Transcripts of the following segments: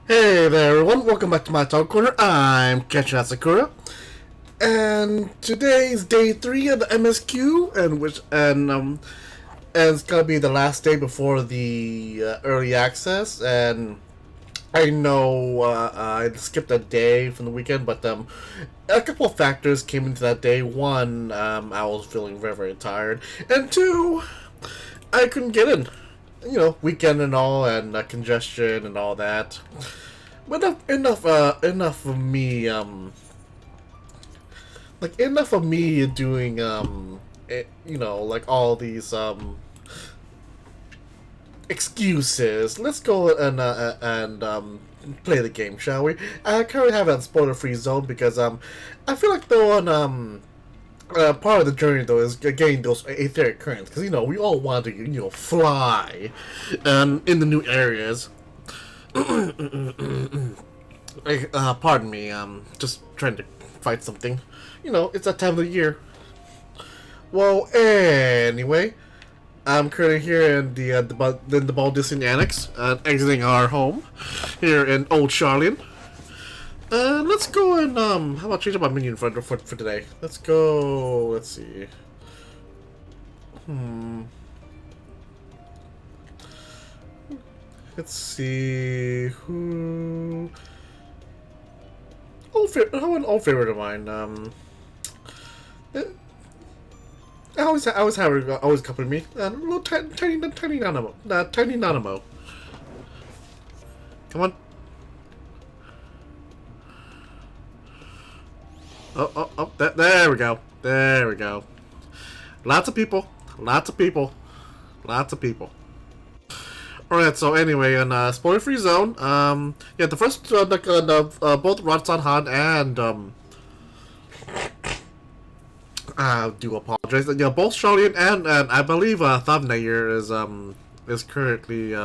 Hey there everyone, welcome back to my talk corner. I'm Ketchup Sakura, and today is day 3 of the MSQ, and it's gonna be the last day before the early access. And I know I skipped a day from the weekend, but a couple of factors came into that day. One, I was feeling very, very tired, and two, I couldn't get in. You know, weekend and all, and congestion and all that. But enough of me. Enough of me doing like all these excuses. Let's go and play the game, shall we? I currently have a spoiler-free zone because I feel like the one part of the journey though is getting those etheric currents, because we all want to fly in the new areas. Pardon me, just trying to fight something. It's that time of the year. Well, anyway, I'm currently here in the Baldician Annex, exiting our home here in Old Charlian. Let's go and how about change up my minion for today? Let's go. Let's see. Let's see who. How an old favorite of mine. I always accompany me. Little tiny Nanamo. Tiny Nanamo. Come on. Oh, there we go. There we go. Lots of people. Alright, so anyway, in spoiler-free zone, yeah, the first, both Ratsan Han and, I do apologize. Yeah, both Charlian and I believe, Thavnair is currently,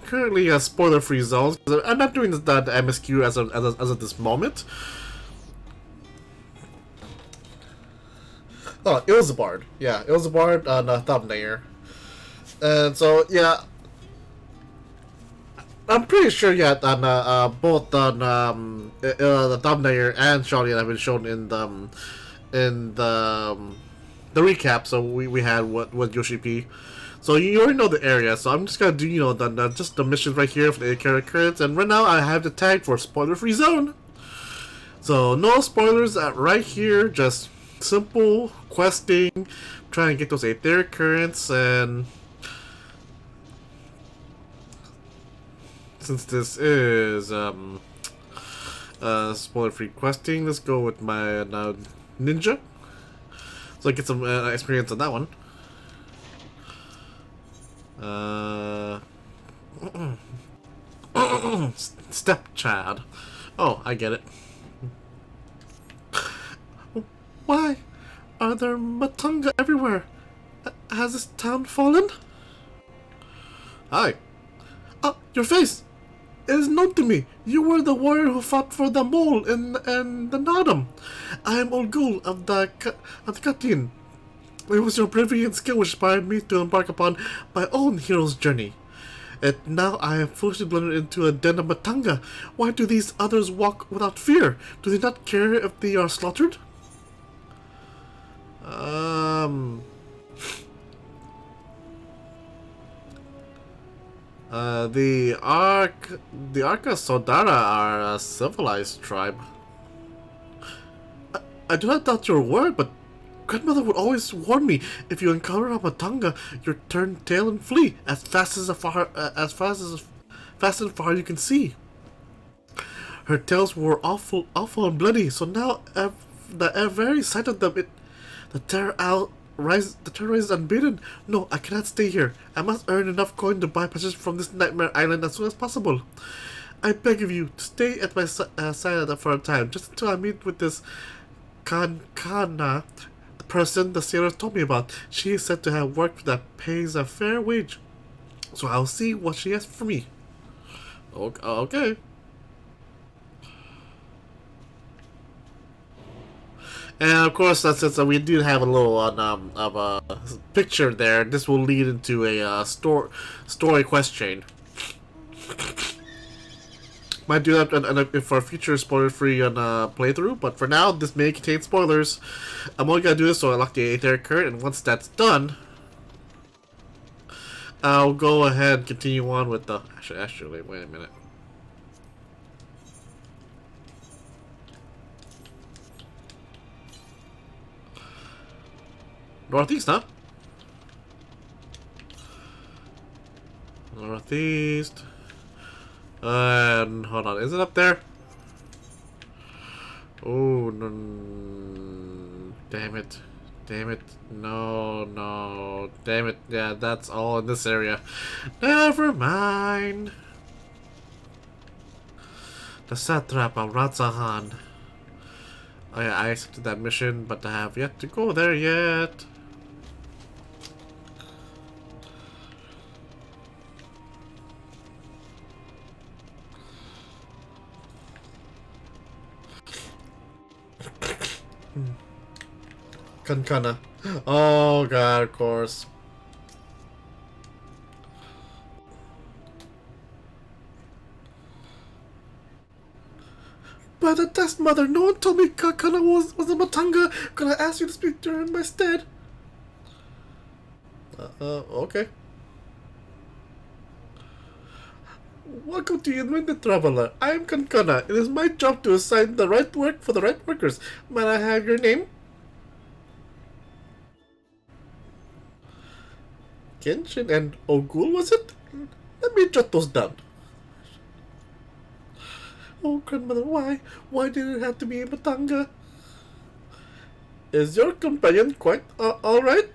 currently spoiler-free zones. I'm not doing the MSQ as of this moment. Oh, Ilzabard. Yeah, Ilzabard and Thavnair. And so, yeah, I'm pretty sure, yeah, that both the Thavnair and Charlian have been shown in the recap. So we had what Yoshi P. So you already know the area, so I'm just gonna do just the missions right here for the 8 character credits, and right now I have the tag for spoiler-free zone. So no spoilers right here, just simple questing, trying to get those 8 currents, and since this is spoiler-free questing, let's go with my ninja, so I get some experience on that one. Stepchild. Oh, I get it. Why are there Matunga everywhere? Has this town fallen? Hi. Oh, your face! It is known to me. You were the warrior who fought for the mole in the Nadam. I am Olgul of the Katin. It was your bravery and skill which inspired me to embark upon my own hero's journey. And now I am foolishly blended into a den of Matanga. Why do these others walk without fear? Do they not care if they are slaughtered? The Arca Sodara are a civilized tribe. I do not doubt your word, but Grandmother would always warn me, if you encounter a Matanga, you turn tail and flee as fast as far you can see. Her tails were awful and bloody, so now the very sight of them, the terror rises unbeaten. No, I cannot stay here. I must earn enough coin to buy passage from this nightmare island as soon as possible. I beg of you to stay at my side for a time, just until I meet with this Kana, the person the sailor told me about. She is said to have work that pays a fair wage, so I'll see what she has for me. Okay. And of course, since we do have a little of a picture there, this will lead into a story quest chain. Might do that for a future spoiler-free playthrough, but for now, this may contain spoilers. I'm only gonna do this so I unlock the Aether Current, and once that's done, I'll go ahead and continue on with the... Actually, wait a minute. Northeast, huh? Northeast. And hold on, is it up there? Oh, no, damn it. No, damn it. Yeah, that's all in this area. Never mind. The satrap of Ratzahan. I accepted that mission, but I have yet to go there yet. Kankana. Oh god, of course. By the test mother, no one told me Kankana was a Matanga. Could I ask you to speak to her in my stead? Okay. Welcome to Unlimited Traveler. I am Kankana. It is my job to assign the right work for the right workers. Might I have your name? Kenshin and Ogul, was it? Let me jot those down. Oh, grandmother, why? Why did it have to be a Matanga? Is your companion quite alright?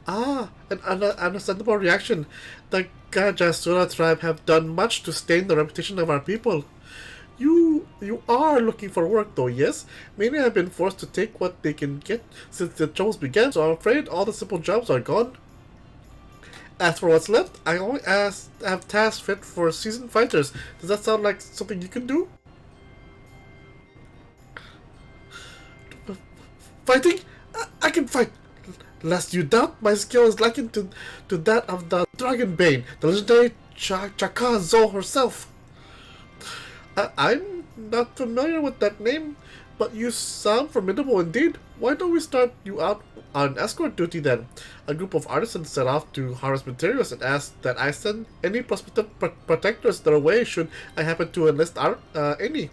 Ah, an understandable reaction. The Gajasura tribe have done much to stain the reputation of our people. You are looking for work, though, yes? Many have been forced to take what they can get since the troubles began, so I'm afraid all the simple jobs are gone. As for what's left, I only have tasks fit for seasoned fighters. Does that sound like something you can do? Fighting? I can fight! Lest you doubt, my skill is likened to that of the Dragonbane, the legendary Chakazo herself. I'm not familiar with that name, but you sound formidable indeed. Why don't we start you out on escort duty then? A group of artisans set off to harvest materials and asked that I send any prospective protectors their way should I happen to enlist any.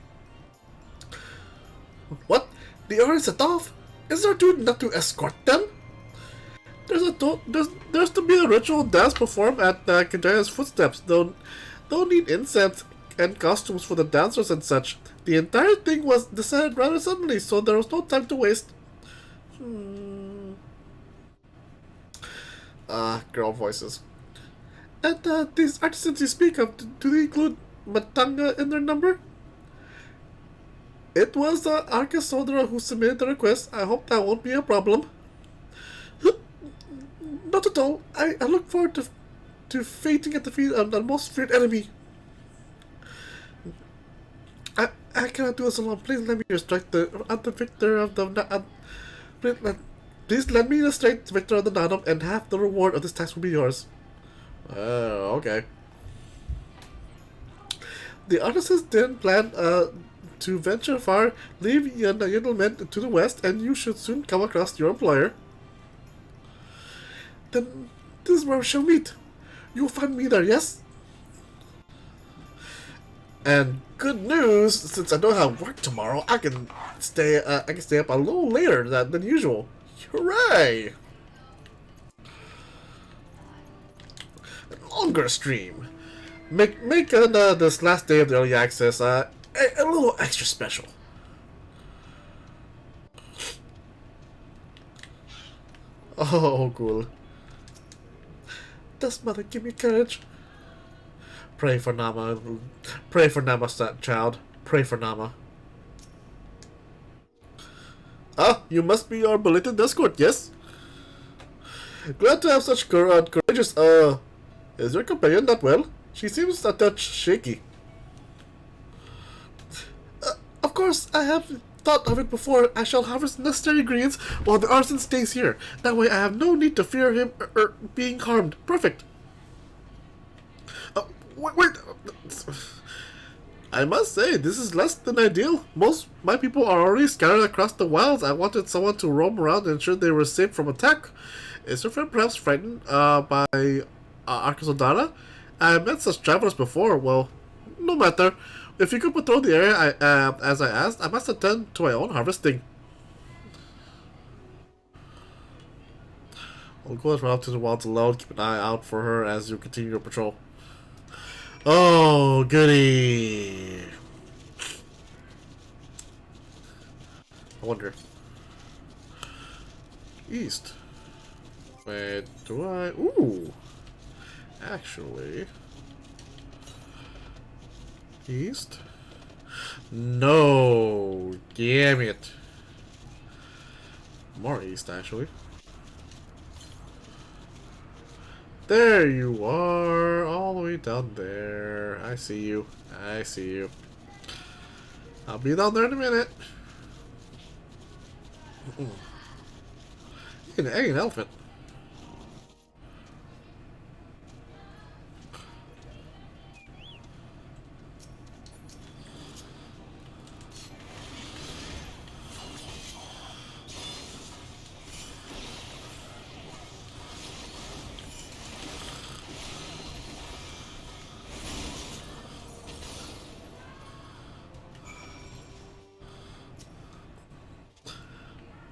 What? They already set off? Is our duty not to escort them? There's to be a ritual dance performed at Kajaya's footsteps. They'll need incense and costumes for the dancers and such. The entire thing was decided rather suddenly, so there was no time to waste. Girl voices. And these artisans you speak of, do they include Matanga in their number? It was Arca Sodra who submitted the request. I hope that won't be a problem. Not at all. I look forward to fainting at the feet of the most feared enemy. I cannot do this alone. Please let me strike the victor of the please let me strike the victor of the Nanam, and half the reward of this task will be yours. Okay. The artisans didn't plan to venture far. Leave Yedelmen to the west, and you should soon come across your employer. Then this is where we shall meet. You will find me there, yes? And good news, since I don't have work tomorrow, I can stay up a little later than usual. Hooray! Longer stream. Make this last day of the early access a little extra special. Oh, cool. Does mother give me courage? Pray for Nama. Pray for Nama, child. Pray for Nama. Ah, you must be our belated escort, yes? Glad to have such courageous, is your companion not well? She seems a touch shaky. Of course, I have thought of it before. I shall harvest necessary ingredients while the artisan stays here. That way I have no need to fear him being harmed. Perfect. Wait. I must say, this is less than ideal. Most my people are already scattered across the wilds. I wanted someone to roam around and ensure they were safe from attack. Is your friend perhaps frightened by Arkasodara? I met such travelers before. Well, no matter. If you could patrol the area as I asked, I must attend to my own harvesting. I'll go around to the wilds alone. Keep an eye out for her as you continue your patrol. Oh, goody. I wonder. East. Wait, do I? Ooh. Actually. East? No. Damn it. More east, actually. There you are, all the way down there. I see you. I see you. I'll be down there in a minute. An egg and elephant.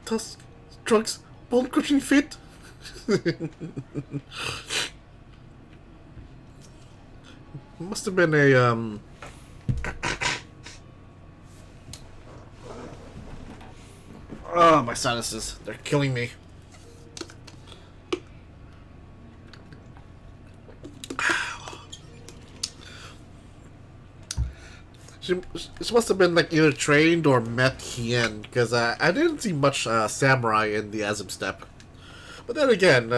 Tusk, drugs, bone crushing feet. Must have been a Oh, my sinuses, they're killing me. She must have been like either trained or met Hien, because I didn't see much samurai in the Azim Steppe. But then again,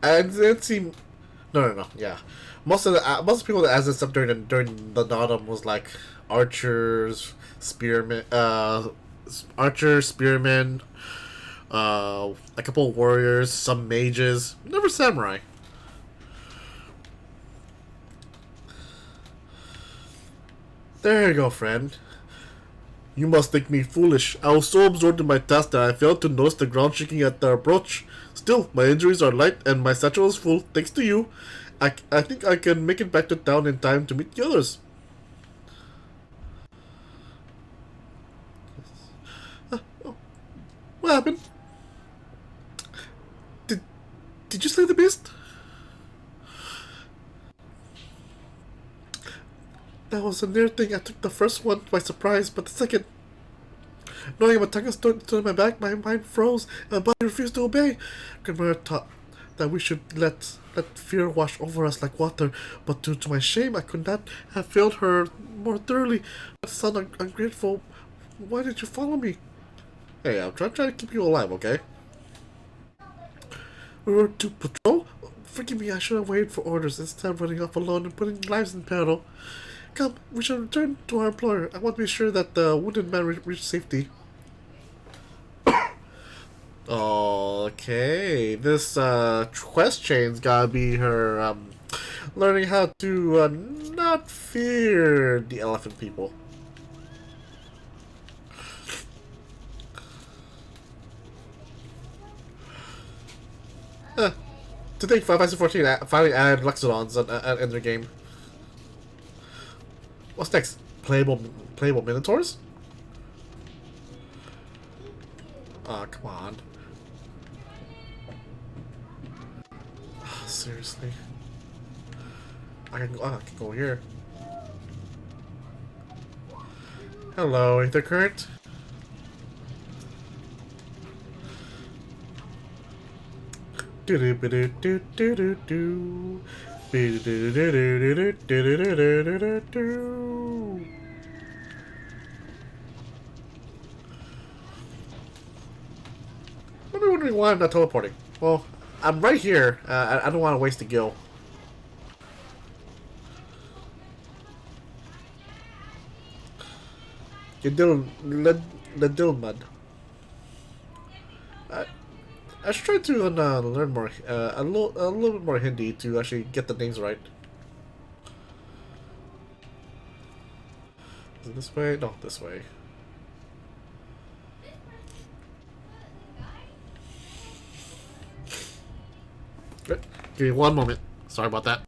I didn't see. No. Yeah, most of the people that Azim Steppe during the Nodum was like archers, spearmen, a couple of warriors, some mages, never samurai. There you go, friend. You must think me foolish. I was so absorbed in my task that I failed to notice the ground shaking at the approach. Still, my injuries are light and my satchel is full, thanks to you. I think I can make it back to town in time to meet the others. What happened? Did you slay the beast? That was a near thing. I took the first one by surprise, but the second... Knowing my tongue stood in my back, my mind froze, and my body refused to obey. Grandmother taught that we should let fear wash over us like water, but due to my shame, I could not have failed her more thoroughly. That sounded ungrateful. Why did you follow me? Hey, I'm trying to keep you alive, okay? We were to patrol? Forgive me, I should have waited for orders instead of running off alone and putting lives in peril. Come, we shall return to our employer. I want to be sure that the wounded man reach safety. Okay, this quest chain's gotta be her learning how to not fear the elephant people. Today, 514 finally added Luxodons in their game. What's next? Playable Minotaurs? Oh, come on. Oh, seriously. I can go here. Hello, Ether Current. Do do do do do do do. Do do do do do do do do do. I'm wondering why I'm not teleporting. Well, I'm right here. I don't want to waste a gil. Ladilmud. I should try to learn more, a little bit more Hindi to actually get the names right. Is it this way? No, this way. Good. Give me one moment. Sorry about that.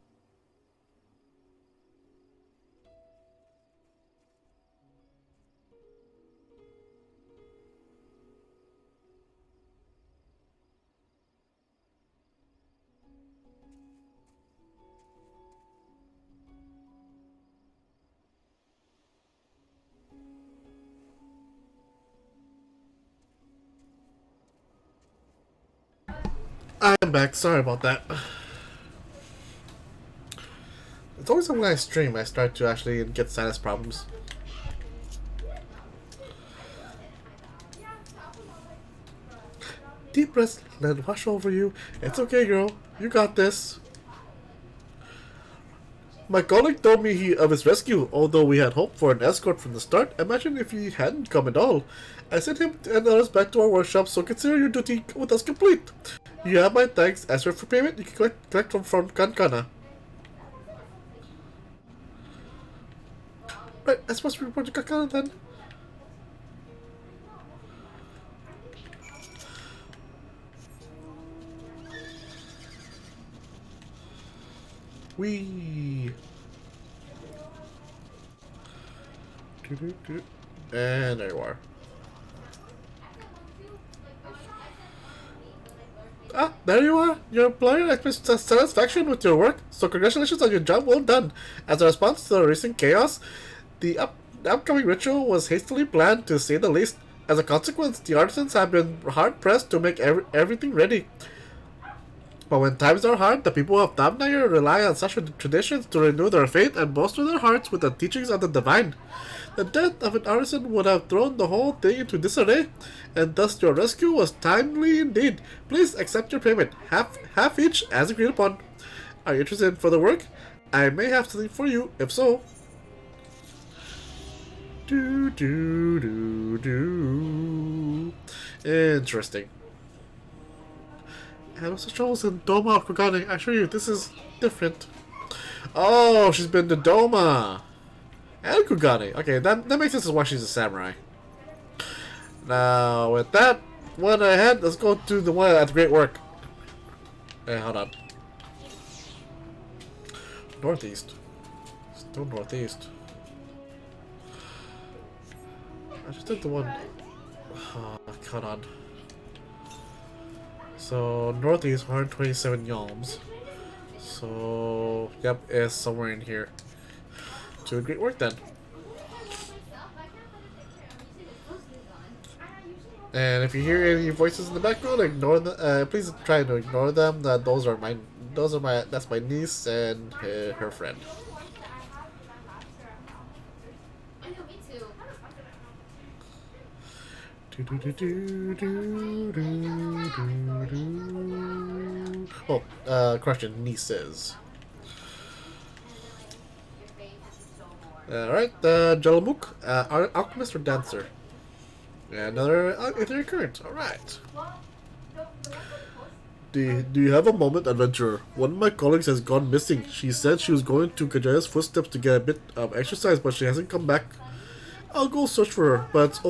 I'm back. Sorry about that. It's always when I stream I start to actually get sinus problems. Deep breaths, let it wash over you. It's okay, girl. You got this. My colleague told me of his rescue, although we had hoped for an escort from the start. Imagine if he hadn't come at all. I sent him and others back to our workshop, so consider your duty with us complete. You have my thanks. As for payment, you can collect from Kankana. Right, I'm supposed to report to Kankana then. Wee. And there you are. Ah, there you are. Your employer expressed satisfaction with your work, so congratulations on your job well done. As a response to the recent chaos, the upcoming ritual was hastily planned, to say the least. As a consequence, the artisans have been hard-pressed to make everything ready. But when times are hard, the people of Damnaya rely on such traditions to renew their faith and bolster their hearts with the teachings of the divine. The death of an artisan would have thrown the whole thing into disarray, and thus your rescue was timely indeed. Please accept your payment, half each, as agreed upon. Are you interested in further work? I may have something for you, if so. Do do do do. Interesting. I had also troubles in Doma of Kogane. I assure you, this is different. Oh, she's been to Doma. And Kogane. Okay, that makes sense as why she's a samurai. Now, with that one ahead, let's go to the one at Great Work. Hey, hold on. Northeast. Still northeast. I just did the one. Oh, hold on. So, northeast, 127 yalms. So, yep, it's somewhere in here. To a Great Work then. And if you hear any voices in the background, ignore them. Please try to ignore them. Those are my. That's my niece and her friend. Oh, question, nieces. Alright, Jalamuk, alchemist or dancer? Another etheric current, alright. Do you have a moment, adventurer? One of my colleagues has gone missing. She said she was going to Kajaya's footsteps to get a bit of exercise, but she hasn't come back. I'll go search for her, but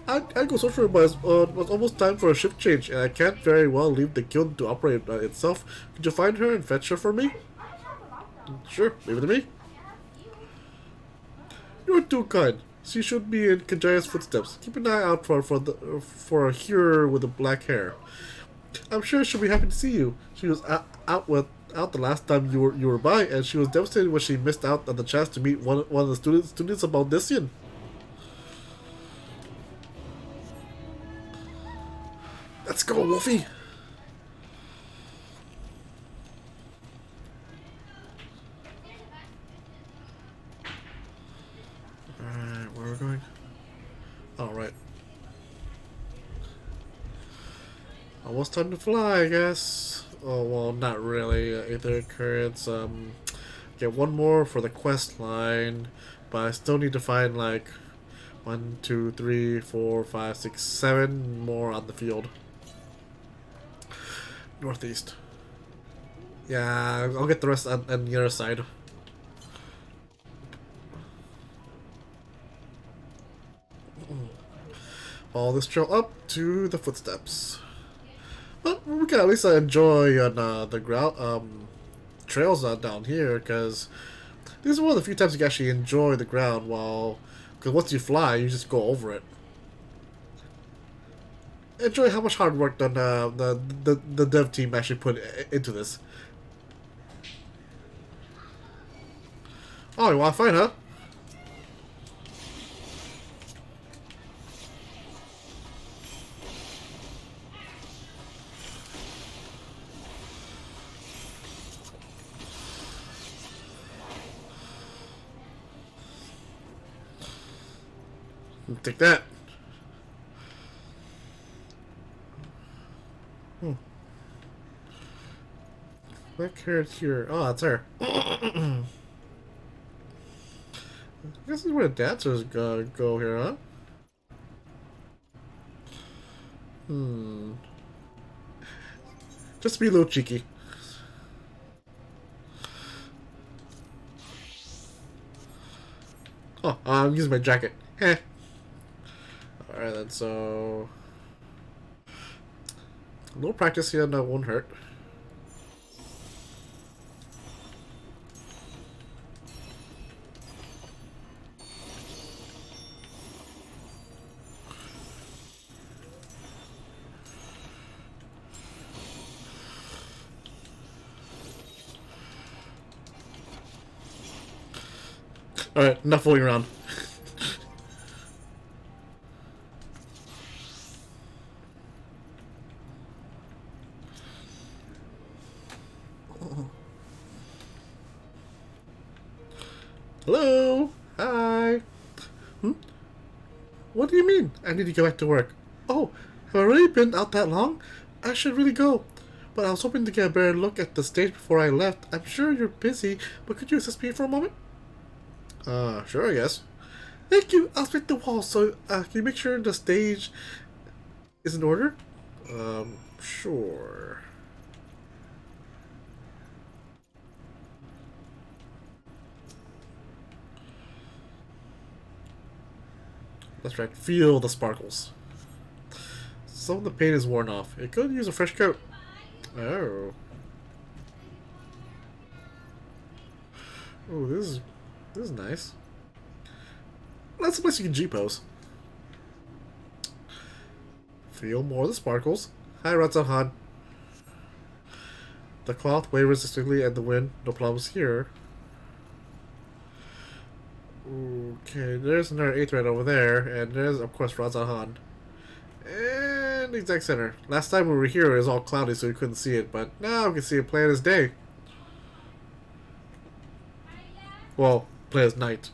I'd go search for her, but it was almost time for a shift change, and I can't very well leave the guild to operate itself. Could you find her and fetch her for me? Sure, leave it to me. You're too kind. She should be in Kajaya's footsteps. Keep an eye out for a hearer with the black hair. I'm sure she'll be happy to see you. She was out out the last time you were by, and she was devastated when she missed out on the chance to meet one of the students of Baldissian. Let's go, Wolfie! Alright, where are we going? Alright. Almost time to fly, I guess. Oh, well, not really. Aether Currents, get one more for the quest line, but I still need to find, like, 1, 2, 3, 4, 5, 6, 7 more on the field. Northeast. Yeah, I'll get the rest on the other side. Follow this trail up to the footsteps. But we can at least enjoy on the ground trails down here, because this is one of the few times you can actually enjoy the ground. Because once you fly, you just go over it. Enjoy how much hard work done the dev team actually put into this. Oh, you want to fight, huh? Take that. Black carrot here. Oh, that's her. I guess this is where the dancers go here, huh? Just to be a little cheeky. Oh, I'm using my jacket. Heh. Alright then, so... a little practice here, that won't hurt. Alright, enough fooling around. Hello? Hi? What do you mean? I need to go back to work. Oh, have I already been out that long? I should really go. But I was hoping to get a better look at the stage before I left. I'm sure you're busy, but could you assist me for a moment? Sure, I guess. Thank you. I'll split the wall, so can you make sure the stage is in order? Sure. That's right. Feel the sparkles. Some of the paint is worn off. It could use a fresh coat. Oh. Oh, this is nice. That's a place you can G-pose. Feel more of the sparkles. Hi, Ratzahan. The cloth wavers distinctly at the wind. No problems here. Okay, there's another 8th right over there, and there's, of course, Razahan. And the exact center. Last time we were here, it was all cloudy, so we couldn't see it, but now we can see it plain as day. Well, plain as night.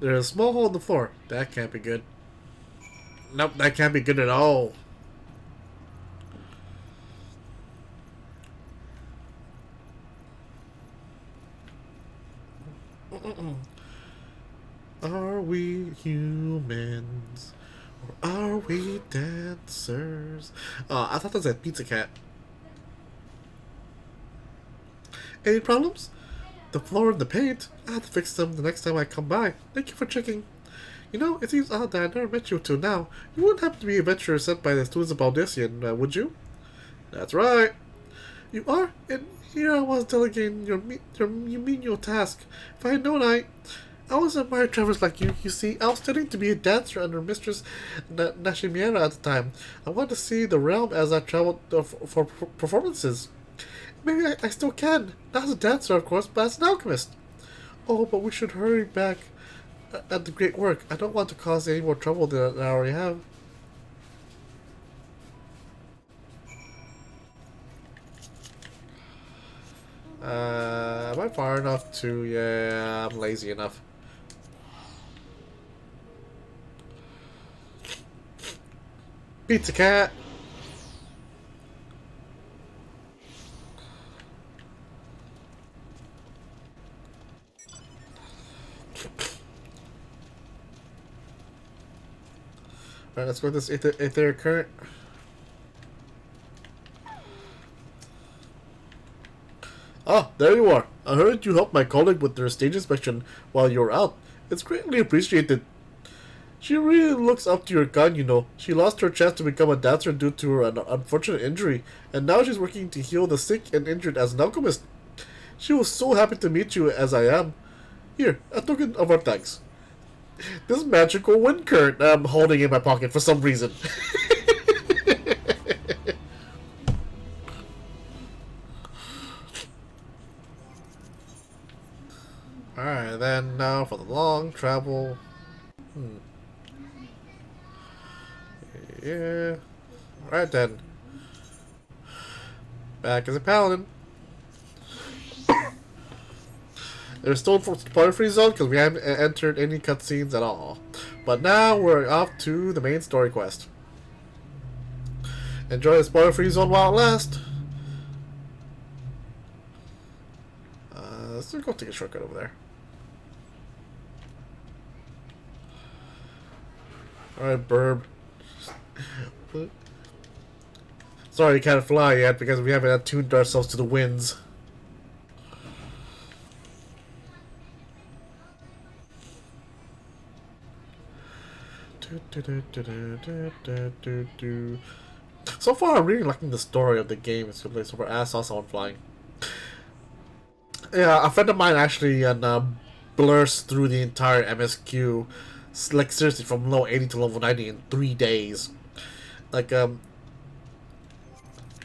There's a small hole in the floor. That can't be good. Nope, that can't be good at all. Are we humans? Or are we dancers? I thought that was a Pizza Cat. Any problems? The floor and the paint? I have to fix them the next time I come by. Thank you for checking. You know, it seems odd that I never met you till now. You wouldn't happen to be a adventurer sent by the students of Baldissian, would you? That's right. You are? And here I was delegating your menial task. If I had known I always admired travelers like you. You see, I was studying to be a dancer under Mistress Nashimiera at the time. I wanted to see the realm as I traveled for performances. Maybe I still can. Not as a dancer, of course, but as an alchemist. Oh, but we should hurry back at the great work. I don't want to cause any more trouble than I already have. Am I far enough to... Yeah, I'm lazy enough. Pizza cat! Alright, let's go with this etheric current. Ah, there you are. I heard you helped my colleague with their stage inspection while you were out. It's greatly appreciated. She really looks up to your kind, you know. She lost her chance to become a dancer due to her unfortunate injury, and now she's working to heal the sick and injured as an alchemist. She was so happy to meet you as I am. Here, a token of our thanks. This magical wind current I'm holding in my pocket for some reason. Alright, then now for the long travel. Yeah. Alright then. Back as a paladin. There's still a spoiler-free zone because we haven't entered any cutscenes at all. But now we're off to the main story quest. Enjoy the spoiler-free zone while it lasts. Let's go take a shortcut over there. Alright, Burb. Sorry, you can't fly yet because we haven't attuned ourselves to the winds. So far, I'm really liking the story of the game. It's really super. I saw someone flying. Yeah, a friend of mine actually blurs through the entire MSQ, like seriously, from level 80 to level 90 in 3 days. Like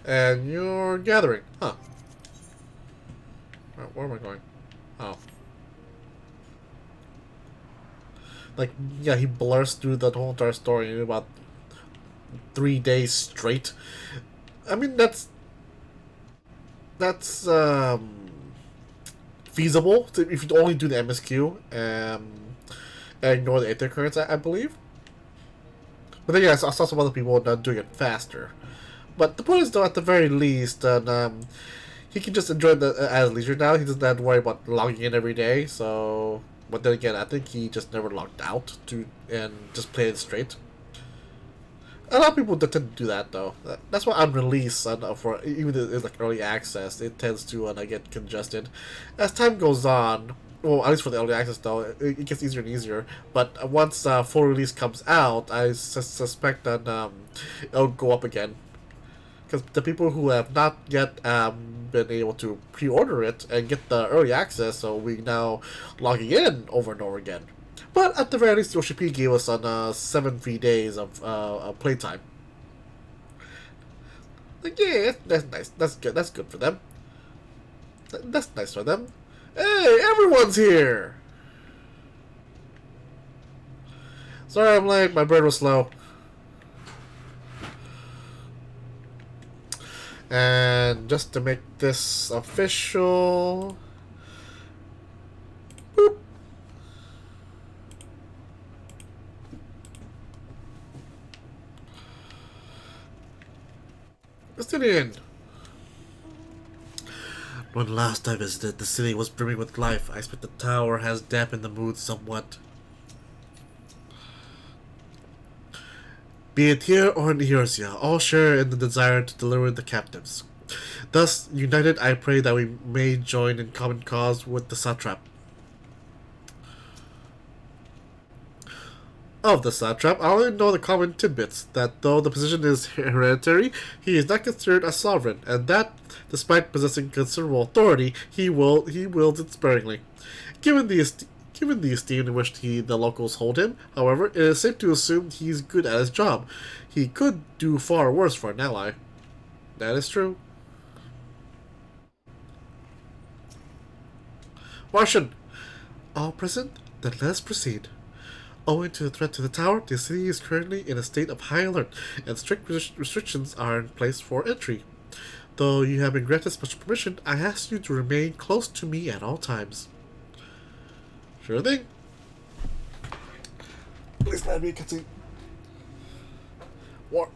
and you're gathering, huh? Where am I going? Oh. Like, yeah, he blurs through the whole entire story in about 3 days straight. I mean, that's feasible if you only do the MSQ and ignore the Aether Currents, I believe. But then, yeah, I saw some other people doing it faster. But the point is, though, at the very least, he can just enjoy the at leisure now. He doesn't have to worry about logging in every day. So, but then again, I think he just never logged out and just played it straight. A lot of people tend to do that, though. That's why on release, for even though it's like early access, it tends to get congested. As time goes on, well, at least for the early access, though, it gets easier and easier. But once full release comes out, I suspect that it'll go up again. Because the people who have not yet been able to pre-order it and get the early access, so we now logging in over and over again. But at the very least, Yoshi P gave us on 7 free days of playtime. Like, yeah, that's nice. That's good. That's good for them. That's nice for them. Hey, everyone's here! Sorry I'm late. My bird was slow. And just to make this official... Boop. Justinian. When last I visited, the city was brimming with life. I expect the tower has dampened the mood somewhat. Be it here or in Eorzea, all share in the desire to deliver the captives. Thus, united, I pray that we may join in common cause with the satrap. Of the satrap, I only know the common tidbits, that though the position is hereditary, he is not considered a sovereign, and that, despite possessing considerable authority, he wields it sparingly. Given the Given the esteem in which the locals hold him, however, it is safe to assume he's good at his job. He could do far worse for an ally. That is true. Martian! All present? Then let us proceed. Owing to the threat to the tower, the city is currently in a state of high alert, and strict restrictions are in place for entry. Though you have been granted special permission, I ask you to remain close to me at all times. Sure thing. Please let me continue. What?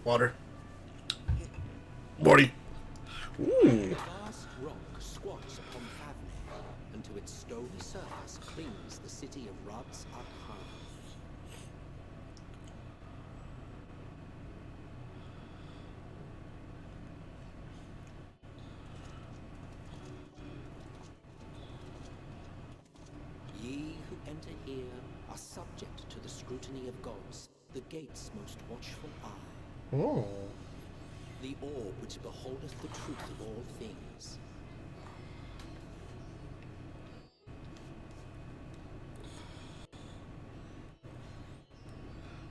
Water. Morty. Ooh. A vast rock squats upon Favne, and to its stony surface clings the city of Radz Adhan. Ye who enter here are subject to the scrutiny of gods, the gate's most watchful eye. Oh. The orb which beholdeth the truth of all things.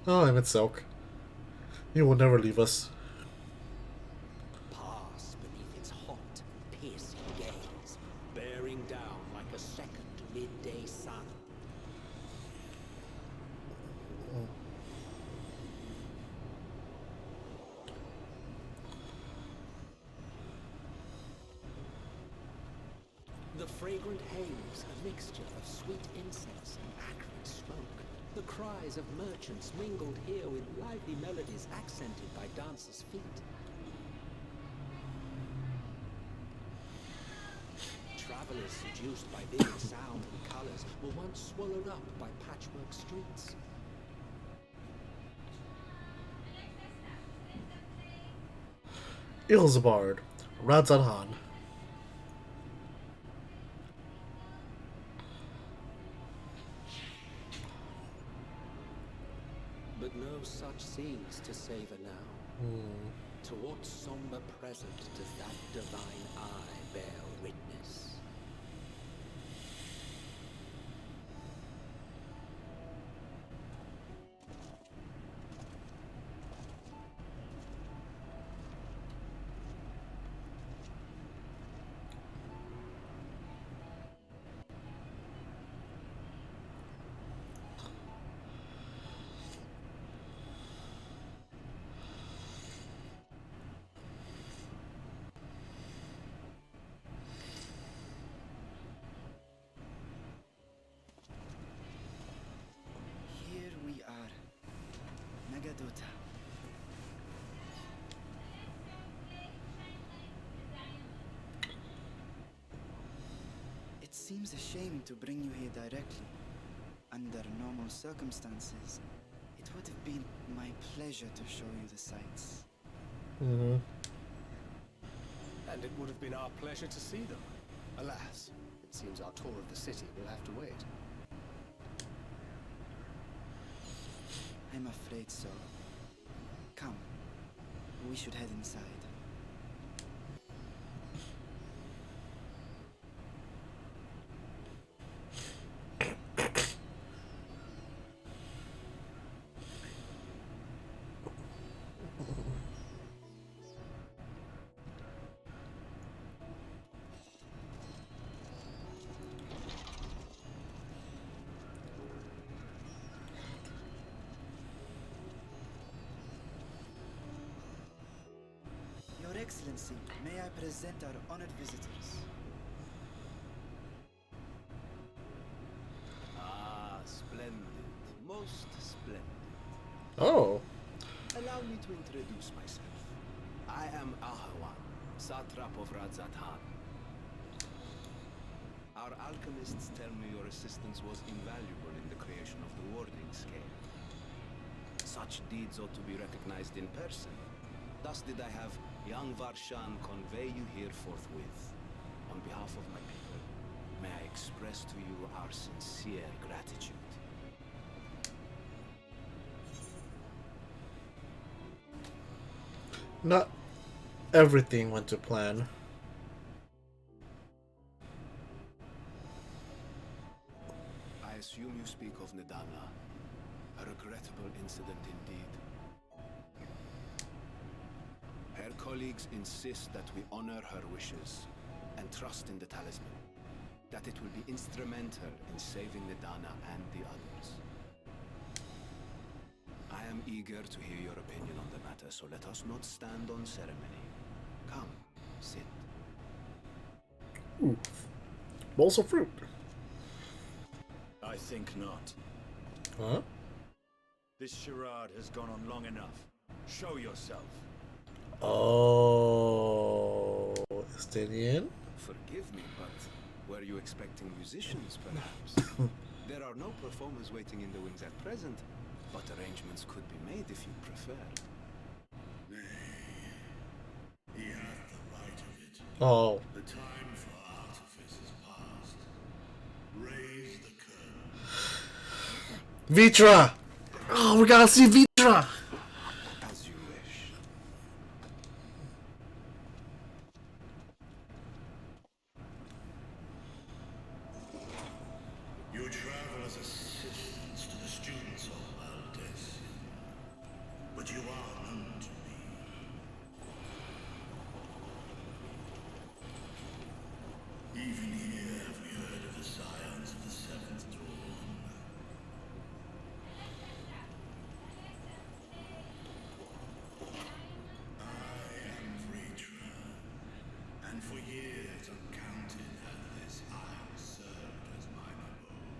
Oh, I'm in Silk. You will never leave us. Pass beneath its hot, piercing gaze, bearing down like a second midday sun. The fragrant haze, a mixture of sweet incense and acrid smoke. The cries of merchants mingled here with lively melodies accented by dancers' feet. Travelers seduced by vivid sound and colors were once swallowed up by patchwork streets. Ilsabard, Radz Adhan. But no such scenes to savor now. To what somber present does that divine eye bear witness? Here we are, Nagadota. It seems a shame to bring you here directly. Under normal circumstances, it would have been my pleasure to show you the sights. Mm-hmm. And it would have been our pleasure to see them. Alas, it seems our tour of the city will have to wait. I'm afraid so. Come, we should head inside. Your Excellency, may I present our honored visitors? Ah, splendid. Most splendid. Oh. Allow me to introduce myself. I am Ahawan, satrap of Radz Adhan. Our alchemists tell me your assistance was invaluable in the creation of the warding scale. Such deeds ought to be recognized in person. Thus did I have young Varshan convey you here forthwith. On behalf of my people, may I express to you our sincere gratitude. Not everything went to plan. I assume you speak of Nidana. A regrettable incident indeed. Her colleagues insist that we honor her wishes and trust in the talisman. That it will be instrumental in saving Nidana and the others. I am eager to hear your opinion on the matter, so let us not stand on ceremony. Come, sit. Ooh. Bowls of fruit. I think not. Huh? This charade has gone on long enough. Show yourself. Oh, Estinian? Forgive me, but were you expecting musicians, perhaps? There are no performers waiting in the wings at present, but arrangements could be made if you prefer. Nay, he hath the right of it. Oh. The time for artifice is past. Raise the curtain. Vitra! Oh, we gotta see Vitra! As you wish. You travel as assistants to the students of Valdesian, but you are known to me. Even here have we heard of the Scions of the Seventh Dawn. I am Vritra, and for years uncounted have this isle served as mine abode.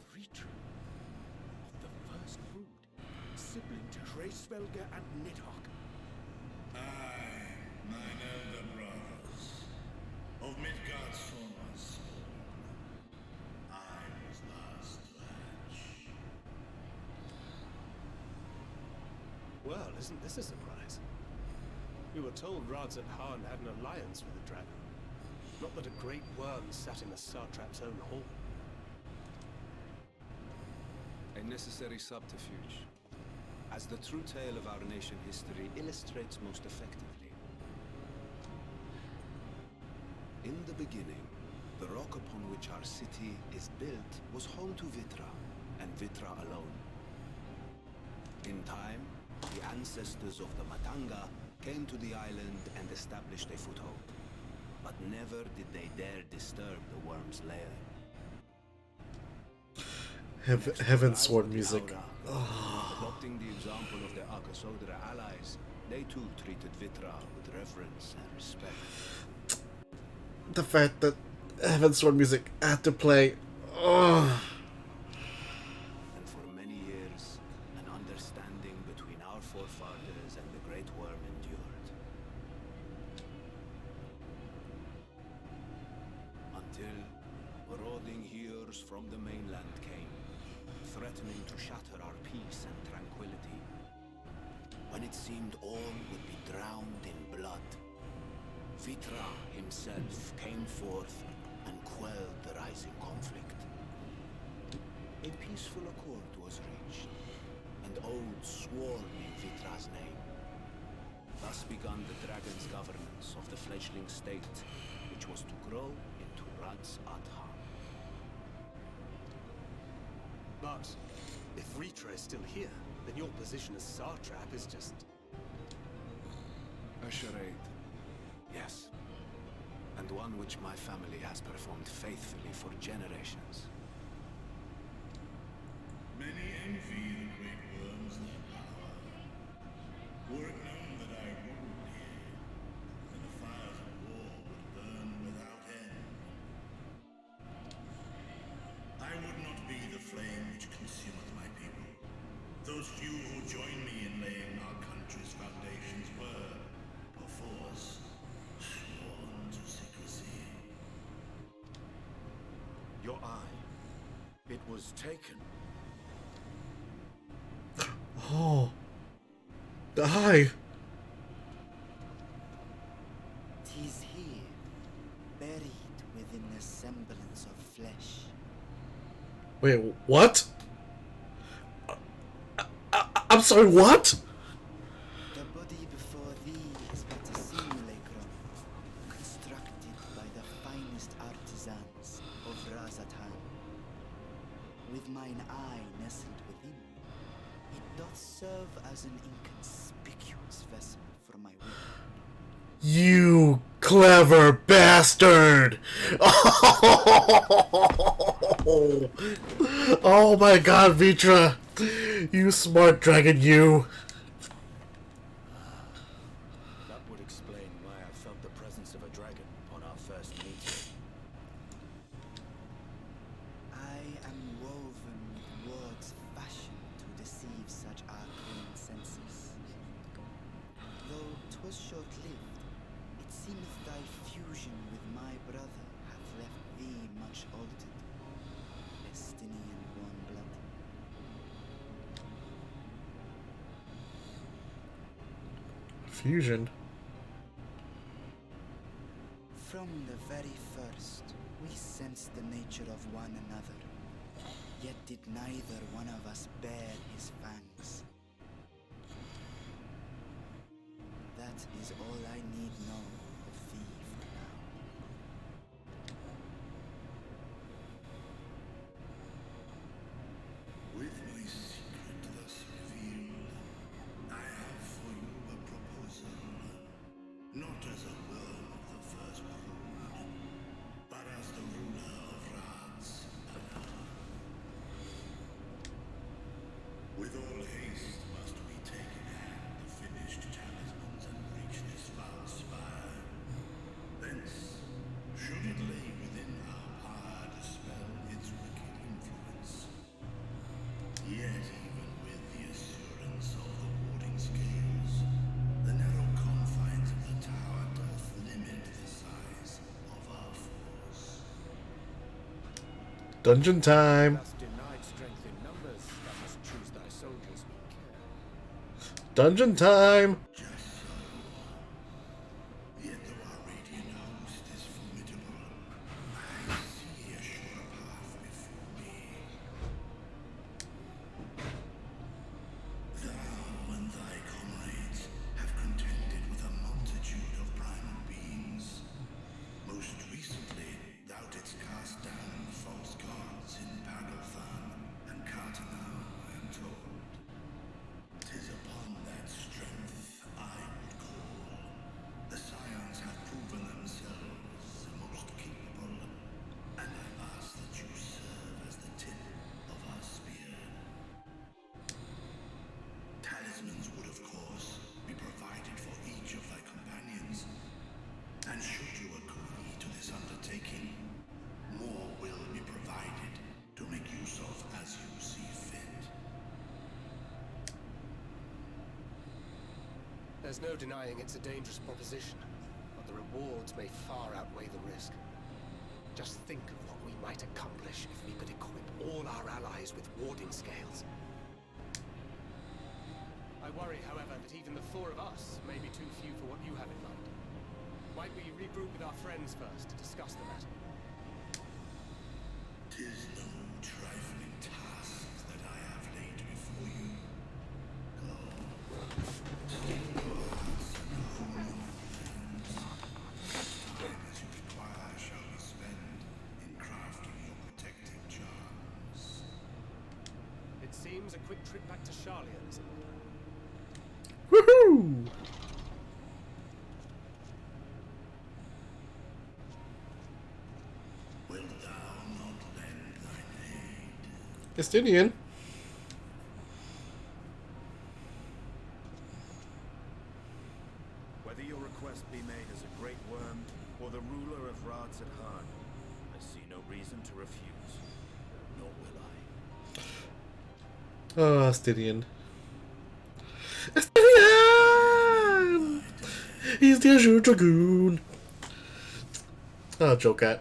Vritra, of the first brood, sibling to Kreisvelger and Nidhogg. Aye, mine elder brothers, of Midgard's former spawn. I was last to hatch. Well, isn't this a surprise? We were told Radzat-Han had an alliance with the dragon. Not that a great worm sat in the Satrap's own hall. A necessary subterfuge, as the true tale of our nation history illustrates most effectively. In the beginning, the rock upon which our city is built was home to Vitra, and Vitra alone. In time, the ancestors of the Matanga came to the island and established a foothold. But never did they dare disturb the worm's lair. Heaven sword music. Adopting the example of their Akasodra allies, they too treated Vitra with reverence and respect. The fact that Heaven sword music had to play. Oh. And for many years, an understanding between our forefathers and the Great Worm endured. Until marauding heroes from the mainland came, threatening to shatter our peace and tranquility. When it seemed all would be drowned in blood, Vitra himself came forth and quelled the rising conflict. A peaceful accord was reached, and oaths sworn in Vitra's name. Thus began the dragon's governance of the fledgling state, which was to grow into Radzat-Han. But if Vritra is still here, then your position as Satrap is just... A charade, yes. And one which my family has performed faithfully for generations. Many envy the great worms their power. Were it known that I ruled here, then the fires of war would burn without end. I would not be the flame which consumeth my people. Those few who joined me in laying our country's foundations were, perforce, sworn to secrecy. Your eye. It was taken. Oh. The eye. Tis here, buried within the semblance of flesh. Wait, what? I'm sorry, what? mine eye nestled within. It doth serve as an inconspicuous vessel for my will. You clever bastard! Oh my god, Vitra! You smart dragon, you! That would explain why I felt the presence of a dragon on our first meeting. I am woven with words fashioned to deceive such arcane senses. Though 'twas short-lived, it seemeth thy fusion with my brother hath left thee much altered, Estinian warm-blood. Fusion. From the very first, we sensed the nature of one another, yet did neither one of us bear his fangs. That is all I need know of thee for now. With my secret thus revealed, I have for you a proposal. Not as a worm of the first brood, but as the ruler of Rats. With all haste must we take in hand the finished talismans and reach this foul spire. Thence, should it lay within our power to dispel its wicked influence. Yet even with the assurance of the warding scales, the narrow confines of the tower doth limit the size of our force. Dungeon time! Thus denied strength in numbers, thou must choose thy soldiers with care. Dungeon time! Just so. Yet though our radiant host is formidable, I see a sure path before me. Thou and thy comrades have contended with a multitude of primal beings. Most recently, thou didst cast down false gods in Pagalthan and Cartanau, I am told. 'Tis upon that strength I would call. The Scions have proven themselves the most capable, and I ask that you serve as the tip of our spear. Talismans would, of course, be provided for each of thy companions, and should you agree to this undertaking, more will be provided to make use of as you see fit. There's no denying it's a dangerous proposition, but the rewards may far outweigh the risk. Just think of what we might accomplish if we could equip all our allies with warding scales. I worry, however, that even the four of us may be too few for what you have in mind. Might we regroup with our friends first to discuss the matter? 'Tis no trifling task that I have laid before you. Go. Steel your hearts and hone your plans. Time as you require shall be spent in crafting your protective charms. It seems a quick trip back to Charlia is in order. Woohoo! Wilt thou not lend thine aid? Estinian. Whether your request be made as a great worm or the ruler of Rats at Han, I see no reason to refuse, nor will I. Oh, Estinian. Estinian! He's the Azure Dragoon. Oh, Jokat.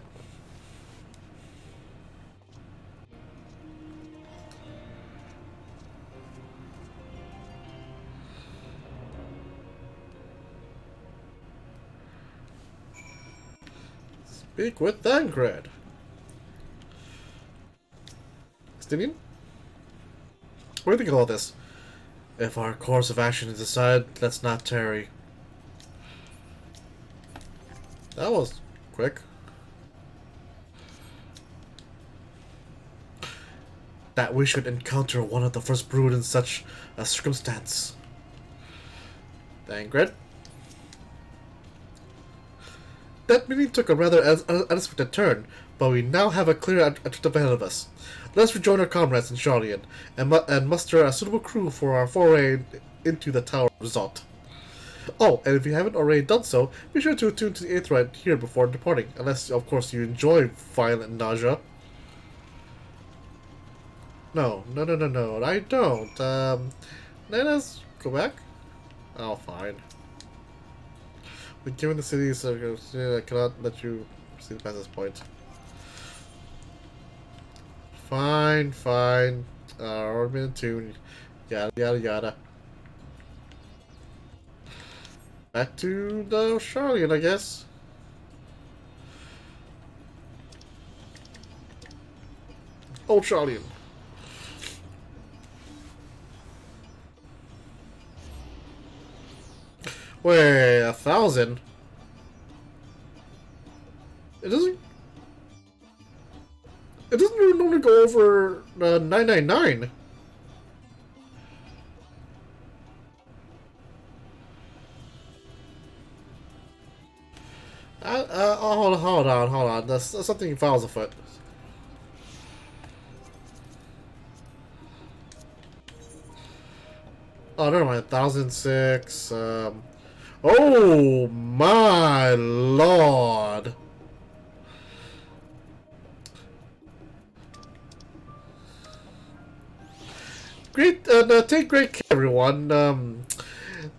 Speak with Thancred. Estinian? What do you think of all this? If our course of action is decided, let's not tarry. That was quick. that we should encounter one of the first brood in such a circumstance. Thancred. That meeting took a rather unexpected turn, but we now have a clear objective ahead of us. Let's rejoin our comrades in Charlian and muster a suitable crew for our foray into the Tower Result. Oh, and if you haven't already done so, be sure to attune to the Aether right here before departing, unless, of course, you enjoy violent nausea. No, I don't. Let us go back. Oh, fine. But given the city, so I cannot let you proceed past this point. Fine. Already been tuned. Yada. Back to the Charlian, I guess. Old Charlian. Wait, 1,000? It doesn't even normally go over 999. Hold on. There's something fouls afoot. Oh, never mind. 1,006. Oh my lord! Take great care, everyone.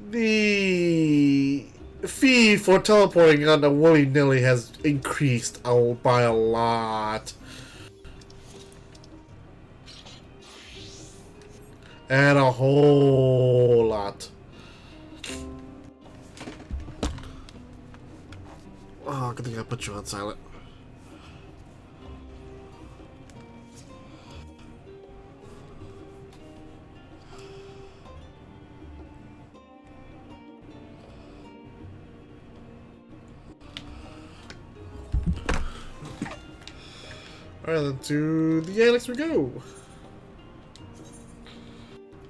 The fee for teleporting on the willy-nilly has increased by a lot. And a whole lot. Oh, good thing I put you on silent. Alright, then to the annex we go.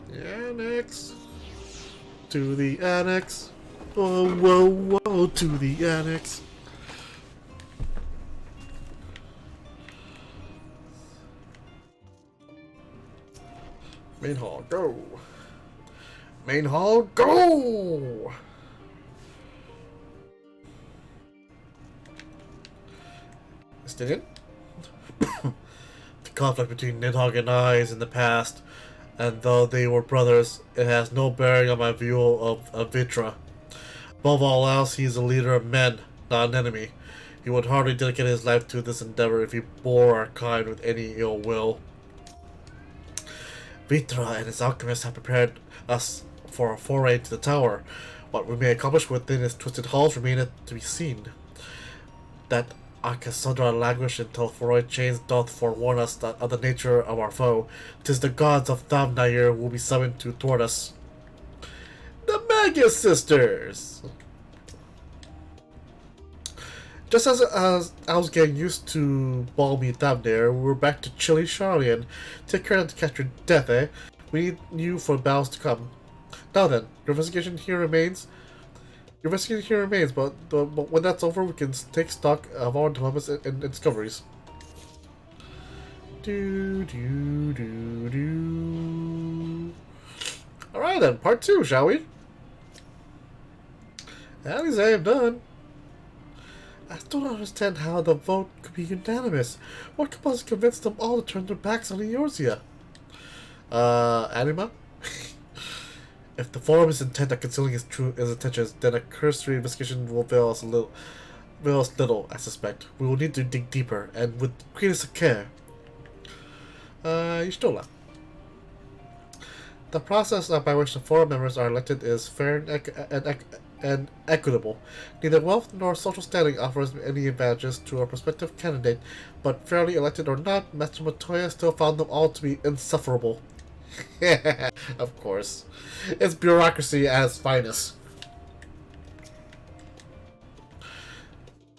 The annex. To the annex. Whoa, to the annex. Main hall, go! Main hall, go! Still in? The conflict between Nidhogg and I is in the past, and though they were brothers, it has no bearing on my view of Vitra. Above all else, he is a leader of men, not an enemy. He would hardly dedicate his life to this endeavor if he bore our kind with any ill will. Vitra and his alchemists have prepared us for a foray into the tower. What we may accomplish within its twisted halls remaineth to be seen. That Cassandra languish until Feroid chains doth forewarn us that of the nature of our foe. 'Tis the gods of Thamnair will be summoned to thwart us. The Magus Sisters! Just as I was getting used to balmy Thamnair, we're back to chilly Charlian. Take care not to catch your death, eh? We need you for battles to come. Now then, your investigation here remains, but when that's over, we can take stock of our developments and discoveries. Alright then, part 2, shall we? At least I am done. I still don't understand how the vote could be unanimous. What could possibly convince them all to turn their backs on Eorzea? Anima? If the forum is intent on concealing his intentions, then a cursory investigation will avail us little, I suspect. We will need to dig deeper, and with greatest of care. Y'shtola. The process by which the forum members are elected is fair and equitable. Neither wealth nor social standing offers any advantages to a prospective candidate, but fairly elected or not, Master Matoya still found them all to be insufferable. Of course. It's bureaucracy at its finest.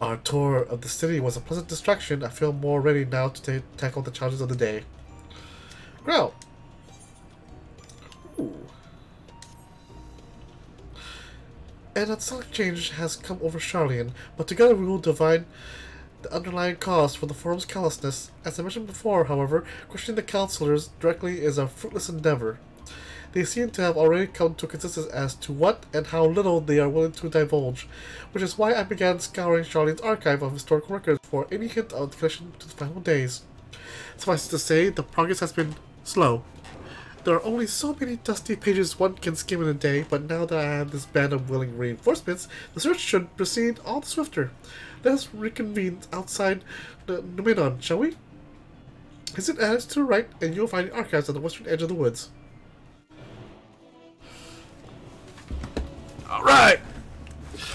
Our tour of the city was a pleasant distraction. I feel more ready now to tackle the challenges of the day. Growl. Ooh. And a slight change has come over Charlian, but together we will divine the underlying cause for the forum's callousness. As I mentioned before, however, questioning the counselors directly is a fruitless endeavor. They seem to have already come to a consensus as to what and how little they are willing to divulge, which is why I began scouring Charlene's archive of historical records for any hint of the connection to the final days. Suffice it to say, the progress has been slow. There are only so many dusty pages one can skim in a day, but now that I have this band of willing reinforcements, the search should proceed all the swifter. Let us reconvene outside the Numenon, shall we? Visit Annex to the right, and you'll find the archives on the western edge of the woods. Alright!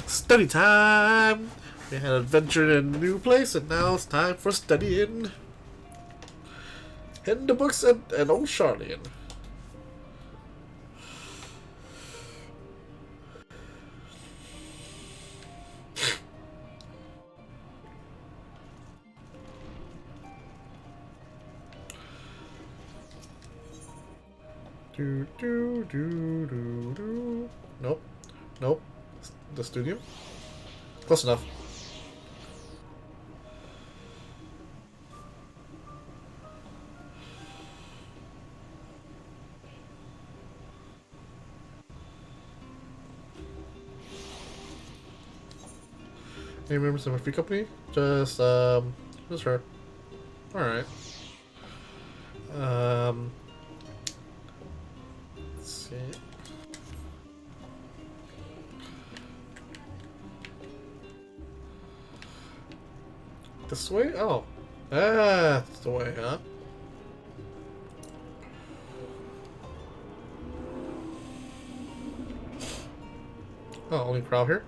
Study time! We had adventure in a new place, and now it's time for studying. Heading to books and old Charlian. Do do do do do. Nope. Nope. The studio? Close enough. Any members of my free company? Just her. Alright. Let's see. This way? Oh. That's the way, huh? Oh, only crowd here?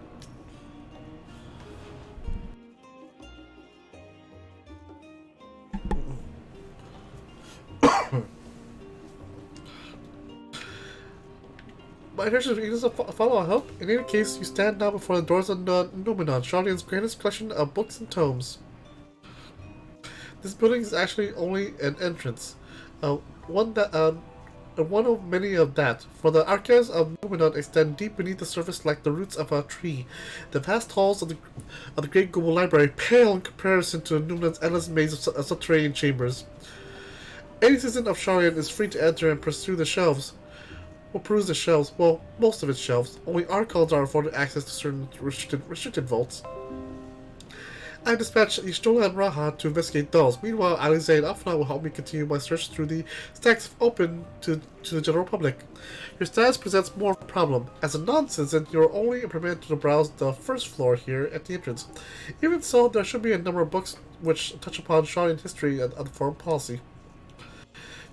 My intention is to follow, I hope. In any case, you stand now before the doors of Numenon, Charlian's greatest collection of books and tomes. This building is actually only an entrance. One of many of that, for the archives of Numenon extend deep beneath the surface like the roots of a tree. The vast halls of the Great Global Library pale in comparison to Numenon's endless maze of subterranean chambers. Any citizen of Charlian is free to enter and pursue the shelves. We'll peruse the shelves, well, most of its shelves. Only Archons are afforded access to certain restricted vaults. I dispatched Ishtola and Raha to investigate those. Meanwhile, Alize and Afna will help me continue my search through the stacks open to the general public. Your status presents more of a problem. As a non-citizen, you are only permitted to browse the first floor here at the entrance. Even so, there should be a number of books which touch upon Charlian history and other foreign policy.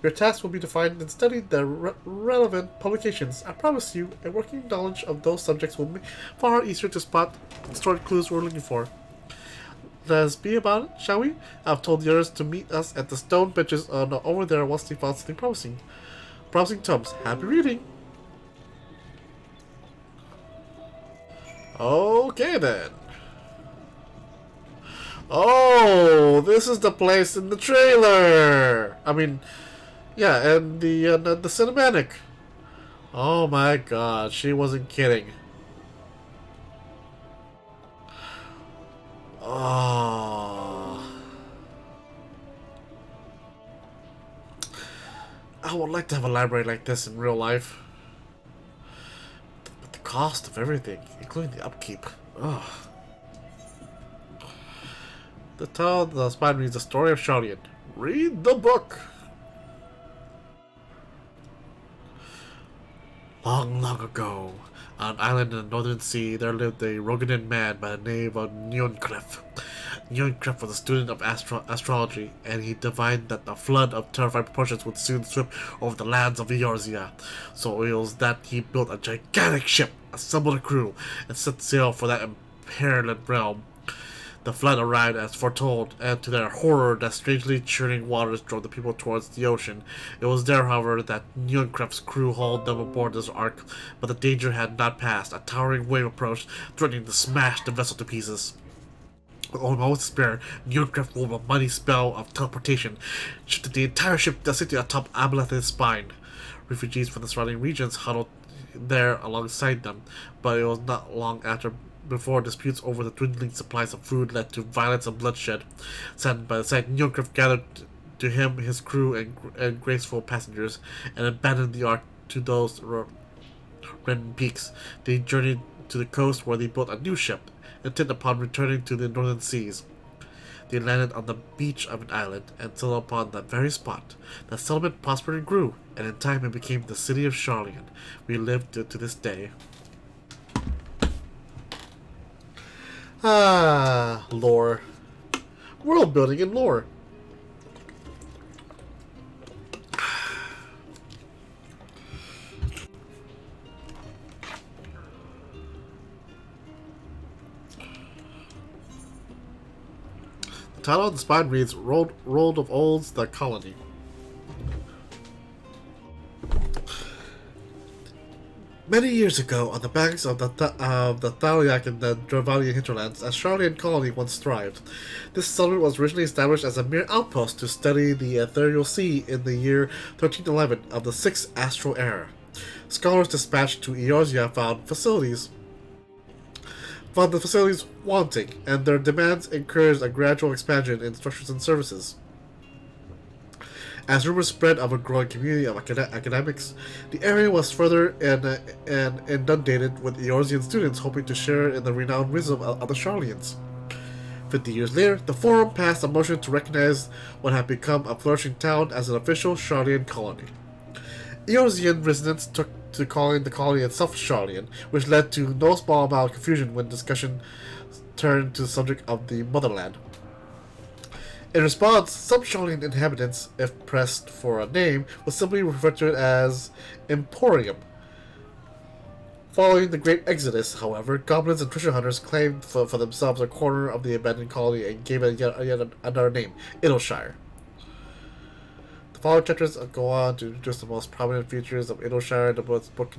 Your task will be to find and study the relevant publications. I promise you, a working knowledge of those subjects will be far easier to spot the stored clues we're looking for. Let us be about it, shall we? I've told the others to meet us at the stone benches over there once they found something promising. Browsing tomes. Happy reading! Okay then. Oh, this is the place in the trailer! I mean... yeah, and the cinematic. Oh my god, she wasn't kidding. Oh. I would like to have a library like this in real life. But the cost of everything, including the upkeep. Ugh. The spine reads the story of Charlian. Read the book! Long, long ago, on an island in the northern sea, there lived a Rogadan man by the name of Nyonclef. Nyonclef was a student of astrology, and he divined that a flood of terrifying proportions would soon sweep over the lands of Eorzea. So it was that he built a gigantic ship, assembled a crew, and set sail for that imperiled realm. The flood arrived as foretold, and to their horror, the strangely churning waters drove the people towards the ocean. It was there, however, that Nyonclef's crew hauled them aboard this ark, but the danger had not passed. A towering wave approached, threatening to smash the vessel to pieces. Almost despair, Newcraft wove a mighty spell of teleportation, shifted the entire ship directly atop Amaleth's spine. Refugees from the surrounding regions huddled there alongside them, but it was not long before disputes over the dwindling supplies of food led to violence and bloodshed. Saddened by the sight, Newcraft gathered to him his crew and graceful passengers, and abandoned the Ark to those Ren peaks. They journeyed to the coast where they built a new ship, intent upon returning to the northern seas. They landed on the beach of an island and settled upon that very spot. The settlement prospered and grew, and in time it became the city of Sharlayan. We live to this day. Ah, lore. World building and lore. The title of the spine reads Rolled of Olds, the Colony. Many years ago, on the banks of the Thaliak and the Dravalian hinterlands, a Sharlayan colony once thrived. This settlement was originally established as a mere outpost to study the ethereal sea in the year 1311 of the 6th Astral Era. Scholars dispatched to Eorzea found the facilities wanting, and their demands encouraged a gradual expansion in structures and services. As rumors spread of a growing community of academics, the area was further inundated with Eorzean students hoping to share in the renowned wisdom of the Sharlayans. 50 years later, the Forum passed a motion to recognize what had become a flourishing town as an official Sharlayan colony. Eorzean residents took to calling the colony itself Sharlayan, which led to no small amount of confusion when discussion turned to the subject of the motherland. In response, some Sharlayan inhabitants, if pressed for a name, would simply refer to it as Emporium. Following the Great Exodus, however, goblins and treasure hunters claimed for themselves a corner of the abandoned colony and gave it yet another name, Idleshire. The following chapters go on to introduce the most prominent features of Idleshire. The book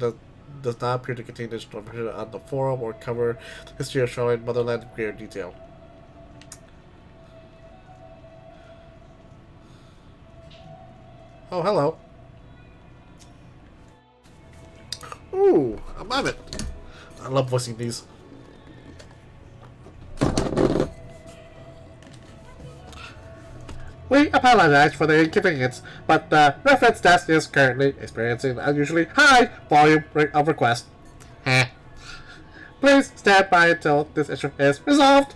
does not appear to contain additional information on the Forum or cover the history of Sharlayan motherland in greater detail. Oh, hello. Ooh, a mammoth. I love voicing these. We apologize for the inconvenience, but the reference desk is currently experiencing an unusually high volume rate of requests. Please stand by until this issue is resolved.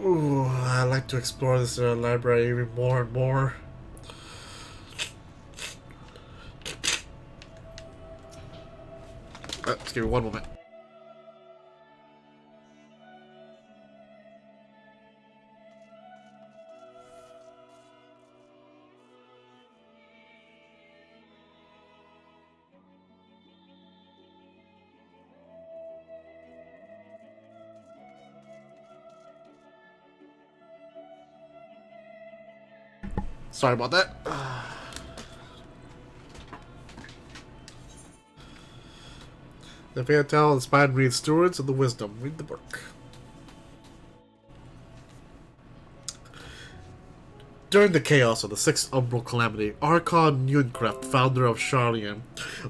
Ooh, I like to explore this library even more and more. Just give me one moment. Sorry about that. The Fatal inspired read Stewards of the Wisdom. Read the book. During the chaos of the Sixth Umbral Calamity, Archon Newcraft, founder of Sharlayan,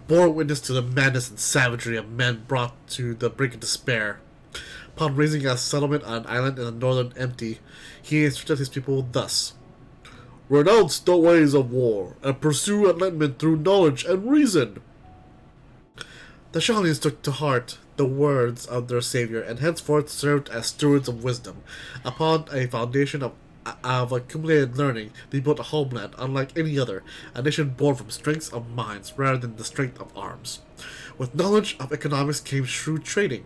bore witness to the madness and savagery of men brought to the brink of despair. Upon raising a settlement on an island in the northern Empty, he instructed his people thus: Renounce the ways of war, and pursue enlightenment through knowledge and reason. The Sharlayans took to heart the words of their savior, and henceforth served as stewards of wisdom. Upon a foundation of accumulated learning, they built a homeland unlike any other, a nation born from strengths of minds rather than the strength of arms. With knowledge of economics came shrewd trading.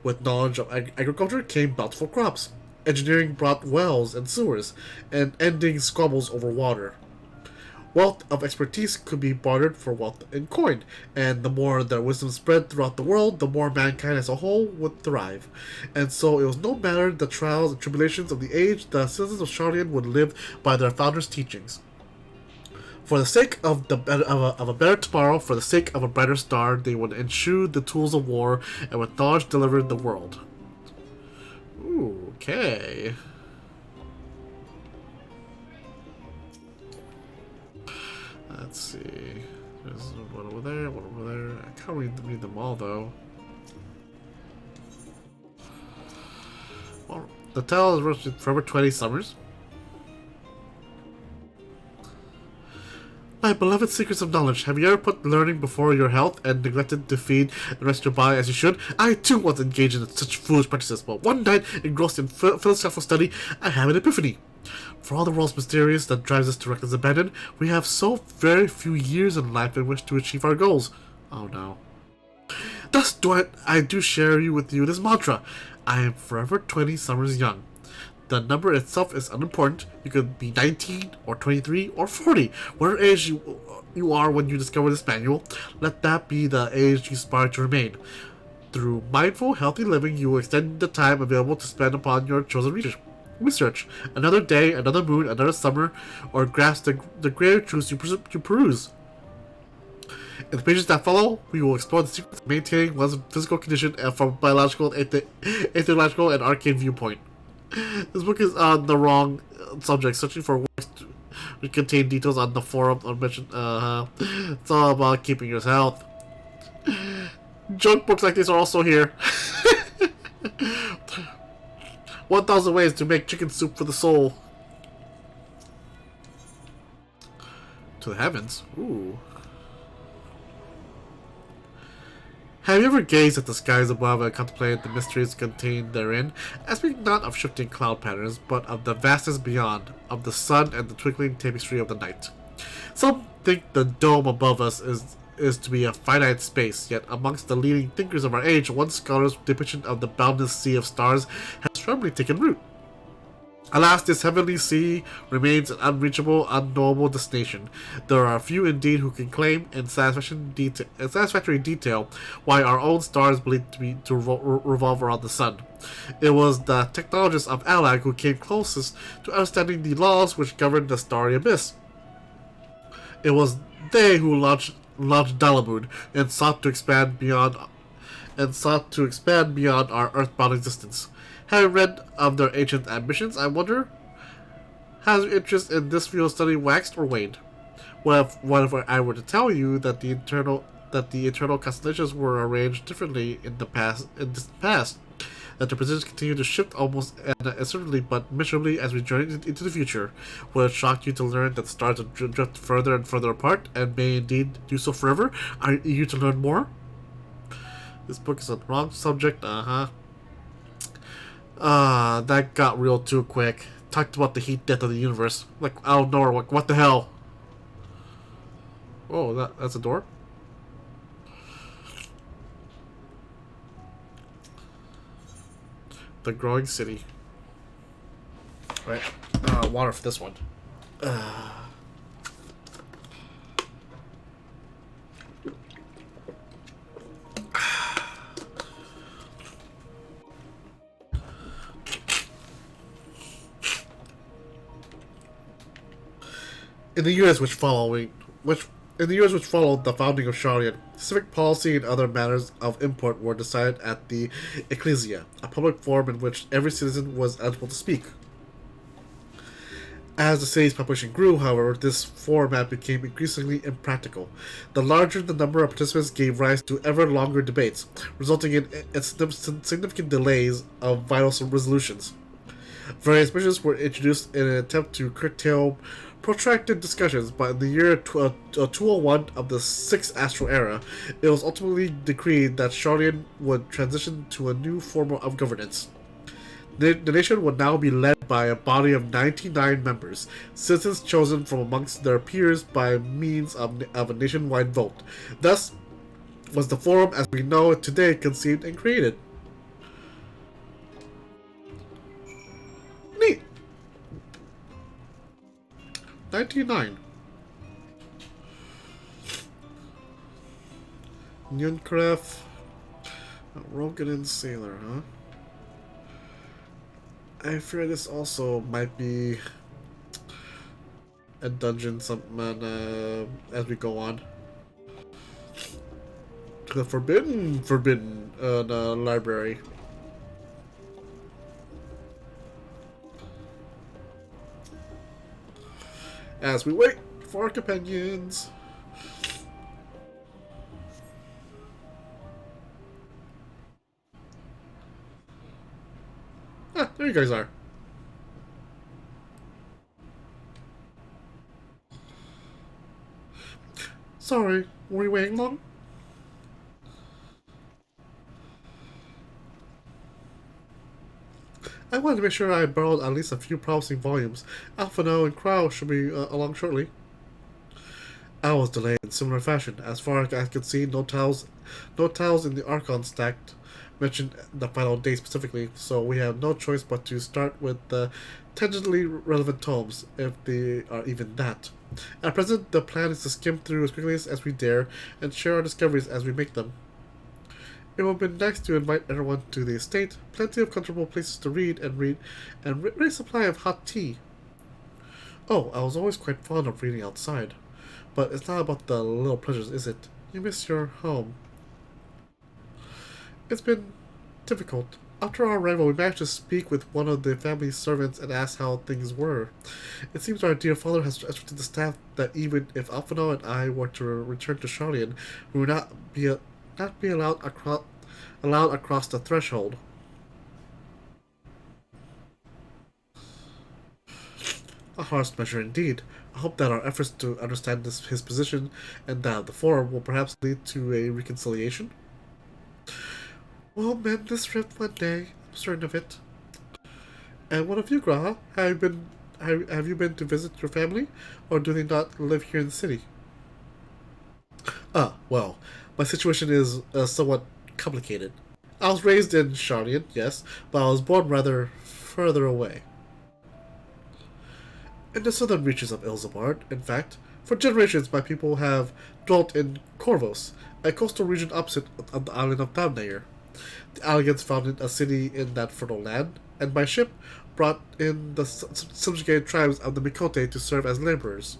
With knowledge of agriculture came bountiful crops. Engineering brought wells and sewers, and ending squabbles over water. Wealth of expertise could be bartered for wealth in coin, and the more their wisdom spread throughout the world, the more mankind as a whole would thrive. And so it was no matter the trials and tribulations of the age, the citizens of Sharlayan would live by their founders' teachings. For the sake of of a better tomorrow, for the sake of a brighter star, they would eschew the tools of war and with knowledge deliver the world. Ooh, okay. Let's see. There's one over there, one over there. I can't read them all though. Well, the tale is written forever 20 summers. My beloved seekers of knowledge, have you ever put learning before your health and neglected to feed the rest of your body as you should? I too once engaged in such foolish practices, but one night, engrossed in philosophical study, I have an epiphany. For all the world's mysterious that drives us to reckless abandon, we have so very few years in life in which to achieve our goals. Oh no. Thus I do share with you this mantra. I am forever 20 summers young. The number itself is unimportant. You could be 19, or 23, or 40. Whatever age you are when you discover this manual, let that be the age you aspire to remain. Through mindful, healthy living, you will extend the time available to spend upon your chosen research. Another day, another moon, another summer, or grasp the greater truths you peruse. In the pages that follow, we will explore the secrets of maintaining one's physical condition from a biological, ethological, and arcane viewpoint. This book is on the wrong subject, searching for works which contain details on the forum unmentioned. It's all about keeping your health. Junk books like this are also here. 1,000 ways to make chicken soup for the soul. To the heavens. Ooh. Have you ever gazed at the skies above and contemplated the mysteries contained therein? I speak not of shifting cloud patterns, but of the vastness beyond, of the sun and the twinkling tapestry of the night. Some think the dome above us is to be a finite space, yet amongst the leading thinkers of our age, one scholar's depiction of the boundless sea of stars has firmly taken root. Alas, this heavenly sea remains an unreachable, unknowable destination. There are few indeed who can claim in satisfactory detail why our own stars believe to revolve around the sun. It was the technologists of Alag who came closest to understanding the laws which govern the starry abyss. It was they who launched Dalamud and sought to expand beyond our earthbound existence. Having read of their ancient ambitions, I wonder, has your interest in this field of study waxed or waned? What if I were to tell you that the eternal constellations were arranged differently in the past, that the positions continue to shift almost uncertainly but miserably as we journey into the future? Would it shock you to learn that the stars drift further and further apart, and may indeed do so forever? Are you eager to learn more? This book is on the wrong subject, that got real too quick. Talked about the heat death of the universe. Like, out of nowhere, what the hell? Oh, that's a door? The growing city. Right. Water for this one. In the years which followed the founding of Sharian, civic policy and other matters of import were decided at the Ecclesia, a public forum in which every citizen was eligible to speak. As the city's population grew, however, this format became increasingly impractical. The larger the number of participants gave rise to ever longer debates, resulting in significant delays of vital resolutions. Various measures were introduced in an attempt to curtail protracted discussions, but in the year 201 of the 6th Astral Era, it was ultimately decreed that Sharian would transition to a new form of governance. The nation would now be led by a body of 99 members, citizens chosen from amongst their peers by means of a nationwide vote. Thus was the forum as we know it today conceived and created. Neat. 99. Nyunkref, Rogan and Sailor, huh? I fear this also might be and dungeon as we go on. To the forbidden library. As we wait for our companions. Ah, there you guys are. Sorry, were you waiting long? I wanted to make sure I borrowed at least a few promising volumes. Alphano and Crow should be along shortly. I was delayed in similar fashion. As far as I could see, no tiles in the Archon stacked mentioned the final day specifically, so we have no choice but to start with the tangentially relevant tomes, if they are even that. At present, the plan is to skim through as quickly as we dare and share our discoveries as we make them. It would have been nice to invite everyone to the estate, plenty of comfortable places to read, and ready supply of hot tea. Oh, I was always quite fond of reading outside. But it's not about the little pleasures, is it? You miss your home. It's been difficult. After our arrival, we managed to speak with one of the family's servants and ask how things were. It seems our dear father has instructed the staff that even if Alphano and I were to return to Charlian, we would not be allowed across the threshold. A harsh measure indeed. I hope that our efforts to understand his position and that of the forum will perhaps lead to a reconciliation. We'll mend this rift one day, I'm certain of it. And what of you, Graha? Have you been to visit your family, or do they not live here in the city? Well, my situation is somewhat complicated. I was raised in Charlian, yes, but I was born rather further away. In the southern reaches of Ilzabard, in fact. For generations, my people have dwelt in Corvos, a coastal region opposite of the island of Damnair. The Alligans founded a city in that fertile land, and by ship brought in the subjugated tribes of the Mikote to serve as laborers.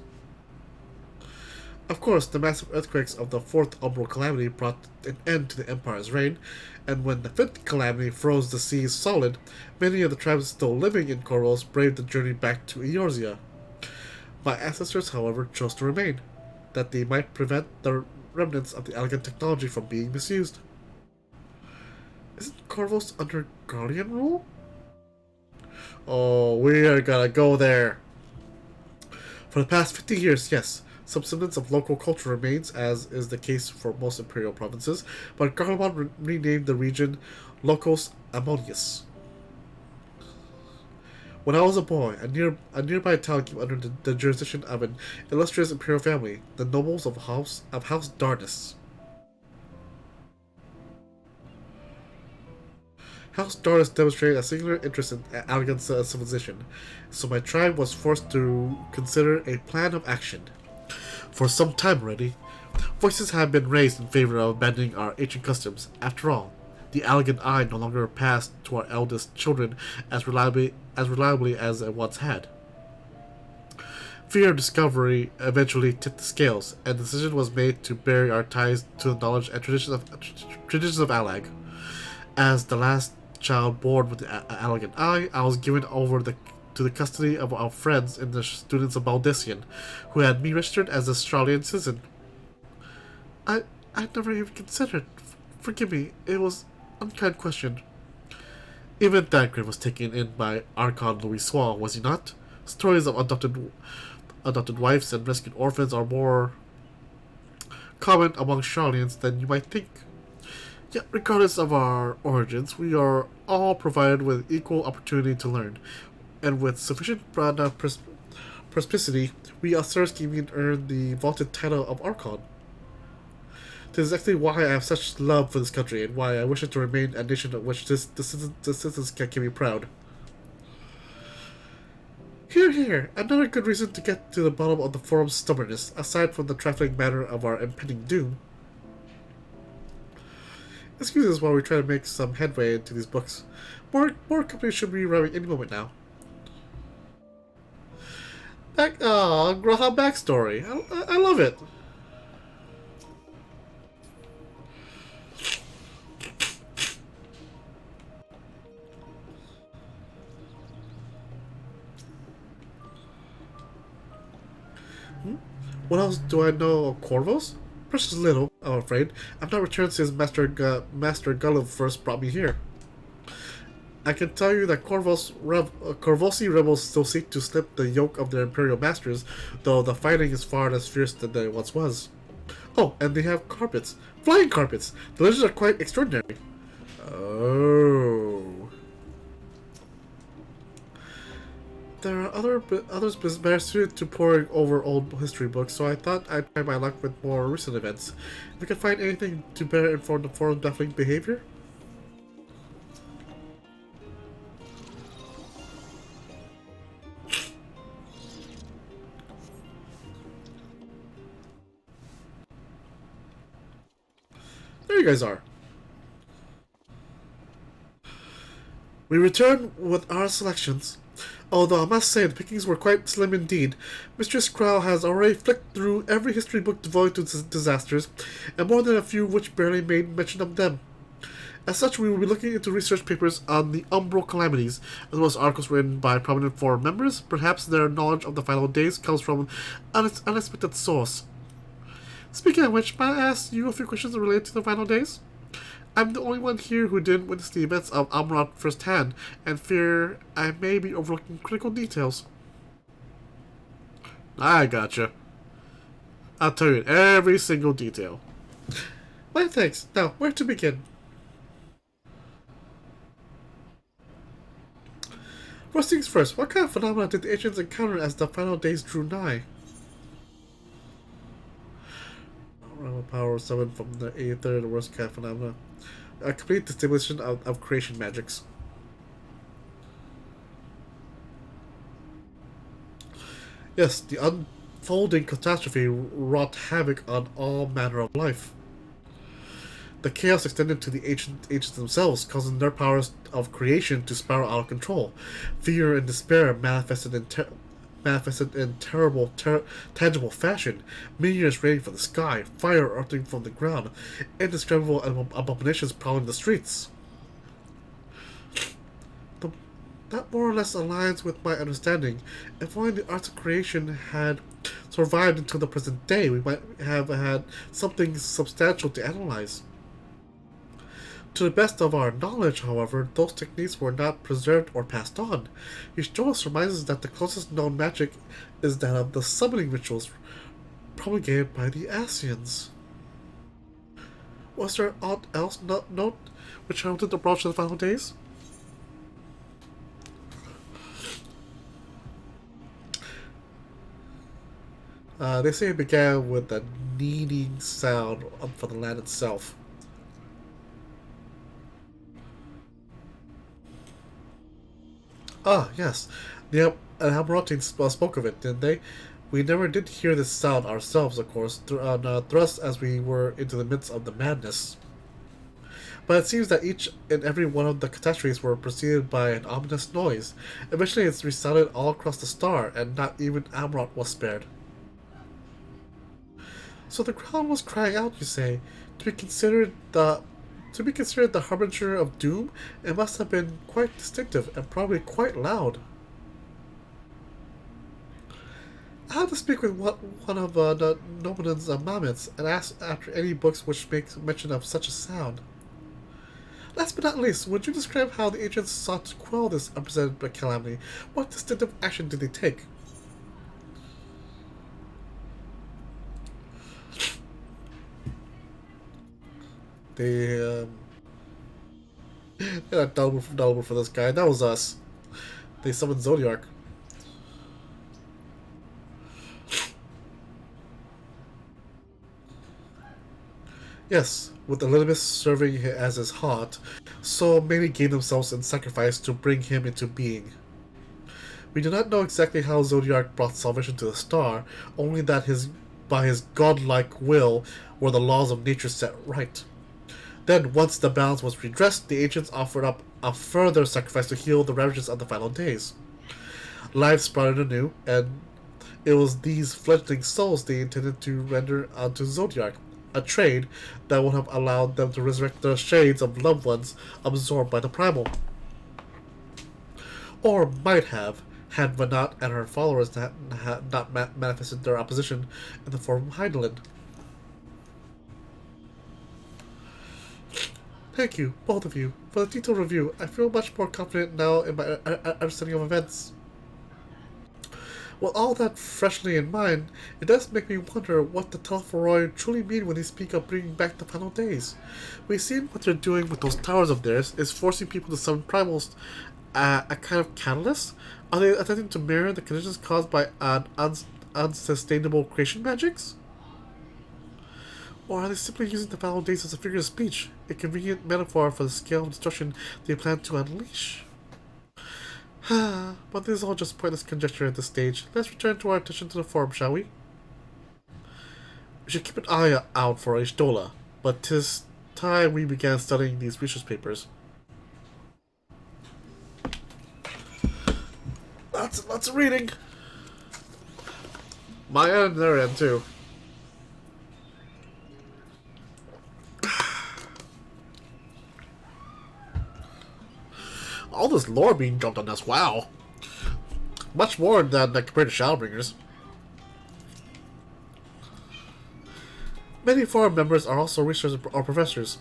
Of course, the massive earthquakes of the Fourth Umbral Calamity brought an end to the Empire's reign, and when the Fifth Calamity froze the seas solid, many of the tribes still living in Corvos braved the journey back to Eorzea. My ancestors, however, chose to remain, that they might prevent the remnants of the Alligan technology from being misused. Isn't Corvos under Guardian rule? Oh, we are gonna go there. For the past 50 years, yes, some semblance of local culture remains, as is the case for most imperial provinces, but Garlemald renamed the region Locos Ammonius. When I was a boy, a nearby town came under the jurisdiction of an illustrious imperial family, the nobles of House Darnus. House Darnus demonstrated a singular interest in Alligan civilization, so my tribe was forced to consider a plan of action. For some time already, voices have been raised in favor of abandoning our ancient customs. After all, the Alligan eye no longer passed to our eldest children as reliably as it once had. Fear of discovery eventually tipped the scales, and the decision was made to bury our ties to the knowledge and traditions of Allag. As the last child born with the Alligan eye, I was given over to the custody of our friends and the students of Baldessian, who had me registered as a Stralian citizen. I never even considered. Forgive me, it was an unkind question. Even Thancred was taken in by Archon Louis Swall, was he not? Stories of adopted wives and rescued orphans are more common among Charlians than you might think. Yet, regardless of our origins, we are all provided with equal opportunity to learn, and with sufficient perspicacity, we Osiris can earn the vaulted title of Archon. This is exactly why I have such love for this country, and why I wish it to remain a nation of which the citizens can be proud. Here, another good reason to get to the bottom of the forum's stubbornness, aside from the trifling matter of our impending doom. Excuse us while we try to make some headway into these books. More companies should be arriving any moment now. Graha backstory. I love it. What else do I know of Corvos? Precious little, I'm afraid. I've not returned since Master Gullov first brought me here. I can tell you that Corvosi rebels still seek to slip the yoke of their Imperial masters, though the fighting is far less fierce than it once was. Oh, and they have carpets. Flying carpets! The lizards are quite extraordinary. Oh. There are others better suited to poring over old history books, so I thought I'd try my luck with more recent events. If we can find anything to better inform the foreign deafling behavior. There you guys are. We return with our selections. Although I must say the pickings were quite slim indeed, Mistress Crow has already flicked through every history book devoted to disasters, and more than a few which barely made mention of them. As such, we will be looking into research papers on the umbral calamities, as well as articles written by prominent forum members. Perhaps their knowledge of the final days comes from an unexpected source. Speaking of which, may I ask you a few questions related to the final days? I'm the only one here who didn't witness the events of Amrot firsthand, and fear I may be overlooking critical details. I gotcha. I'll tell you every single detail. Well, thanks. Now, where to begin? First things first, what kind of phenomena did the ancients encounter as the final days drew nigh? Power summoned from the Aether, the worst kind of phenomena. A complete distillation of creation magics. Yes, the unfolding catastrophe wrought havoc on all manner of life. The chaos extended to the ancients themselves, causing their powers of creation to spiral out of control. Fear and despair manifested in terrible, tangible fashion. Meteors raining from the sky, fire erupting from the ground, indescribable abominations prowling the streets. That more or less aligns with my understanding. If only the arts of creation had survived until the present day, we might have had something substantial to analyze. To the best of our knowledge, however, those techniques were not preserved or passed on. Historians reminds us that the closest known magic is that of the summoning rituals promulgated by the Scions. Was there aught else note which heralded the approach to the final days? They say it began with a kneading sound for the land itself. Ah, yes. The Amarantines spoke of it, didn't they? We never did hear this sound ourselves, of course, thrust as we were into the midst of the madness. But it seems that each and every one of the catastrophes were preceded by an ominous noise. Eventually it resounded all across the star, and not even Amarant was spared. So the ground was crying out, you say, to be considered the harbinger of doom. It must have been quite distinctive and probably quite loud. I had to speak with one of the nobleman's mammoths and ask after any books which make mention of such a sound. Last but not least, would you describe how the ancients sought to quell this unprecedented calamity? What distinctive action did they take? They got double for this guy. That was us. They summoned Zodiac. Yes, with Elizabeth serving as his heart, so many gave themselves in sacrifice to bring him into being. We do not know exactly how Zodiac brought salvation to the star, only that by his godlike will were the laws of nature set right. Then, once the balance was redressed, the ancients offered up a further sacrifice to heal the ravages of the final days. Life sprouted anew, and It was these fledgling souls they intended to render onto Zodiac, a trade that would have allowed them to resurrect the shades of loved ones absorbed by the primal. Or might have, had Vanat and her followers not manifested their opposition in the form of Heidelin. Thank you, both of you, for the detailed review. I feel much more confident now in my understanding of events. With all that freshly in mind, it does make me wonder what the Telforoi truly mean when they speak of bringing back the final days. We've seen what they're doing with those towers of theirs is forcing people to summon primals, a kind of catalyst. Are they attempting to mirror the conditions caused by unsustainable creation magics? Or are they simply using the final days as a figure of speech, a convenient metaphor for the scale of destruction they plan to unleash? But this is all just pointless conjecture at this stage. Let's return to our attention to the forum, shall we? We should keep an eye out for Ishtola, but 'tis time we began studying these research papers. Lots of reading. My end and their end, too. All this lore being dumped on us, wow. Much more than compared to Shadowbringers. Many forum members are also researchers or professors.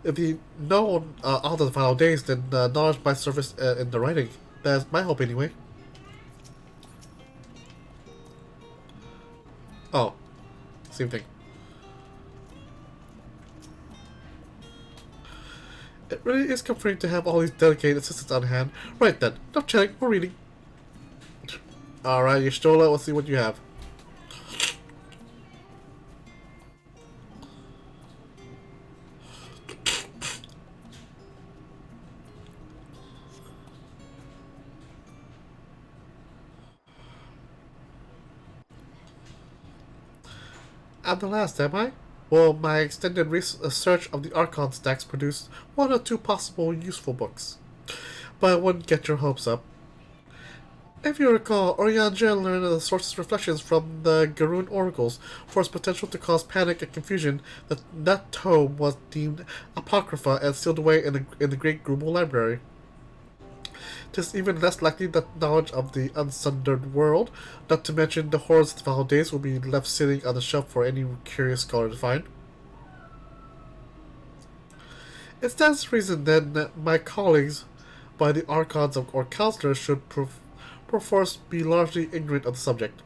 If they know all the final days, then the knowledge might surface in the writing. That's my hope, anyway. Oh, same thing. It really is comforting to have all these dedicated assistants on hand. Right then, enough chatting, more reading. Alright, Yashtola, let's see what you have. I'm the last, am I? Well, my extended research of the Archon stacks produced one or two possible useful books. But I wouldn't get your hopes up. If you recall, Orianjan learned of the source's reflections from the Garoon oracles for its potential to cause panic and confusion. That tome was deemed apocrypha and sealed away in the Great Grumble Library. Tis even less likely that knowledge of the unsundered world, not to mention the horrors of the final days, will be left sitting on the shelf for any curious scholar to find. It stands to reason, then, that my colleagues, by the archons or counselors, should perforce be largely ignorant of the subject.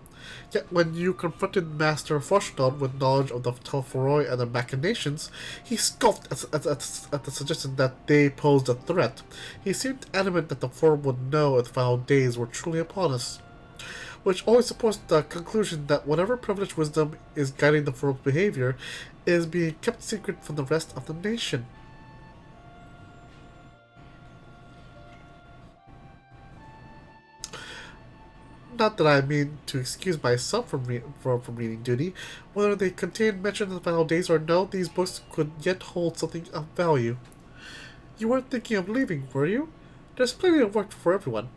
Yet when you confronted Master Fortunat with knowledge of the Telforoi and their machinations, he scoffed at the suggestion that they posed a threat. He seemed adamant that the forum would know if the final days were truly upon us, which always supports the conclusion that whatever privileged wisdom is guiding the forum's behavior is being kept secret from the rest of the nation. Not that I mean to excuse myself from reading duty. Whether they contain mention of the final days or no, these books could yet hold something of value. You weren't thinking of leaving, were you? There's plenty of work for everyone.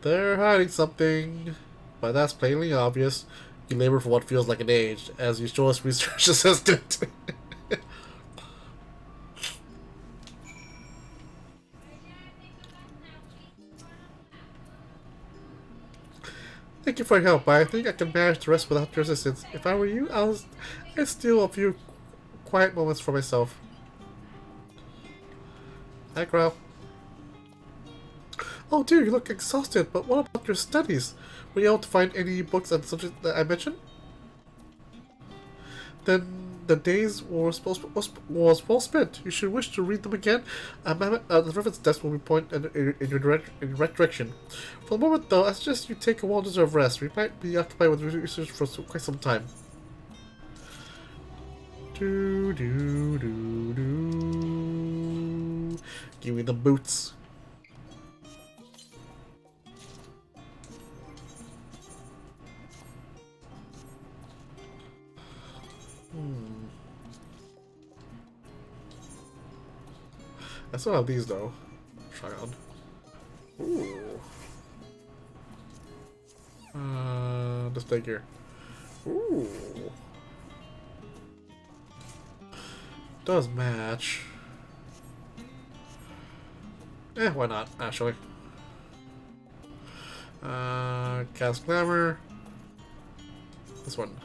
They're hiding something, but that's plainly obvious. You labor for what feels like an age, as you show us research assistant. Thank you for your help, but I think I can manage the rest without your assistance. If I were you, I'd steal a few quiet moments for myself. Hi, Crow. Oh dear, you look exhausted, but what about your studies? Were you able to find any books on the subject that I mentioned? Then the days was well spent. You should wish to read them again. The reference desk will be pointed in your right direction. For the moment, though, I suggest you take a well-deserved rest. We might be occupied with research for quite some time. Give me the boots. I still have these though. Try on. Ooh. This thing here. Ooh. Does match. Why not, actually? Cast Glamour. This one.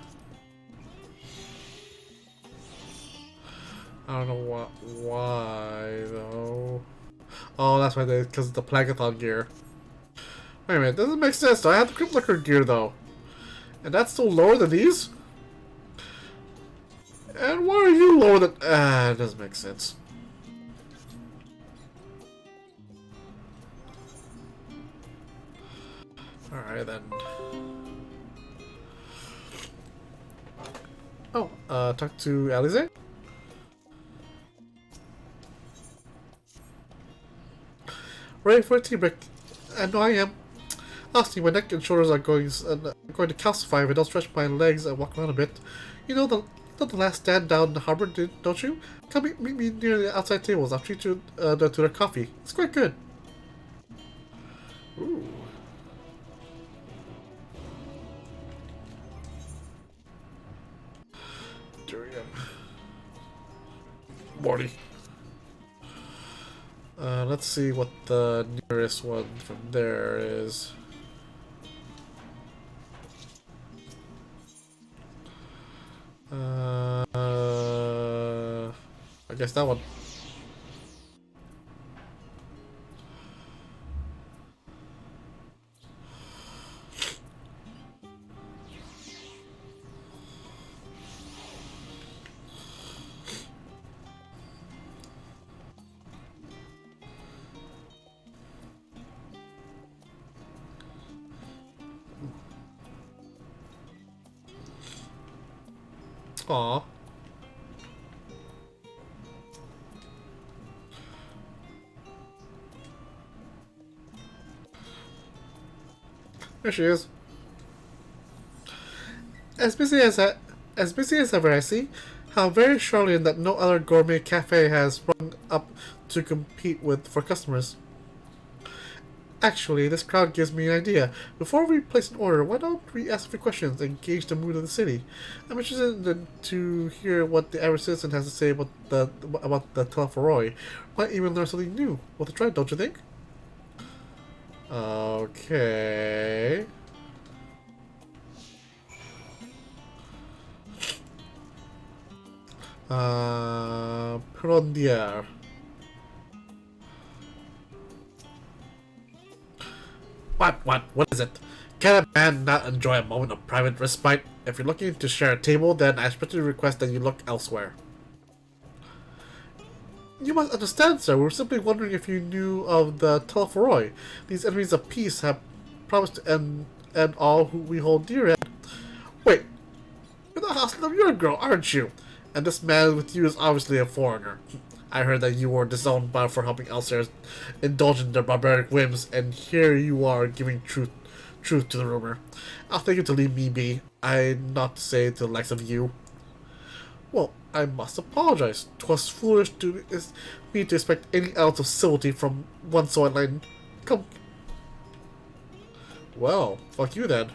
I don't know why though. Oh, that's why because the Plagathon gear. Wait a minute, doesn't make sense though. I have the Crypt Liquor gear though. And that's still lower than these? And why are you lower than... it doesn't make sense. Alright then. Oh, talk to Alize? Ready for a tea break. I know I am. Honestly, my neck and shoulders are going to calcify if I don't stretch my legs and walk around a bit. You know the last stand down the harbor, don't you? Come meet me near the outside tables. I'll treat you to their coffee. It's quite good. Ooh. Durian. Morty. Let's see what the nearest one from there is. I guess that one. Aww. There she is. As busy as ever, I see. How very surely that no other gourmet cafe has sprung up to compete with for customers. Actually, this crowd gives me an idea. Before we place an order, why don't we ask a few questions and gauge the mood of the city? I'm interested to hear what the average citizen has to say about the Telephoroi. Might even learn something new. Worth a try, don't you think? Okay. Prondier. What is it? Can a man not enjoy a moment of private respite? If you're looking to share a table, then I especially request that you look elsewhere. You must understand, sir. We were simply wondering if you knew of the Telephoroi. These enemies of peace have promised to end all who we hold dear. And wait, you're the husband of your girl, aren't you? And this man with you is obviously a foreigner. I heard that you were disowned for helping Elsairs indulge in their barbaric whims, and here you are giving truth to the rumor. I'll thank you to leave me be. I'm not to say to the likes of you. Well, I must apologize. 'Twas foolish to me to expect any ounce of civility from one so enlightened. Come. Well, fuck you then.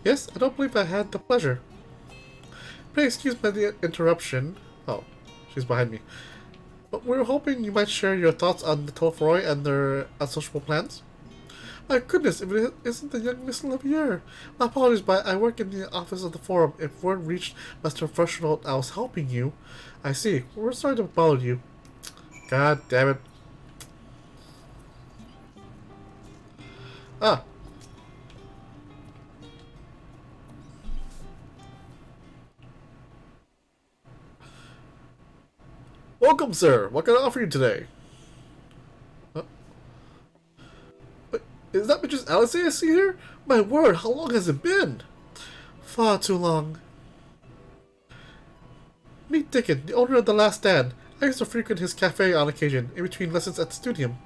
Yes, I don't believe I had the pleasure. Pray excuse the interruption. Oh, she's behind me. But we were hoping you might share your thoughts on the Telephoroi and their unsociable plans. My goodness, if it isn't the young Miss Labyrinthos. My apologies, but I work in the office of the forum. If word reached Master Frustrated I was helping you. I see. We're sorry to bother you. God damn it. Ah. Welcome, sir. What can I offer you today? Huh? Wait, is that Mistress Alice I see here? My word, how long has it been? Far too long. Meet Dickon, the owner of the Last Stand. I used to frequent his cafe on occasion, in between lessons at the studium.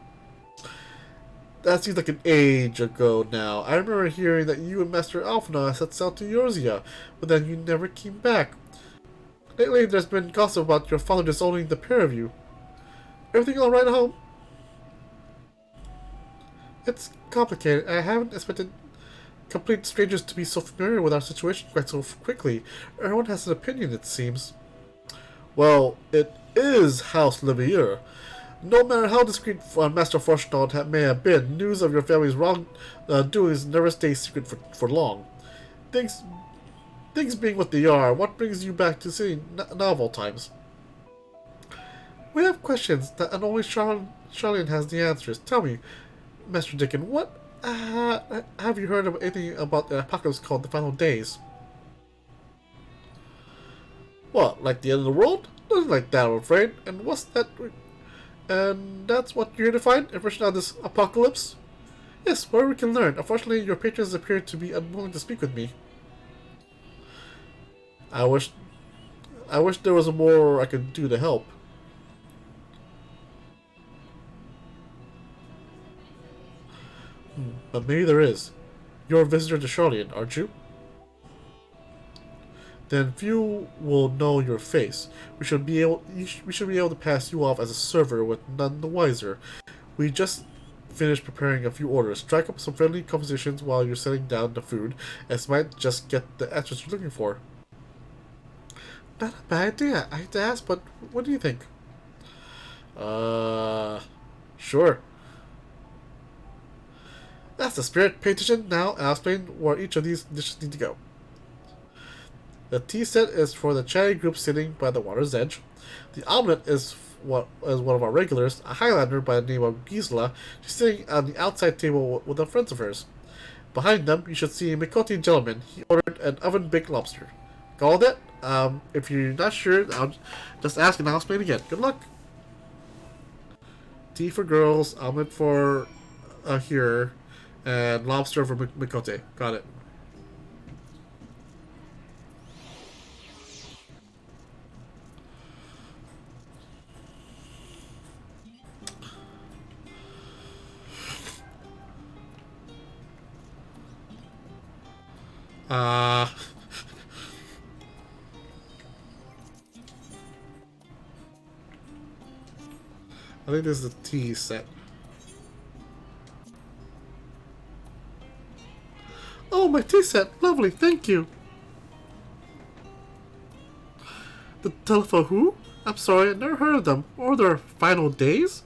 That seems like an age ago now. I remember hearing that you and Master Alphina set sail to Eorzea, but then you never came back. Lately, there's been gossip about your father disowning the pair of you. Everything alright at home? It's complicated. I haven't expected complete strangers to be so familiar with our situation quite so quickly. Everyone has an opinion, it seems. Well, it is House Livier. No matter how discreet Master Forstad may have been, news of your family's wrongdoings never stays secret for long. Things being what they are, what brings you back to city now of all times? We have questions that and only Charlene has the answers. Tell me, Master Dickon, what have you heard of anything about the apocalypse called the Final Days? What, like the end of the world? Nothing like that, I'm afraid. And what's that? And that's what you're here to find? Information on this apocalypse? Yes, whatever we can learn. Unfortunately, your patrons appear to be unwilling to speak with me. I wish there was more I could do to help. But maybe there is. You're a visitor to Charlene, aren't you? Then few will know your face. We should be able to pass you off as a server with none the wiser. We just finished preparing a few orders. Strike up some friendly conversations while you're setting down the food, as might just get the answers you're looking for. Not a bad idea. I hate to ask, but what do you think? Sure. That's the spirit. Pay attention now, and I'll explain where each of these dishes need to go. The tea set is for the chatty group sitting by the water's edge. The omelet is one of our regulars, a Highlander by the name of Gisela. She's sitting on the outside table with a friend of hers. Behind them, you should see a Mikoti gentleman. He ordered an oven-baked lobster. Got it? If you're not sure, I'll just ask and I'll explain again. Good luck. Tea for girls, omelet for here, and lobster for Mikote. Got it. I think this is the tea set. Oh, my tea set! Lovely, thank you! The telephone who? I'm sorry, I've never heard of them. Or their final days?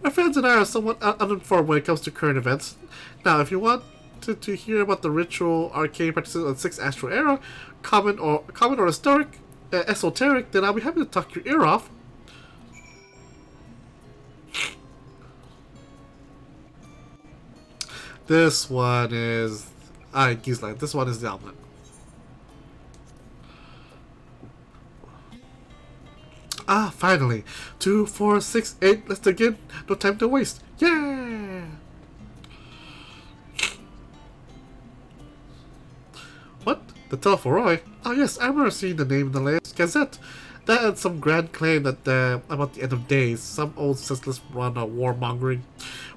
My friends and I are somewhat uninformed when it comes to current events. Now, if you want to hear about the ritual arcane practices of the 6th Astral Era, common or esoteric, then I'll be happy to talk your ear off. This one is... Gisela. This one is the omelet. Ah, finally. 2, 4, 6, 8. Let's begin. No time to waste. Yeah! What? The Telephoroi? Oh yes, I remember seeing the name in the latest Gazette. That and some grand claim that about the end of days. Some old senseless run of warmongering.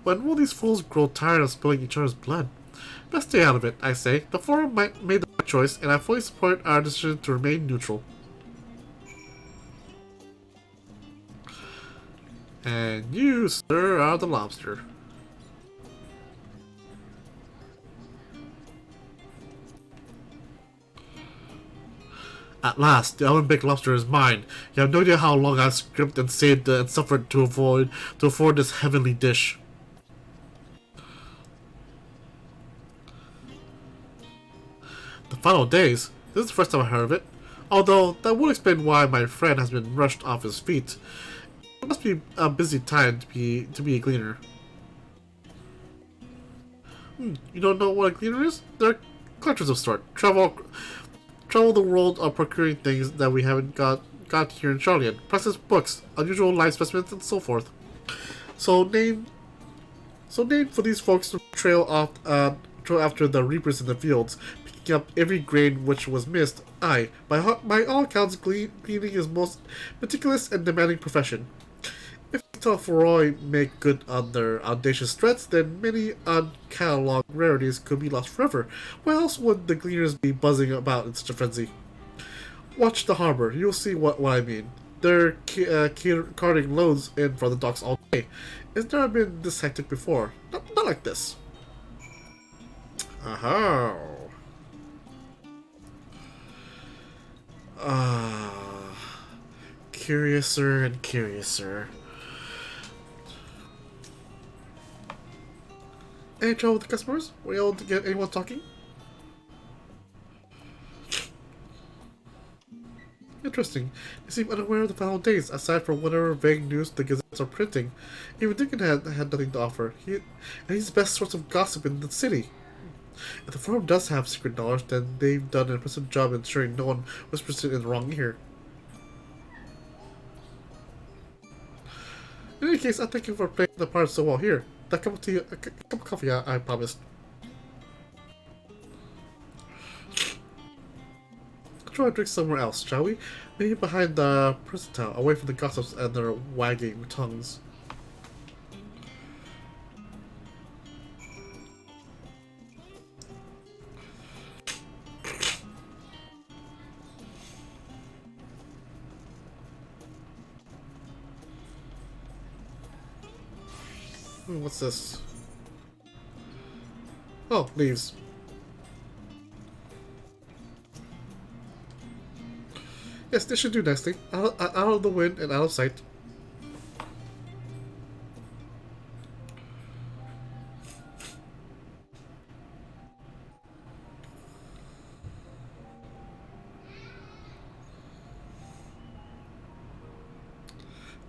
When will these fools grow tired of spilling each other's blood? Best stay out of it, I say. The Forum made the right choice, and I fully support our decision to remain neutral. And you, sir, are the lobster. At last, the oven-baked lobster is mine. You have no idea how long I've scrimped and saved and suffered to afford this heavenly dish. The Final Days? This is the first time I heard of it. Although, that would explain why my friend has been rushed off his feet. It must be a busy time to be a gleaner. You don't know what a gleaner is? They're collectors of sort. Travel the world of procuring things that we haven't got here in Charlene. Priceless books, unusual life specimens, and so forth. So name for these folks to trail off patrol after the reapers in the fields, picking up every grain which was missed. By all accounts, cleaning is most meticulous and demanding profession. If Telforoi make good on their audacious threats, then many uncatalogued rarities could be lost forever. Why else would the gleaners be buzzing about in such a frenzy? Watch the harbor. You'll see what I mean. They're carting loads in from the docks all day. It's never been this hectic before. Not like this. Aha. Curiouser and curiouser. Any trouble with the customers? Were you able to get anyone talking? Interesting. They seem unaware of the final days, aside from whatever vague news the gazettes are printing. Even Dickon had nothing to offer. And he's the best source of gossip in the city. If the firm does have secret knowledge, then they've done an impressive job ensuring no one whispers it in the wrong ear. In any case, I thank you for playing the part so well. Here, that cup of tea, a cup of coffee I promised. Let's try to drink somewhere else, shall we? Maybe behind the prison town, away from the gossips and their wagging tongues. What's this? Oh, leaves. Yes, this should do nicely. Out of the wind and out of sight.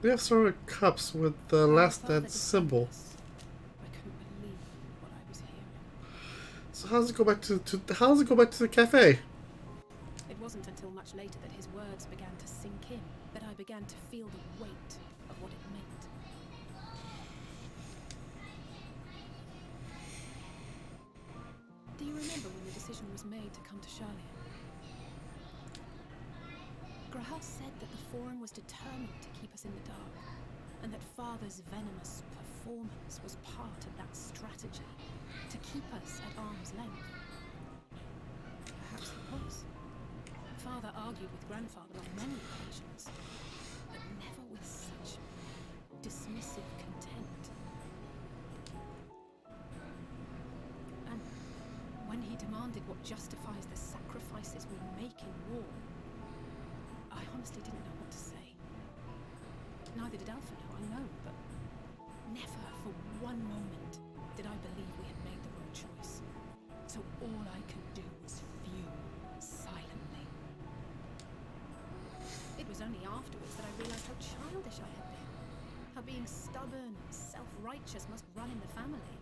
They have sort of cups with the last dance symbol. I couldn't believe what I was hearing. So how does it go back to the cafe? It wasn't until much later that his words began to sink in, that I began to feel the weight of what it meant. Do you remember when the decision was made to come to Charlian? Grahal said that the Forum was determined to keep us in the dark, and that Father's venomous performance was part of that strategy, to keep us at arm's length. Perhaps it was. Father argued with Grandfather on many occasions, but never with such dismissive contempt. And when he demanded what justifies the sacrifices we make in war, I honestly didn't know what to say. Neither did Alpha know, I know, but never for one moment did I believe we had made the wrong choice. So all I could do was fume silently. It was only afterwards that I realized how childish I had been. How being stubborn and self-righteous must run in the family.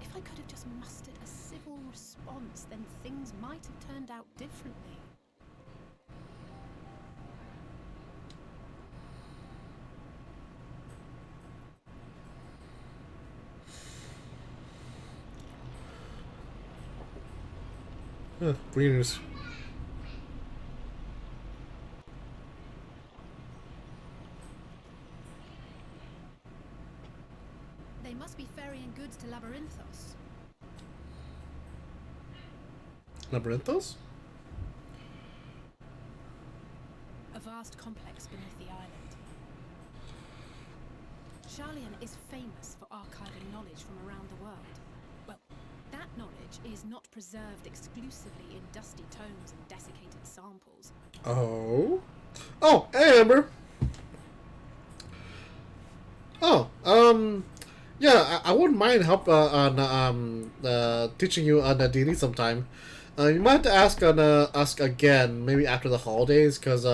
If I could have just mustered a civil response, then things might have turned out differently. Greeners. They must be ferrying goods to Labyrinthos. Labyrinthos? A vast complex beneath the island. Charlian is famous for archiving knowledge from around the world. Well, that knowledge is not preserved exclusively in dusty tomes and desiccated samples. Oh. Oh, hey, Amber. Oh, yeah, I wouldn't mind help on teaching you on D&D sometime. You might have to ask again, maybe after the holidays, because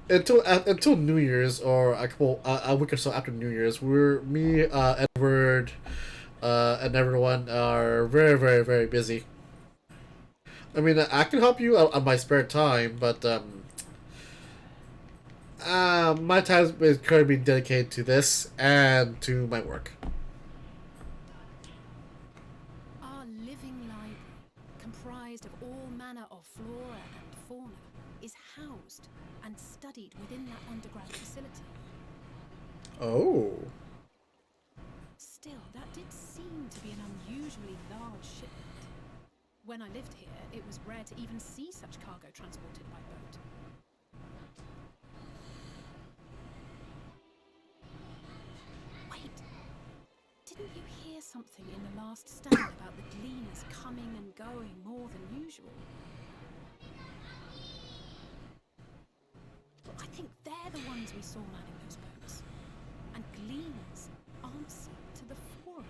until New Year's or a week or so after New Year's, me, Edward, and everyone are very, very, very busy. I mean, I can help you on my spare time, but my time is currently dedicated to this and to my work. Our living library, comprised of all manner of flora and fauna, is housed and studied within that underground facility. Oh. Still, that did seem to be an unusually large shipment. When I lived here, it was rare to even see such cargo transported by boat. Wait, didn't you hear something in the last stand about the gleaners coming and going more than usual? I think they're the ones we saw manning those boats. And gleaners answer to the forum.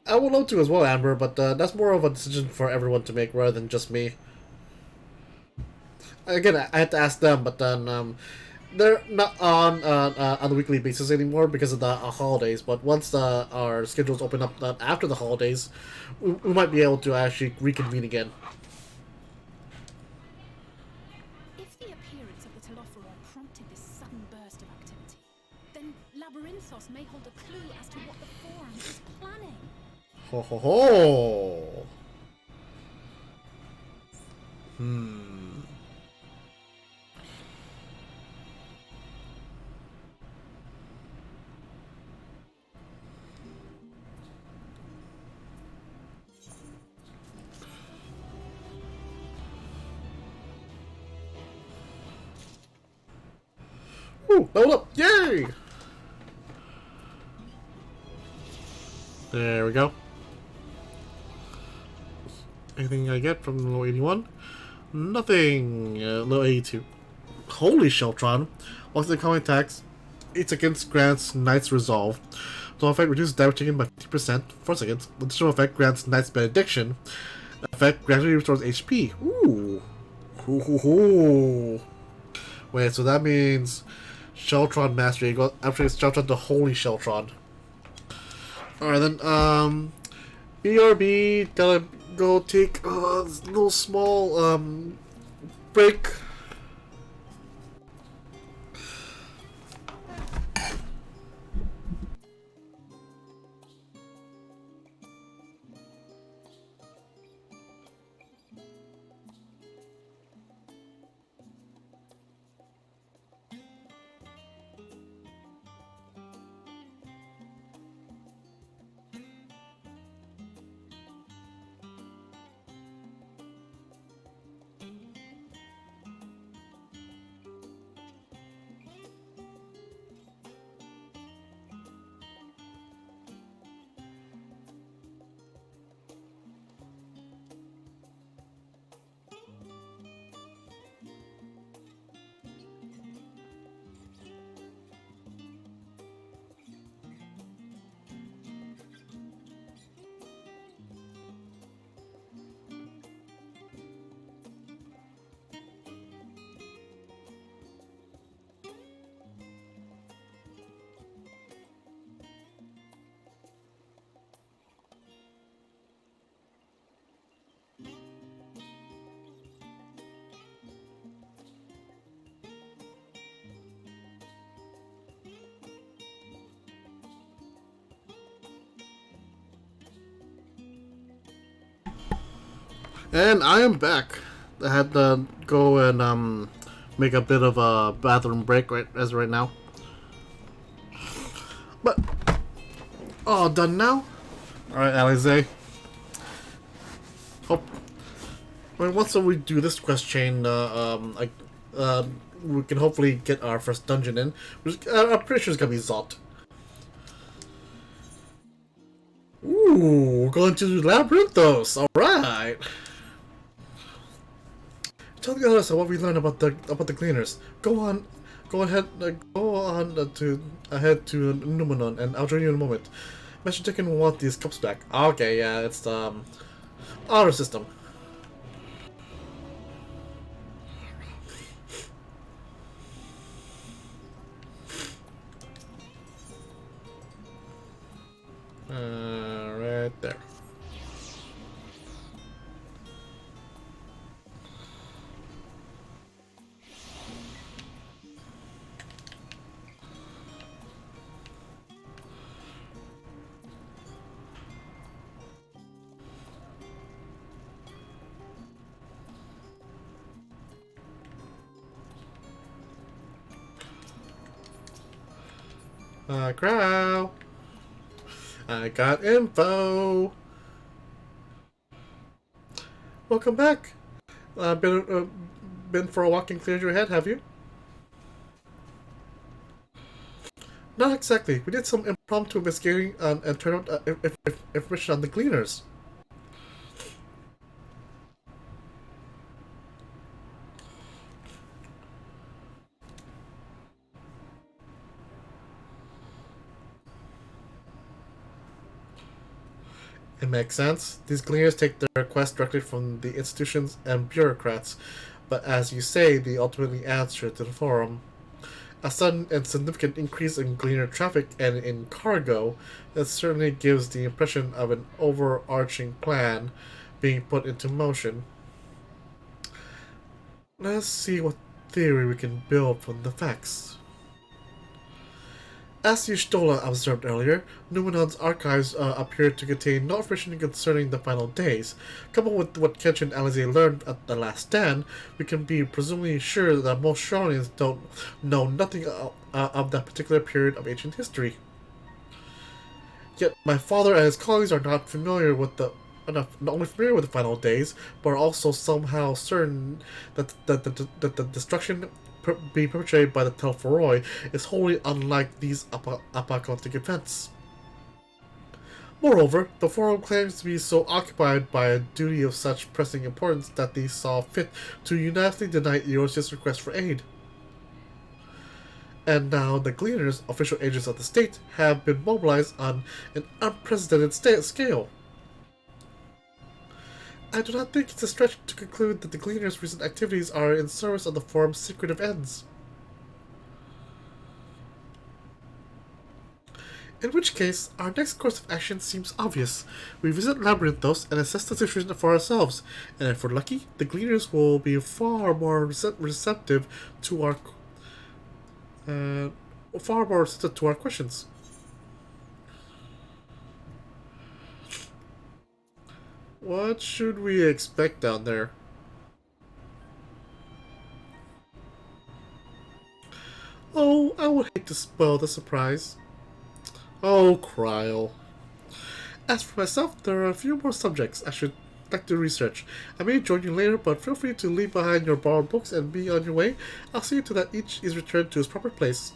I would love to as well, Amber, but that's more of a decision for everyone to make rather than just me. Again, I had to ask them, but then they're not on a weekly basis anymore because of the holidays. But once our schedules open up after the holidays, we might be able to actually reconvene again. If the appearance of the Telophoroi prompted this sudden burst of activity, then Labyrinthos may hold a clue as to what the Forum is planning. Ho ho ho! Ooh, level up! Yay! There we go. Anything I get from low 81? Nothing. Low 82. Holy Sheltron. Once the common attacks, 8 seconds grants Knight's Resolve. The effect reduces damage taken by 50% for 4 seconds. The additional effect grants Knight's Benediction. The effect gradually restores HP. Ooh. Ooh. Wait, so that means Sheltron Mastery. After it's Sheltron to Holy Sheltron. Alright then, BRB, gotta go take a little small, break. And I am back. I had to go and make a bit of a bathroom break right now. But all done now. All right, Alize. Hope. I mean, once we do this quest chain, we can hopefully get our first dungeon in. Which I'm pretty sure it's gonna be Zot. Ooh, going to Labyrinthos. All right. Tell the others what we learned about the cleaners. Go ahead to Numenon, and I'll join you in a moment. Master Chicken will want these cups back. Okay, yeah, it's the honor system. Right there. Crow. I got info. Welcome back. Been for a walk and cleared your head, have you? Not exactly. We did some impromptu investigating and turned out information on the Gleaners. It makes sense. These Gleaners take their requests directly from the institutions and bureaucrats, but as you say, they ultimately answer to the forum. A sudden and significant increase in Gleaner traffic and in cargo, that certainly gives the impression of an overarching plan being put into motion. Let's see what theory we can build from the facts. As Y'shtola observed earlier, Numenon's archives appear to contain no information concerning the final days. Coupled with what Kench and Alize learned at the Last Stand, we can be presumably sure that most Scions don't know nothing of that particular period of ancient history. Yet my father and his colleagues are not not only familiar with the final days, but are also somehow certain that the destruction being perpetrated by the Telforoi is wholly unlike these apocalyptic events. Moreover, the Forum claims to be so occupied by a duty of such pressing importance that they saw fit to unanimously deny Eorzeus' request for aid. And now the Gleaners, official agents of the state, have been mobilized on an unprecedented scale. I do not think it's a stretch to conclude that the Gleaners' recent activities are in service of the Forum's secretive ends. In which case, our next course of action seems obvious. We visit Labyrinthos and assess the situation for ourselves, and if we're lucky, the Gleaners will be far more receptive to our questions. What should we expect down there? Oh, I would hate to spoil the surprise. Oh, Kryl. As for myself, there are a few more subjects I should like to research. I may join you later, but feel free to leave behind your borrowed books and be on your way. I'll see to that each is returned to its proper place.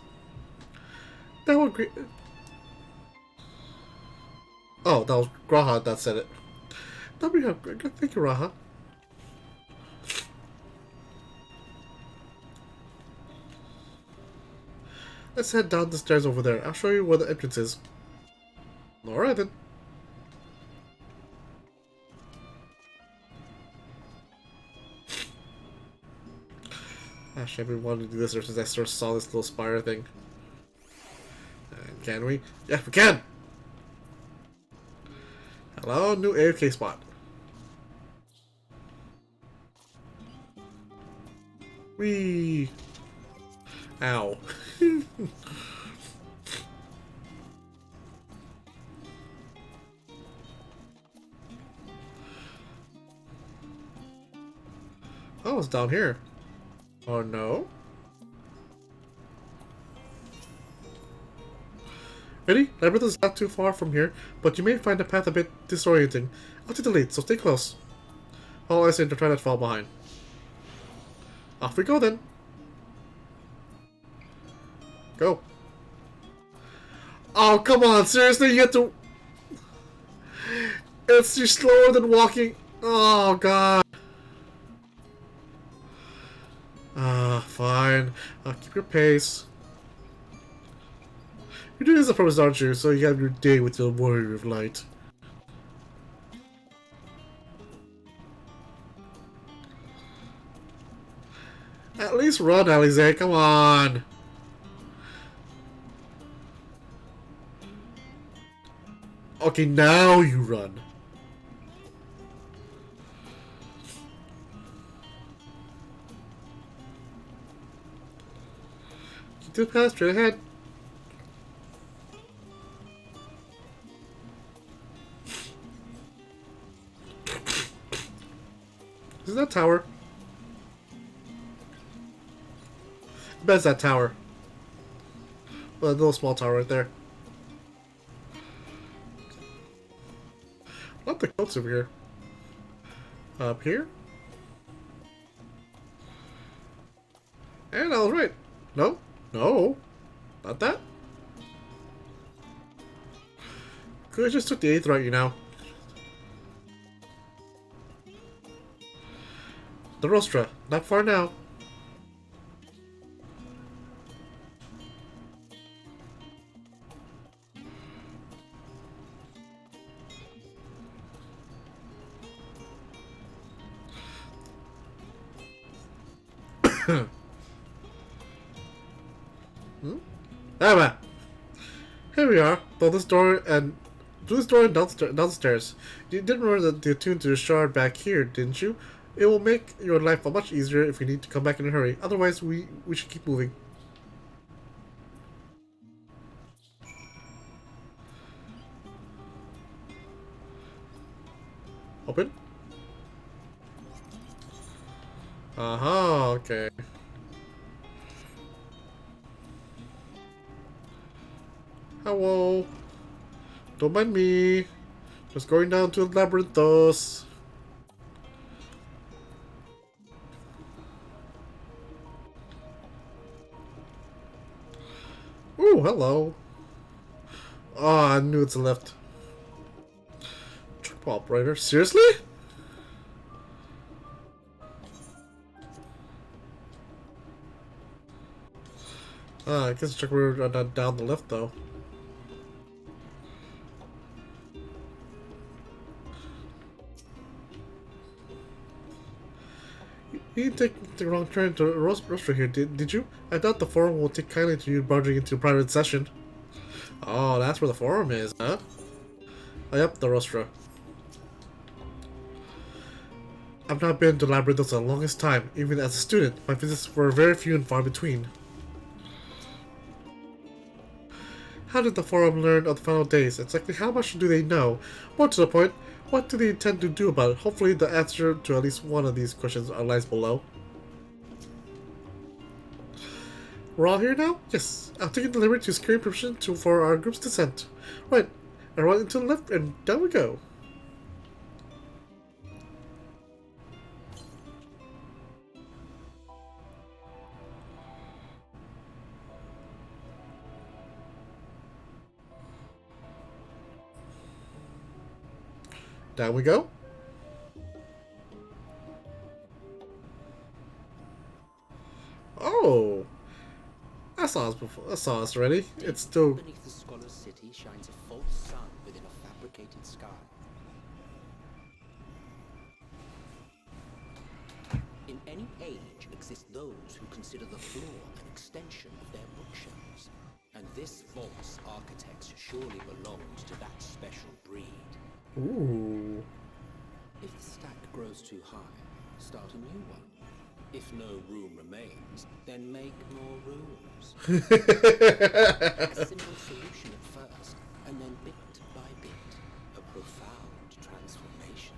That would agree. Oh, that was Graha that said it. That'd be good. Thank you, Raha. Let's head down the stairs over there. I'll show you where the entrance is. Alright then. Actually, I've been wanting to do this ever since I first saw this little spire thing. Can we? Yeah, we can! Hello, new AFK spot. Whee! Ow. Oh, it's down here. Oh no. Ready? Labyrinth is not too far from here, but you may find the path a bit disorienting. I'll take the lead, so stay close. All I say to try not to fall behind. Off we go then. Go. Oh, come on, seriously? You have to... It's just slower than walking. Oh, God. Fine. I'll keep your pace. You're doing this on purpose, aren't you? So you have your day with the Warrior of Light. At least run, Alize. Come on. Okay, now you run. Keep the path straight ahead. Is that tower? I bet it's that tower. little small tower right there. Not the coats over here. Up here? And I was right. No, no, not that. Could have just took the 8th right, you know. The Rostra, not far now. Ah, here we are. Through this door and downstairs. You didn't remember the attune to the shard back here, didn't you? It will make your life much easier if you need to come back in a hurry. Otherwise, we should keep moving. Open. Okay. Hello. Don't mind me. Just going down to Labyrinthos. Ooh, hello. Oh, I knew it's a lift. Truck operator. Seriously? I guess check we're not down the lift though. You didn't take the wrong turn to Rostra here, did you? I doubt the forum will take kindly to you barging into a private session. Oh, that's where the forum is, huh? Oh, yep, the Rostra. I've not been to Labyrinthos the longest time. Even as a student, my visits were very few and far between. How did the forum learn of the final days? Exactly how much do they know? More to the point, what do they intend to do about it? Hopefully the answer to at least one of these questions lies below. We're all here now? Yes. I've taken the liberty to secure permission for our group's descent. Right. Everyone into the left and down we go. Down we go. Oh, I saw this before. I saw this already. It's still. Beneath the scholar's city shines a false sun within a fabricated sky. In any age exist those who consider the floor an extension of their bookshelves, and this false architecture surely belongs to that special breed. Ooh. If the stack grows too high, start a new one. If no room remains, then make more rooms. A simple solution at first, and then bit by bit, a profound transformation.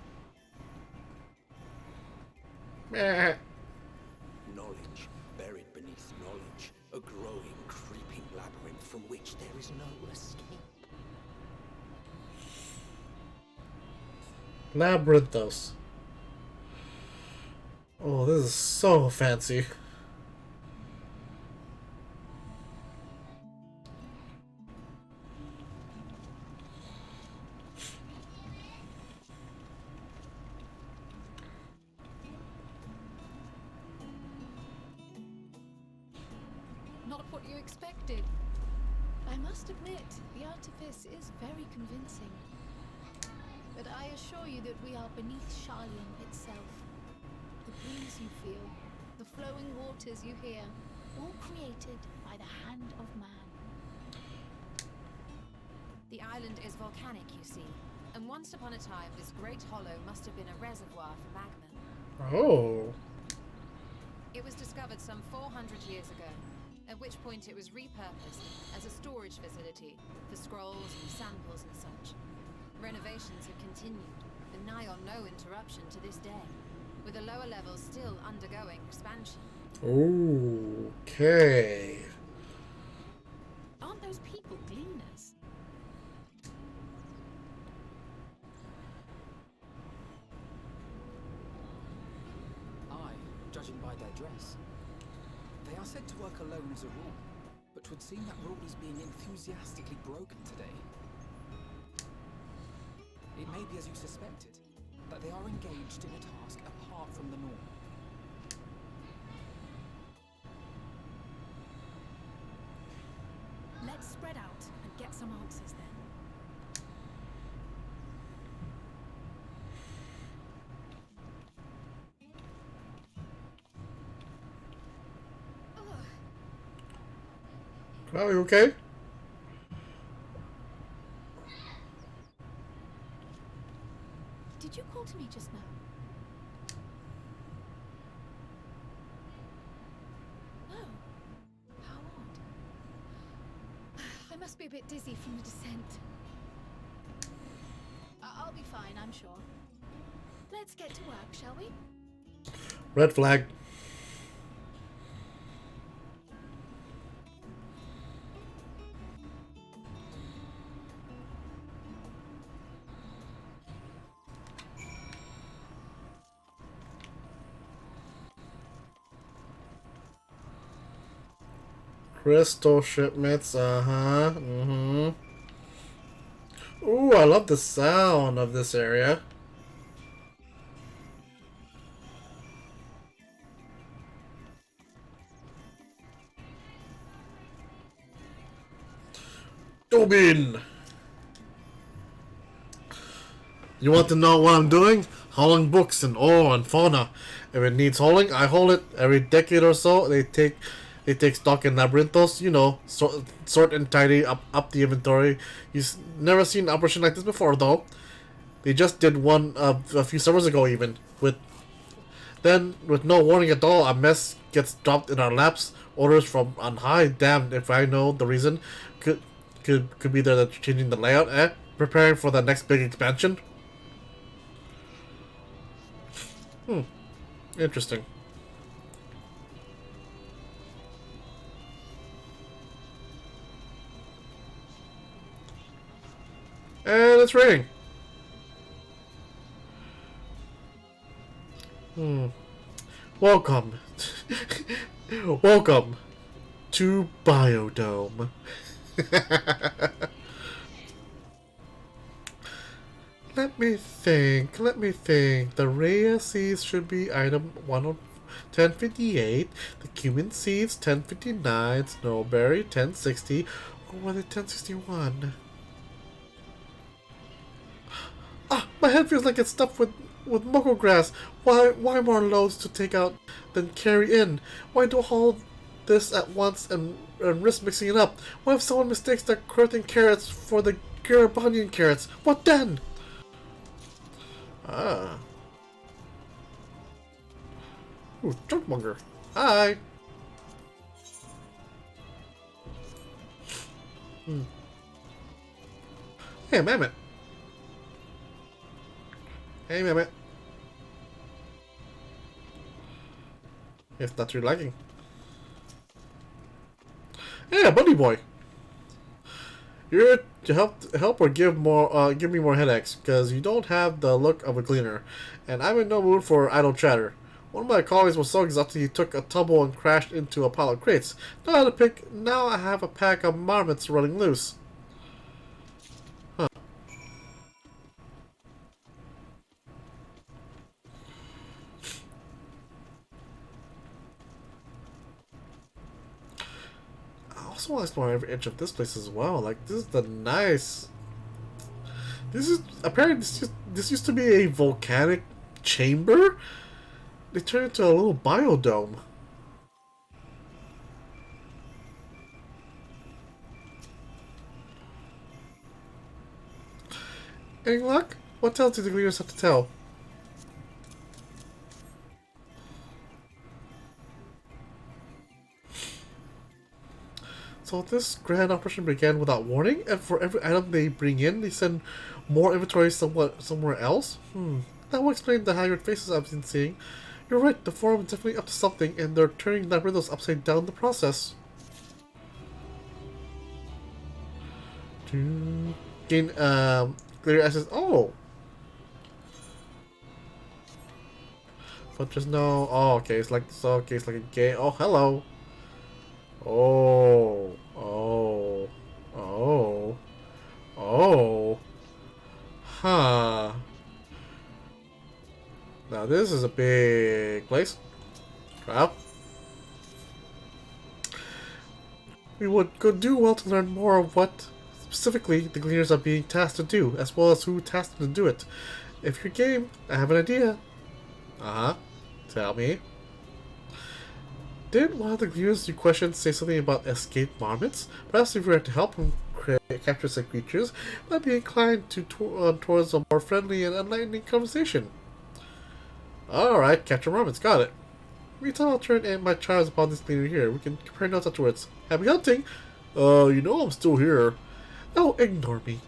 Knowledge buried beneath knowledge, a growing, creeping labyrinth from which there is no escape. Labyrinthos. Oh, this is so fancy. Not what you expected. I must admit, the artifice is very convincing. But I assure you that we are beneath Sharlian itself. The breeze you feel, the flowing waters you hear, all created by the hand of man. The island is volcanic, you see, and once upon a time this great hollow must have been a reservoir for magma. Oh. It was discovered some 400 years ago, at which point it was repurposed as a storage facility for scrolls and samples and such. Renovations have continued, and nigh on no interruption to this day, with the lower levels still undergoing expansion. Okay. Aren't judging by their dress. They are said to work alone as a rule, but 'twould seem that rule is being enthusiastically broken today. It may be as you suspected, that they are engaged in a task apart from the norm. Let's spread out and get some answers then. Are you okay? Did you call to me just now? No. How odd. I must be a bit dizzy from the descent. I'll be fine, I'm sure. Let's get to work, shall we? Red flag. Crystal shipments, mm-hmm. Ooh, I love the sound of this area. Dobin! You want to know what I'm doing? Hauling books and ore and fauna. If it needs hauling, I haul it. Every decade or so, they take stock in Labyrinthos, you know, sort and tidy up the inventory. You've never seen an operation like this before, though. They just did one a few summers ago, even. With no warning at all, a mess gets dropped in our laps. Orders from on high. Damn, if I know the reason, could be they're changing the layout. Preparing for the next big expansion. Interesting. And it's raining. Welcome. Welcome to Biodome. Let me think. The Rhea seeds should be item 1058. The cumin seeds 1059. Snowberry 1060. Or was it 1061? Ah, my head feels like it's stuffed with moko grass. Why more loads to take out than carry in? Why do all this at once and risk mixing it up? What if someone mistakes the Curtin carrots for the Garabonian carrots? What then? Ah. Ooh, Junkmonger. Hi. Hey, Mammoth. Hey, Mammoth. If that's your liking. Yeah, Buddy Boy. You're to help or give me more headaches, because you don't have the look of a cleaner, and I'm in no mood for idle chatter. One of my colleagues was so exhausted he took a tumble and crashed into a pile of crates. Now I have a pack of marmots running loose. Huh. I also want to explore every inch of this place as well. Like, this is the nice. This is apparently this used to be a volcanic chamber. They turned it into a little biodome. Any luck? What tales do the leaders have to tell? So this grand operation began without warning, and for every item they bring in, they send more inventory somewhere else? That will explain the haggard faces I've been seeing. You're right, the forum is definitely up to something, and they're turning Labyrinthos upside down in the process. To gain, clear access. Oh! But just no. Oh, okay. It's like so. Okay, it's like a game. Oh, hello. Oh, oh, oh, oh. Huh. Now this is a big place. Well, we would go do well to learn more of what specifically the Gleaners are being tasked to do, as well as who tasked them to do it. If you're game, I have an idea. Uh-huh. Tell me. Did one of the Gleaners you questioned say something about escaped marmots? Perhaps if we were to help him capture such creatures, might be inclined towards a more friendly and enlightening conversation. Alright, capture marmots, got it. Meantime, I'll turn in my charms upon this Gleaner here. We can compare notes afterwards. Happy hunting! You know I'm still here. Oh, ignore me.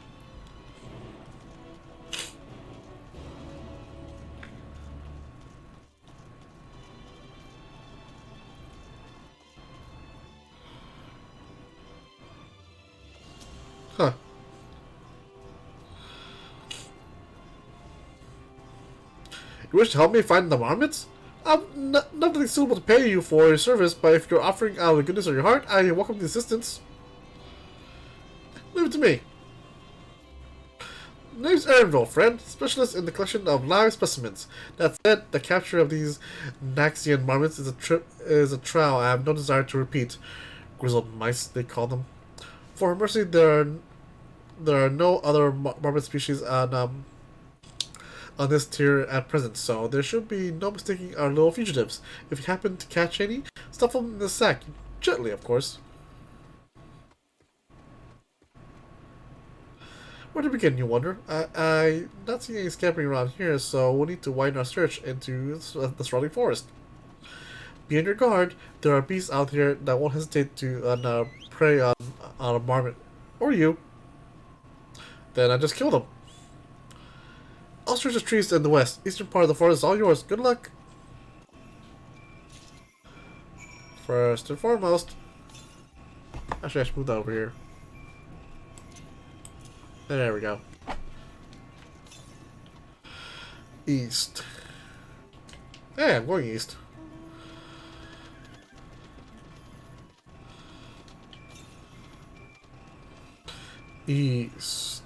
Huh. You wish to help me find the marmots? I've nothing suitable to pay you for your service, but if you're offering out of the goodness of your heart, I welcome the assistance. Leave it to me. Name's Aaronville, friend, specialist in the collection of live specimens. That said, the capture of these Naxian marmots is a trial I have no desire to repeat. Grizzled mice, they call them. For mercy, there are no other marmot species on this tier at present, so there should be no mistaking our little fugitives. If you happen to catch any, stuff them in the sack. Gently, of course. Where to begin, you wonder? I not seeing any scampering around here, so we'll need to widen our search into the surrounding forest. Be on your guard. There are beasts out here that won't hesitate to prey on a marmot. Or you. Then I just kill them. I'll search the trees in the west. Eastern part of the forest is all yours. Good luck. First and foremost. Actually, I should move that over here. There we go. East. Yeah, I'm going east. East.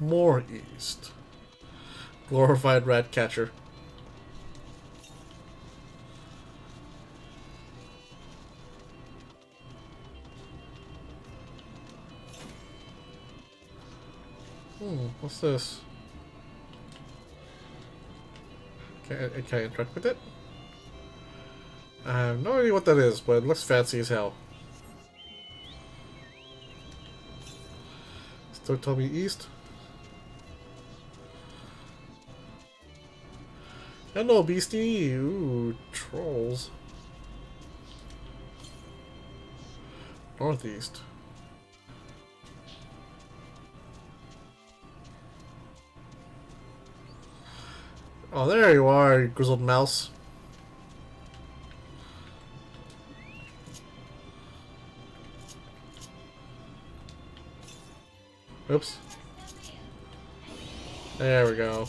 More east. Glorified rat catcher. What's this? Can I interact with it? I have no idea what that is, but it looks fancy as hell. Still tell me east? Hello, beastie. Ooh, trolls. Northeast. Oh, there you are, you grizzled mouse. Oops. There we go.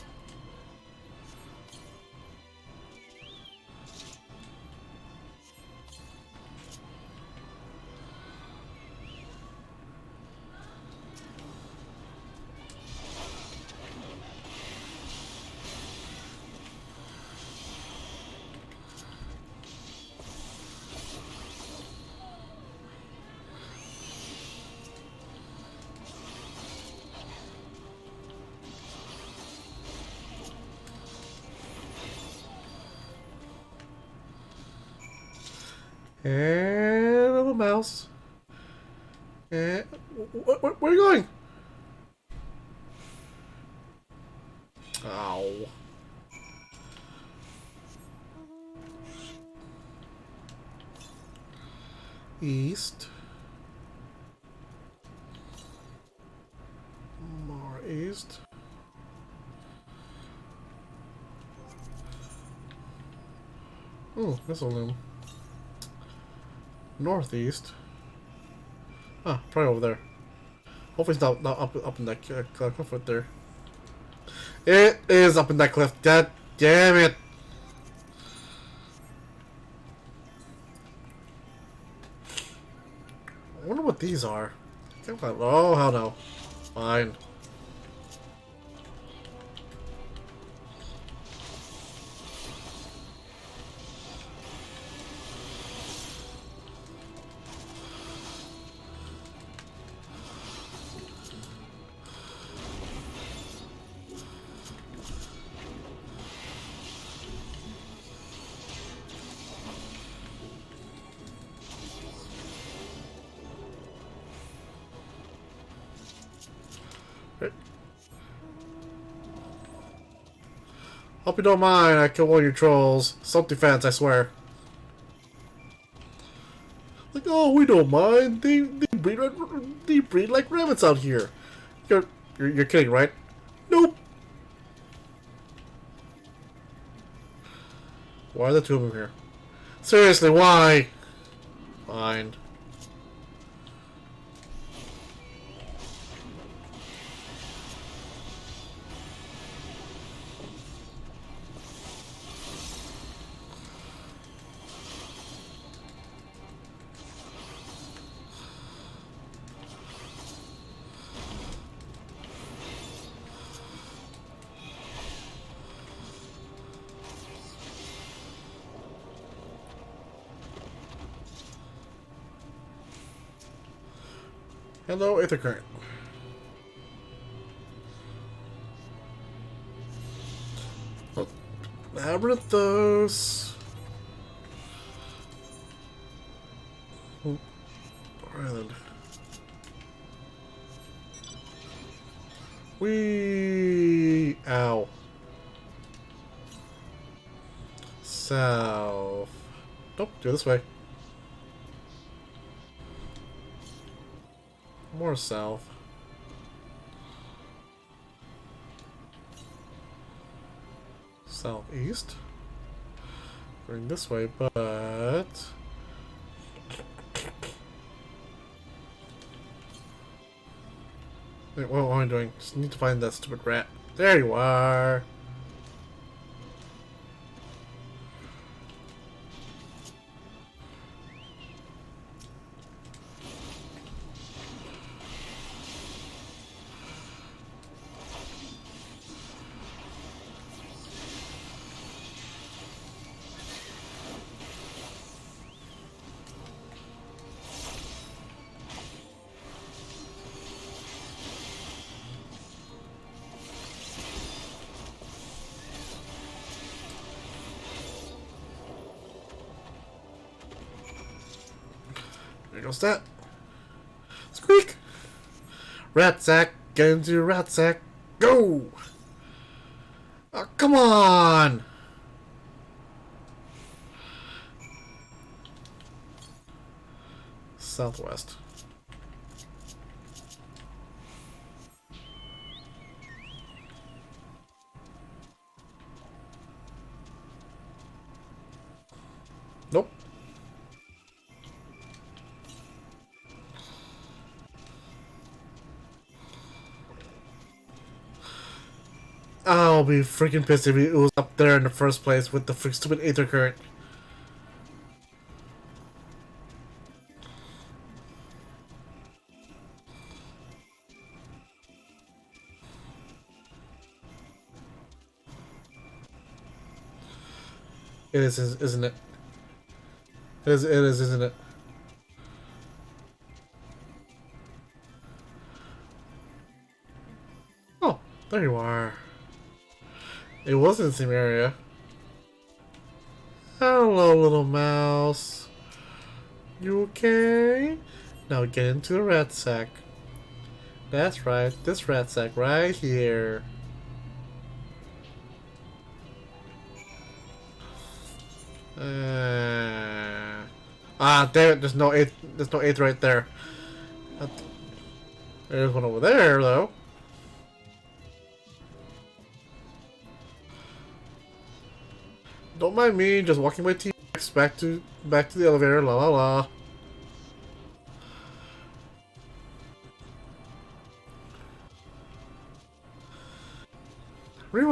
And a little mouse. And where are you going? Ow. East. More east. Oh, this'll loom. Northeast. Ah, probably over there. Hopefully it's not up in that cliff right there. It is up in that cliff. God damn it! I wonder what these are. Oh, hell no. Fine. Hope you don't mind, I killed one of your trolls. Self-defense, I swear. Like, oh, we don't mind. They breed like rabbits out here. You're kidding, right? Nope. Why are the two of them here? Seriously, why? Fine. Hello, Aether Current. Oh, Labyrinthos. Oh, island. Wee! Ow. South. Nope, do it this way. More south. Southeast. Going this way, but... Wait, what am I doing? Just need to find that stupid rat. There you are! There goes that. Squeak! Rat sack, get into your rat sack. Go! Oh, come on! Southwest. Nope. I'll be freaking pissed if it was up there in the first place with the stupid Aether Current. It is, isn't it? It is, isn't it? Oh, there you are. It was in the same area. Hello, little mouse. You okay? Now get into the rat sack. That's right, this rat sack right here. Damn it! There's no eighth. There's no eighth right there. There's one over there, though. Don't mind me, just walking my T-Rex back to the elevator. La la la.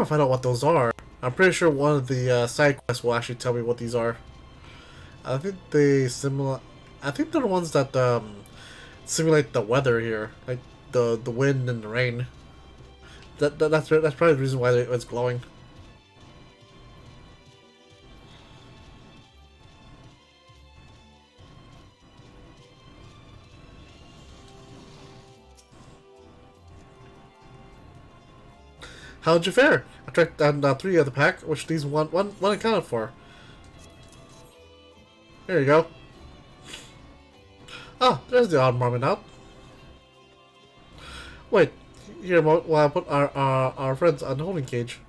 to find out what those are. I'm pretty sure one of the side quests will actually tell me what these are. I think they similar. I think they're the ones that simulate the weather here, like the wind and the rain. That's probably the reason why it's glowing. How'd you fare? I tracked down 3 of the pack, which leaves one accounted for. There you go. Ah, there's the odd marmot out. Wait, here while I put our friends on the holding cage.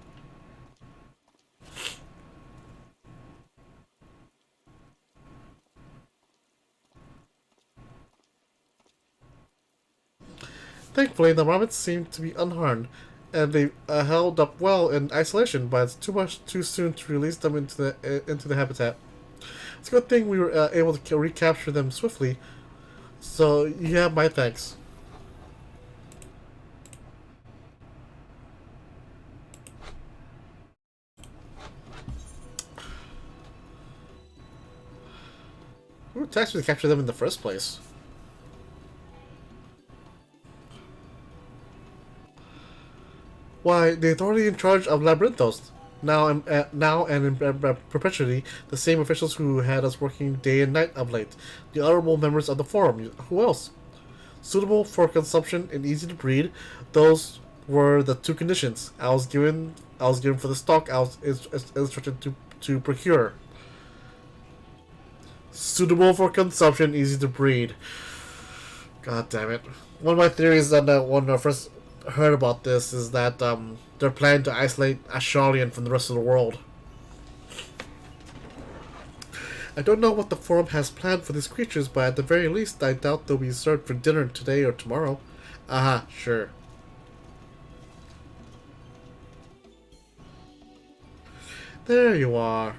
Thankfully, the marmots seem to be unharmed, and they held up well in isolation. But it's too soon to release them into the habitat. It's a good thing we were able to recapture them swiftly. So you have my thanks. Who tasked me to capture them in the first place? Why, the authority in charge of Labyrinthos. Now and in perpetuity, the same officials who had us working day and night of late. The honorable members of the forum. Who else? Suitable for consumption and easy to breed. Those were the 2 conditions. I was given for the stock I was instructed to procure. Suitable for consumption, easy to breed. God damn it. One of my theories that when I first heard about this is that they're planning to isolate Ashalian from the rest of the world. I don't know what the forum has planned for these creatures, but at the very least, I doubt they'll be served for dinner today or tomorrow. Aha, sure. There you are.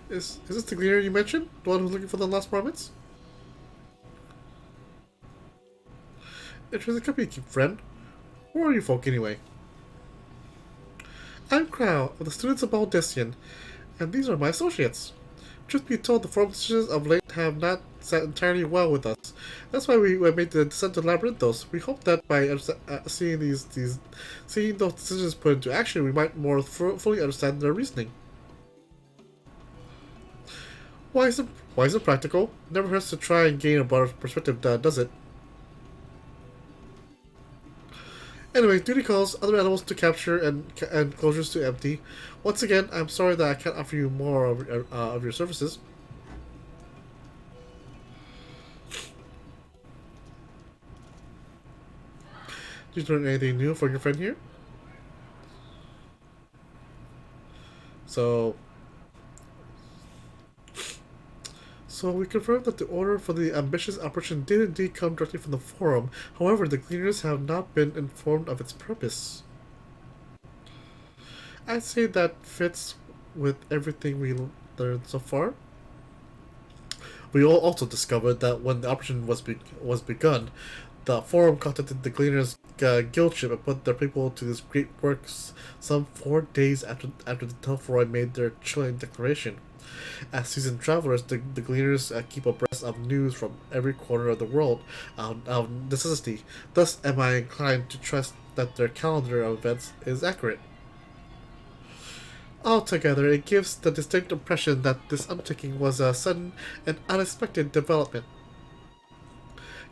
Is this the cleaner you mentioned? The one who's looking for the lost marmots? Interesting company, friend. Who are you folk anyway? I'm Crow, of the students of Baldessian, and these are my associates. Truth be told, the forum decisions of late have not sat entirely well with us. That's why we made the descent to Labyrinthos. We hope that by seeing those decisions put into action, we might more fully understand their reasoning. Why is it practical? Never hurts to try and gain a broader perspective, does it? Anyway, duty calls, other animals to capture, and closures to empty. Once again, I'm sorry that I can't offer you more of your services. Did you learn anything new from your friend here? So we confirmed that the order for the ambitious operation did indeed come directly from the forum. However, the cleaners have not been informed of its purpose. I'd say that fits with everything we learned so far. We all also discovered that when the operation was begun, the forum contacted the cleaners' guild ship and put their people to this great work some 4 days after the Telforoi made their chilling declaration. As seasoned travelers, the gleaners keep abreast of news from every corner of the world out of necessity. Thus am I inclined to trust that their calendar of events is accurate. Altogether, it gives the distinct impression that this undertaking was a sudden and unexpected development.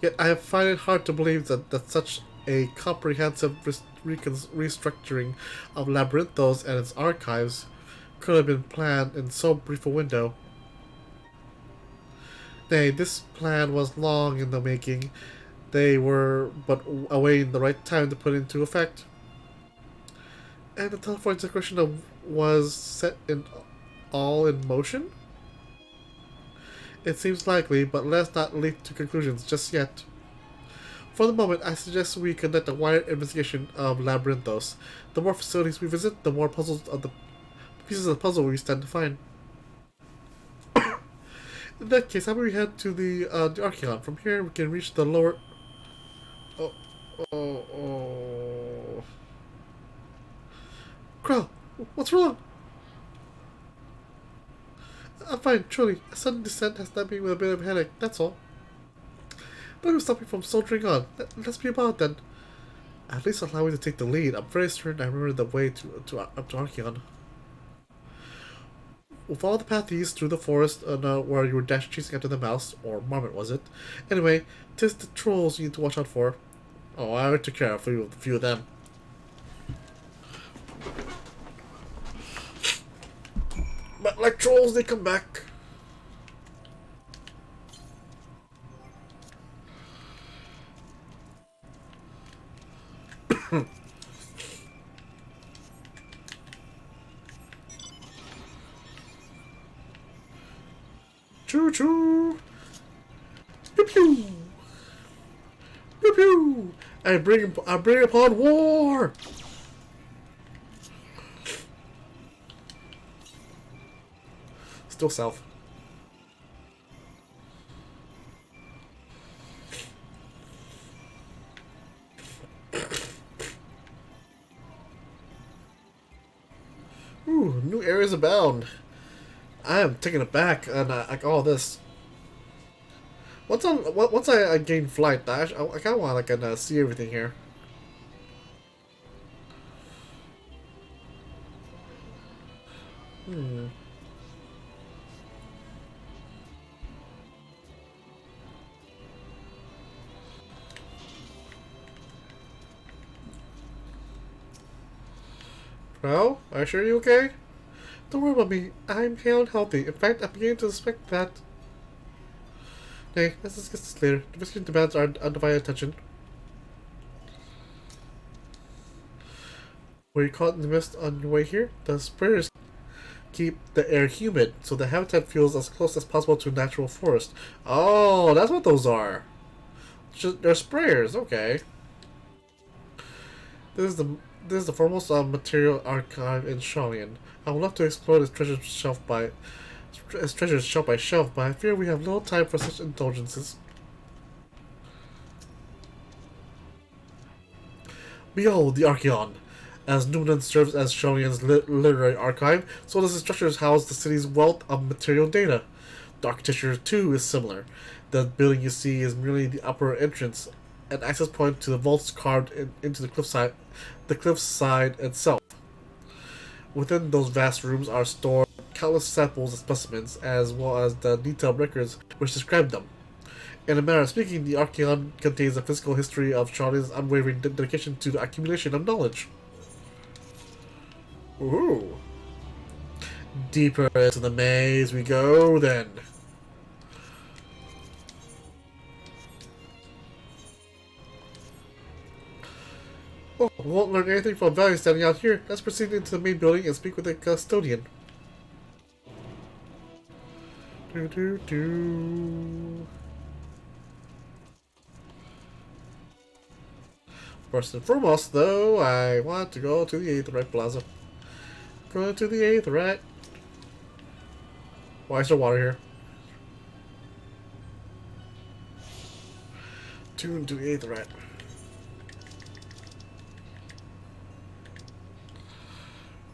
Yet I find it hard to believe that such a comprehensive restructuring of Labyrinthos and its archives could have been planned in so brief a window. Nay, this plan was long in the making. They were but awaiting the right time to put it into effect. And the telephone declaration was set all in motion? It seems likely, but let's not leap to conclusions just yet. For the moment, I suggest we conduct a wider investigation of Labyrinthos. The more facilities we visit, the more pieces of the puzzle we stand to find. In that case, how about we head to the Archeon? From here, we can reach the lower... Oh. Krell, what's wrong? I'm fine, truly. A sudden descent has left me with a bit of a headache, that's all. But it will stop me from soldiering on. Let's be about it then. At least allow me to take the lead. I'm very certain I remember the way to Archeon. We'll follow the path east through the forest where you were chasing after the mouse, or marmot was it? Anyway, 'tis the trolls you need to watch out for. Oh, I already took care of a few of them. But like trolls, they come back. Choo choo! Pew pew! Pew pew! I bring upon war! Still south. Ooh, new areas abound. I am taken aback and like all this. Once I gain flight, I kind of want to like see everything here. Well, are you sure you're okay? Don't worry about me. I'm hale and healthy. In fact, I'm beginning to suspect that. Hey, let's discuss this later. The mission demands our undivided attention. Were you caught in the mist on your way here? The sprayers keep the air humid, so the habitat feels as close as possible to natural forest. Oh, that's what those are. They're sprayers, okay. This is the foremost material archive in Scions. I would love to explore this treasure shelf by shelf, but I fear we have little time for such indulgences. Behold the Archeon. As Numenon serves as Shonion's literary archive, so does the structures house the city's wealth of material data. The architecture, too, is similar. The building you see is merely the upper entrance, an access point to the vaults carved into the cliffside itself. Within those vast rooms are stored countless samples and specimens, as well as the detailed records which describe them. In a manner of speaking, the Archeon contains a physical history of Charlie's unwavering dedication to the accumulation of knowledge. Ooh. Deeper into the maze we go, then. Oh, we won't learn anything from value standing out here. Let's proceed into the main building and speak with the custodian. First and foremost, though, I want to go to the Aetheryte Plaza. Go to the Aetheryte. Why is there water here? Tune to the Aetheryte.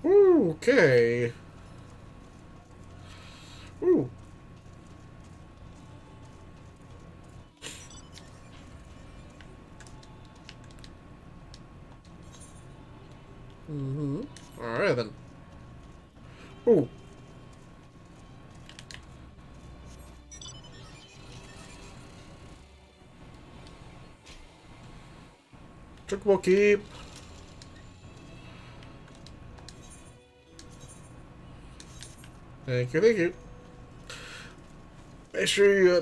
Ooh, okay. Ooh. Alright then. Ooh. Chocobo keep. Thank you, thank you. Make sure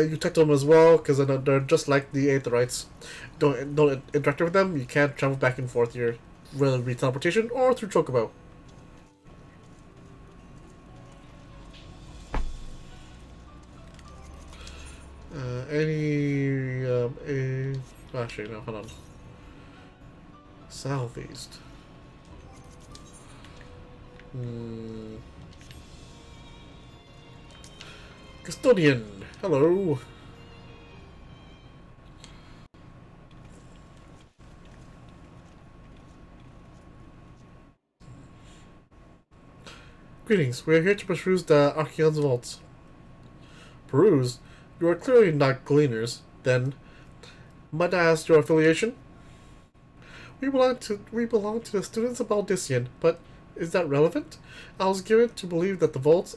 you touch them as well, because they're just like the Aetherites. Don't interact with them. You can't travel back and forth here, whether it be teleportation or through Chocobo. Actually, no, hold on. Southeast. Custodian, hello. Greetings. We are here to peruse the Archeon's vaults. Peruse? You are clearly not gleaners. Then, might I ask your affiliation? We belong to the students of Baldissian, but is that relevant? I was given to believe that the vaults,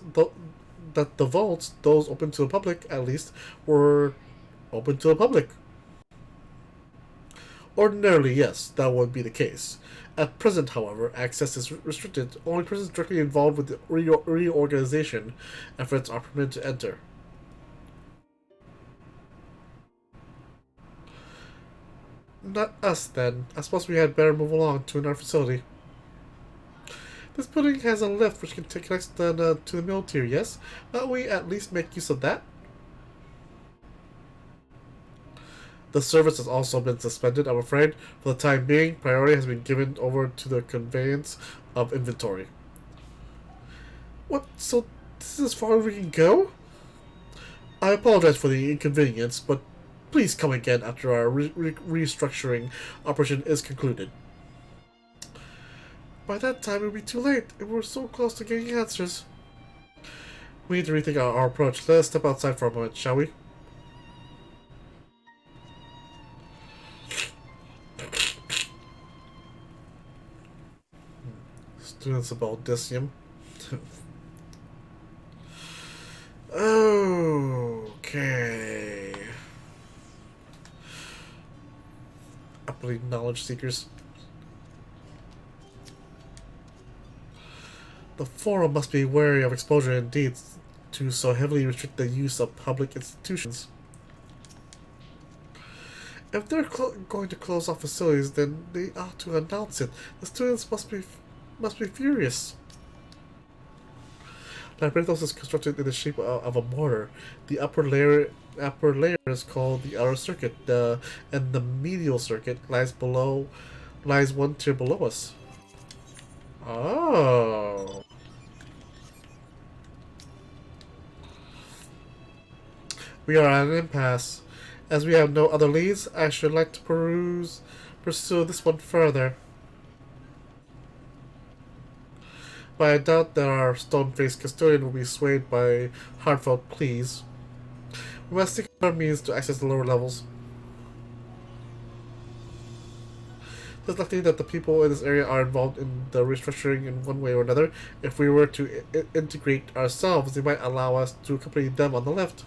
those open to the public at least, were open to the public. Ordinarily, yes, that would be the case. At present, however, access is restricted. Only persons directly involved with the reorganization efforts are permitted to enter. Not us, then. I suppose we had better move along to our facility. This building has a lift which can connect to the middle tier, yes? Might we at least make use of that? The service has also been suspended, I'm afraid. For the time being, priority has been given over to the conveyance of inventory. What? So this is as far as we can go? I apologize for the inconvenience, but please come again after our restructuring operation is concluded. By that time, it will be too late, and we're so close to getting answers. We need to rethink our approach. Let us step outside for a moment, shall we? Students of Baldissium. Okay. I believe knowledge seekers. The Forum must be wary of exposure indeed to so heavily restrict the use of public institutions. If they're going to close off facilities, then they ought to announce it. The students must be furious. Labyrinthos is constructed in the shape of a mortar. The upper layer is called the outer circuit, and the medial circuit lies one tier below us. Oh. We are at an impasse. As we have no other leads, I should like to pursue this one further. But I doubt that our stone-faced custodian will be swayed by heartfelt pleas. We must seek other means to access the lower levels. It's likely that the people in this area are involved in the restructuring in one way or another. If we were to integrate ourselves, they might allow us to accompany them on the lift.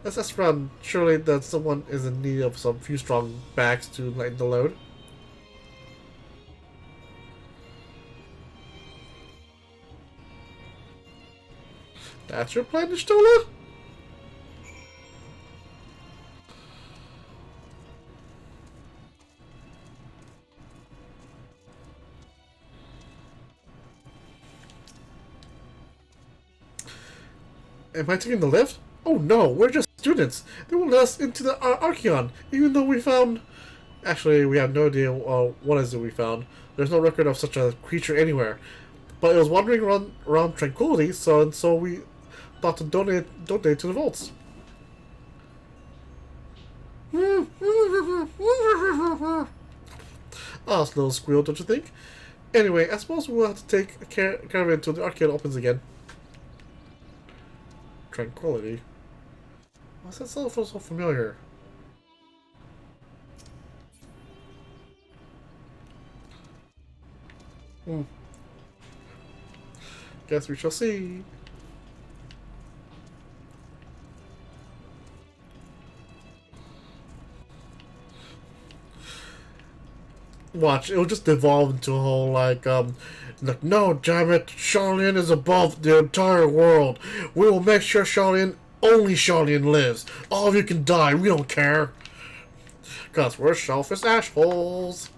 Let's ask around. Surely that someone is in need of some few strong backs to lighten the load. That's your plan, Stola? Am I taking the lift? Oh no, we're just students. They won't let us into the Archeon, even though we found... Actually, we have no idea what is it we found. There's no record of such a creature anywhere. But it was wandering around Tranquility, so we thought to donate to the vaults. Ah, it's a little squeal, don't you think? Anyway, I suppose we'll have to take care of it until the Archeon opens again. Tranquility. Why does that sound so familiar? Guess we shall see. Watch, it'll just devolve into a whole like, no, damn it, Charlene is above the entire world. We will make sure only Charlene lives. All of you can die, we don't care. Cause we're selfish assholes.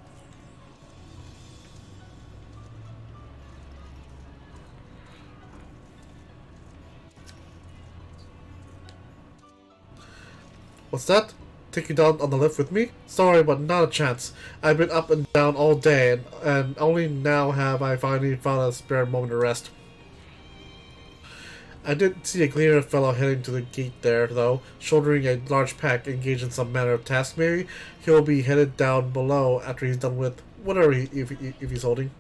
What's that? Take you down on the lift with me? Sorry, but not a chance. I've been up and down all day, and only now have I finally found a spare moment of rest. I did see a cleaner fellow heading to the gate there, though, shouldering a large pack, engaged in some manner of task. Maybe he'll be headed down below after he's done with whatever if he's holding.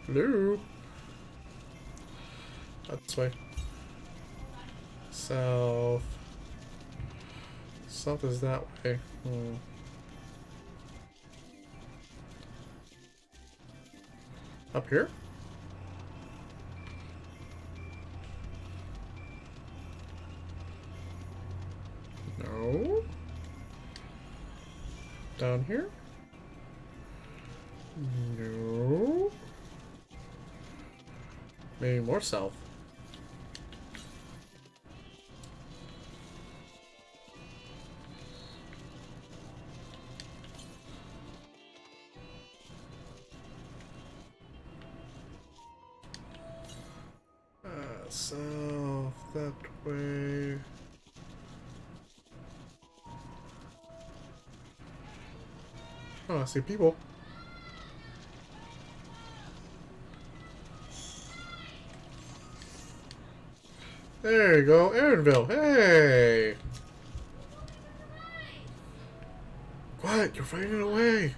Hello. That's way. South. South is that way. Up here? No. Down here? No. Maybe more south. South that way. Oh, I see people. There you go, Aaronville. Hey! Quiet, you're fighting away.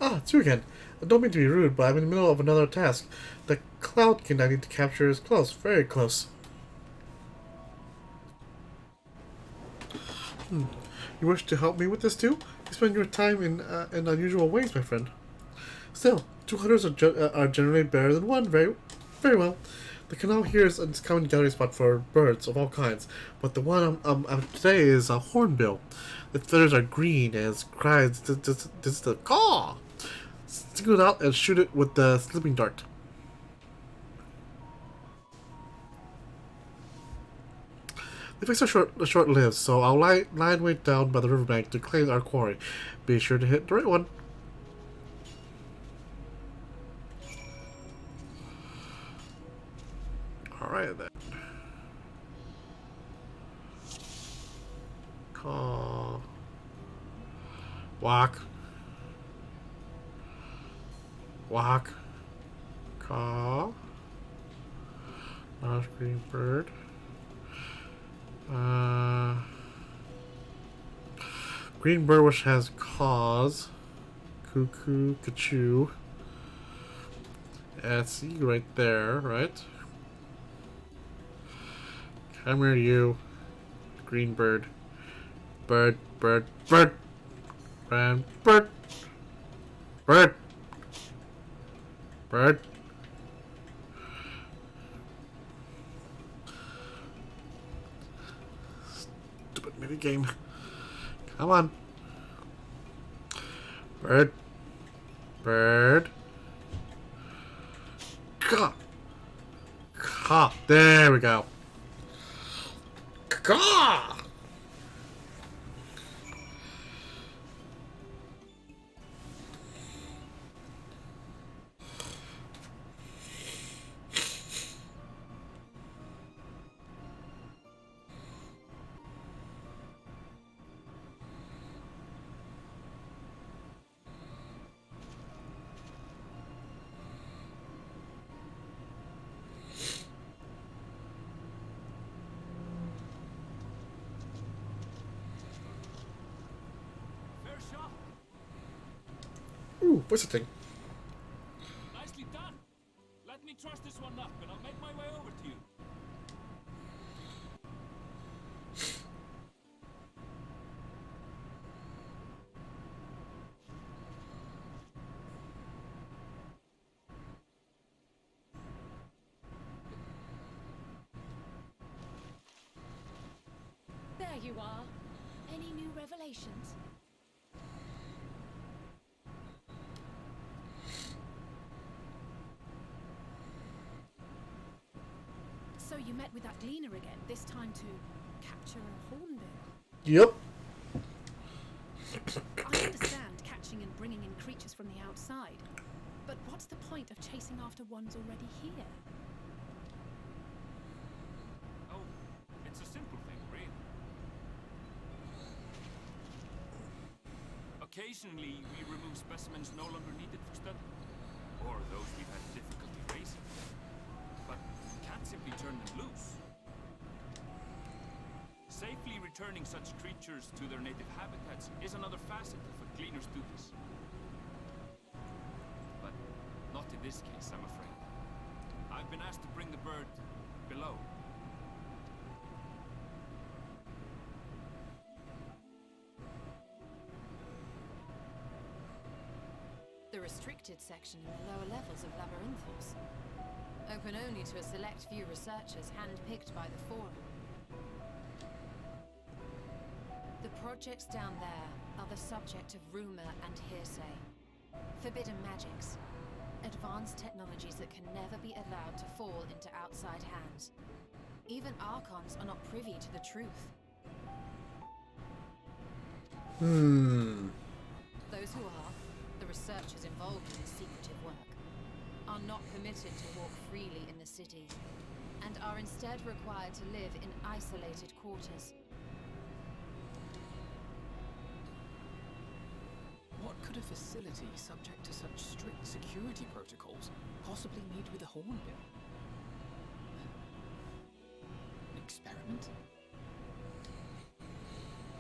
Ah, it's you again. I don't mean to be rude, but I'm in the middle of another task. The cloudkin I need to capture is close, very close. You wish to help me with this too? You spend your time in unusual ways, my friend. Still, 2 hunters are generally better than one. Very well. The canal here is a common gathering spot for birds of all kinds, but the one today is a hornbill. Its feathers are green and it cries. This is the caw. Single it out and shoot it with the slipping dart. The effects are short-lived, so I'll lie way down by the riverbank to claim our quarry. Be sure to hit the right one. Alright then. Caw. Walk. Walk. Caw. Large green bird. Green bird which has caws. Cuckoo, cachoo. See right there, right? Come here, you. Green bird. Bird. Bird. Bird. Bird. Bird. Stupid minigame. Come on. Bird. Bird. Caw. Caw. There we go. Caw. Ooh, what's the thing? Nicely done. Let me truss this one up and I'll make my way over to you. There you are. Any new revelations? So you met with that gleaner again, this time to capture a hornbill. Yep. I understand catching and bringing in creatures from the outside, but what's the point of chasing after ones already here? Oh, it's a simple thing, really. Occasionally, we remove specimens no longer needed for study, or those we've had difficulty raising. But we can't simply turn them loose. Safely returning such creatures to their native habitats is another facet of a cleaner's duties. this case, I'm afraid. I've been asked to bring the bird below. The restricted section in the lower levels of Labyrinthos. Open only to a select few researchers hand-picked by the Forum. The projects down there are the subject of rumor and hearsay. Forbidden magics. Advanced technologies that can never be allowed to fall into outside hands. Even Archons are not privy to the truth. Those who are, the researchers involved in the secretive work, are not permitted to walk freely in the city, and are instead required to live in isolated quarters. What could a facility subject to such strict security protocols possibly need with a hornbill? An experiment?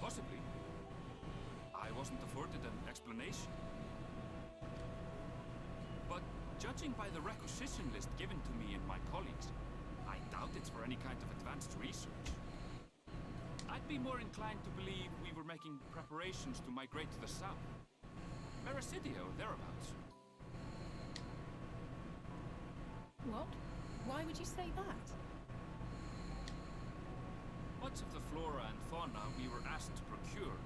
Possibly. I wasn't afforded an explanation. But judging by the requisition list given to me and my colleagues, I doubt it's for any kind of advanced research. I'd be more inclined to believe we were making preparations to migrate to the south. Mericidia or thereabouts. What? Why would you say that? Much of the flora and fauna we were asked to procure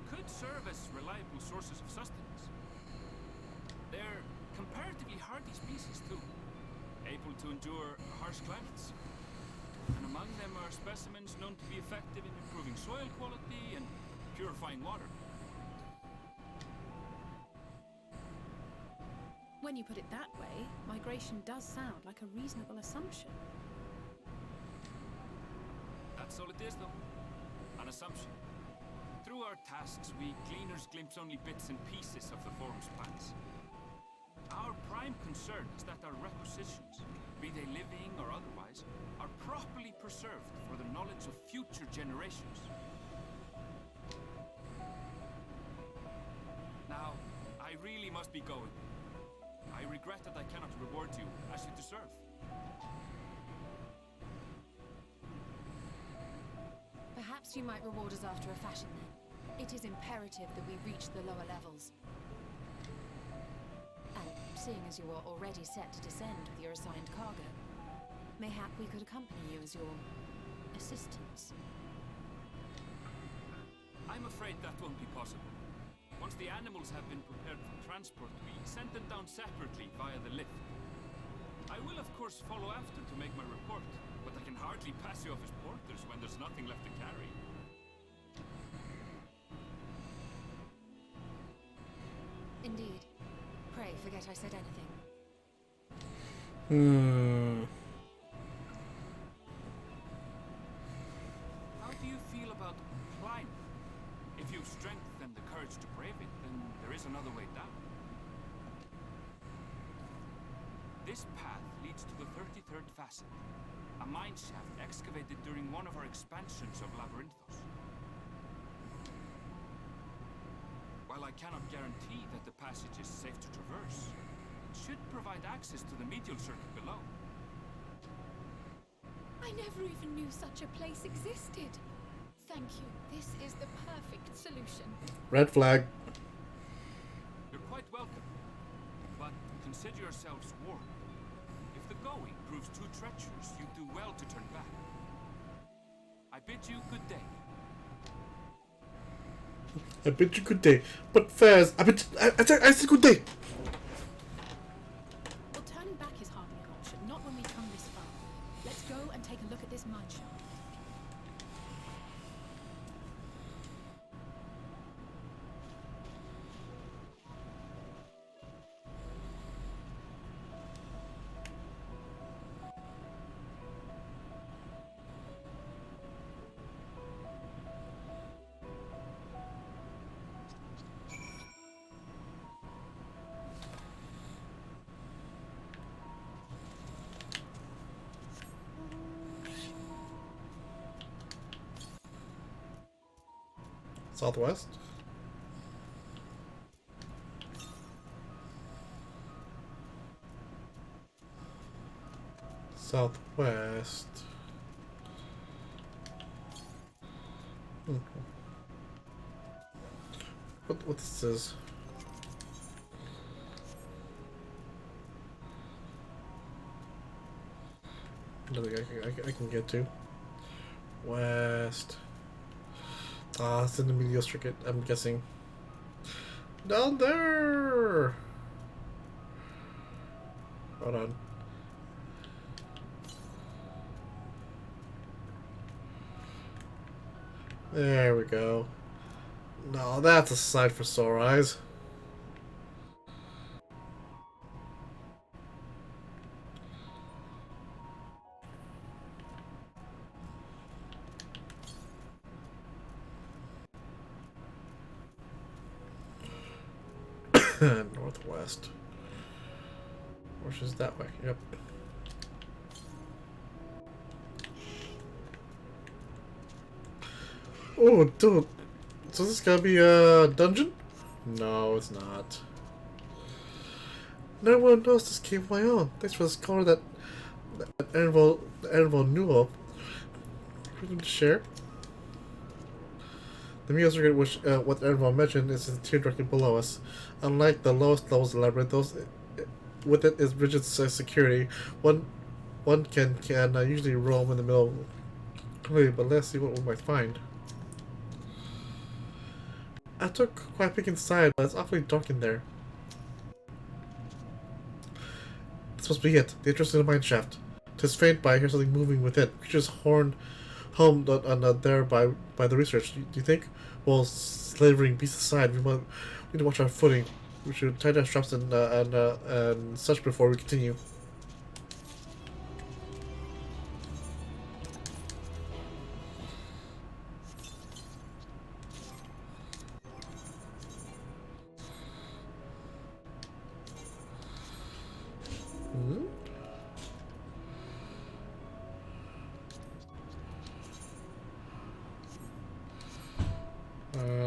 could serve as reliable sources of sustenance. They're comparatively hardy species too, able to endure harsh climates. And among them are specimens known to be effective in improving soil quality and purifying water. When you put it that way, migration does sound like a reasonable assumption. That's all it is, though. An assumption. Through our tasks, we gleaners glimpse only bits and pieces of the Forum's plans. Our prime concern is that our requisitions, be they living or otherwise, are properly preserved for the knowledge of future generations. Now, I really must be going. I regret that I cannot reward you as you deserve. Perhaps you might reward us after a fashion then. It is imperative that we reach the lower levels. And seeing as you are already set to descend with your assigned cargo, mayhap we could accompany you as your assistants. I'm afraid that won't be possible. Once the animals have been prepared for transport, we send them down separately via the lift. I will of course follow after to make my report, but I can hardly pass you off as porters when there's nothing left to carry. Indeed. Pray forget I said anything. How do you feel about climbing? If you've strength and the courage to brave it, then there is another way down. This path leads to the 33rd Facet, a mine shaft excavated during one of our expansions of Labyrinthos. While I cannot guarantee that the passage is safe to traverse, it should provide access to the medial circuit below. I never even knew such a place existed. Thank you. This is the perfect solution. Red flag. You're quite welcome, but consider yourselves warned. If the going proves too treacherous, you do well to turn back. I bid you good day. I bid you good day. But Faz, I said good day. Well, turning back is hardly an option, not when we come this far. Let's go and take a look at this mine shaft. Southwest. Southwest. What this is? Nothing I can get to. West. Ah, it's in the medial circuit, I'm guessing. Down there! Hold on. There we go. No, that's a sight for sore eyes. Northwest. Which is that way, yep. Oh, dude. So this gotta be a dungeon? No, it's not. No one knows this cave of my own. Thanks for this color that Annabelle knew of. Freedom to share. The meal circuit, which what Annabelle mentioned, is in the tier directly below us. Unlike the lowest levels of Labyrinthos, with it is rigid security. One can usually roam in the middle. But let's see what we might find. I took quite a peek inside, but it's awfully dark in there. This must be it. The entrance to the mine shaft. 'Tis faint, but I hear something moving within. Creatures horned home there by the research. Do you think? Well, slavering beasts aside, we need to watch our footing. We should tighten our straps and such before we continue.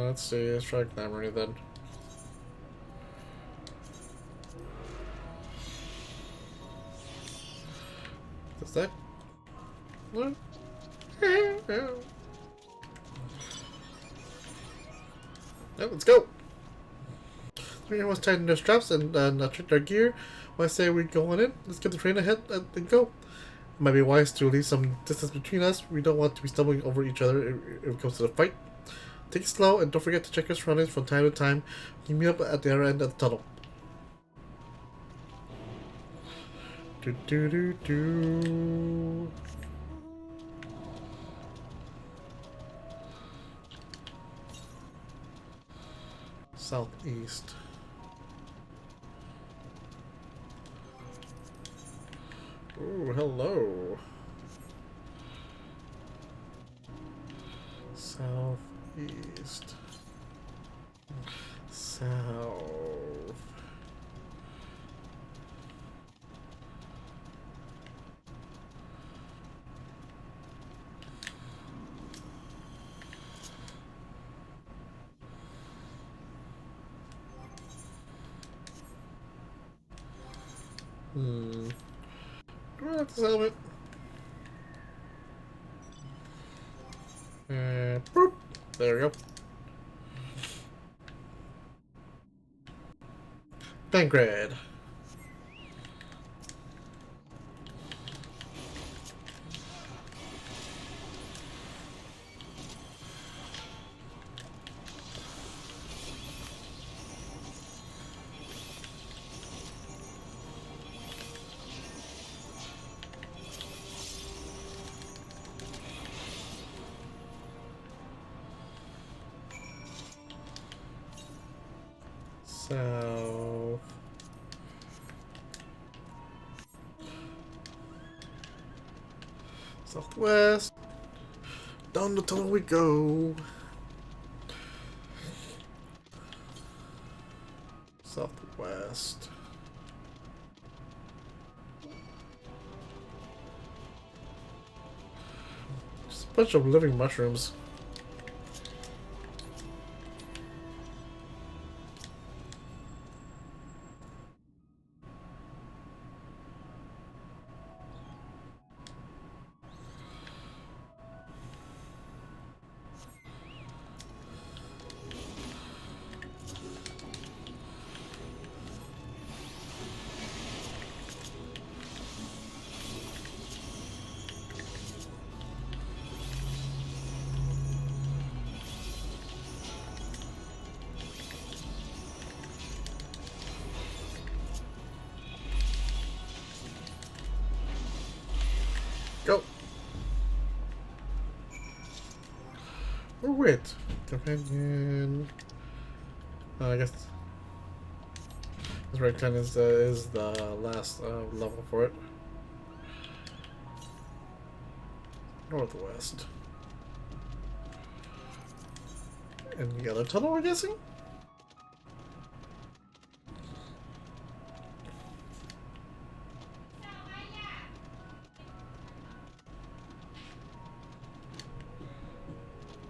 Let's see, let's try Glamory then. Does that? No? Yeah, let's go! We must tighten their straps and check their gear. When I say we go on in, let's get the train ahead and go. It might be wise to leave some distance between us. We don't want to be stumbling over each other if it comes to the fight. Take it slow and don't forget to check your surroundings from time to time. You meet up at the other end of the tunnel. Do. Southeast. Ooh, hello. Southeast. South. Do I have this helmet? Boop. There we go. Bankred. South. Southwest. Down the tunnel we go. Southwest. Just a bunch of living mushrooms. Oh wait, companion. I guess this right 10 is the last level for it. Northwest. And the other tunnel, I'm guessing?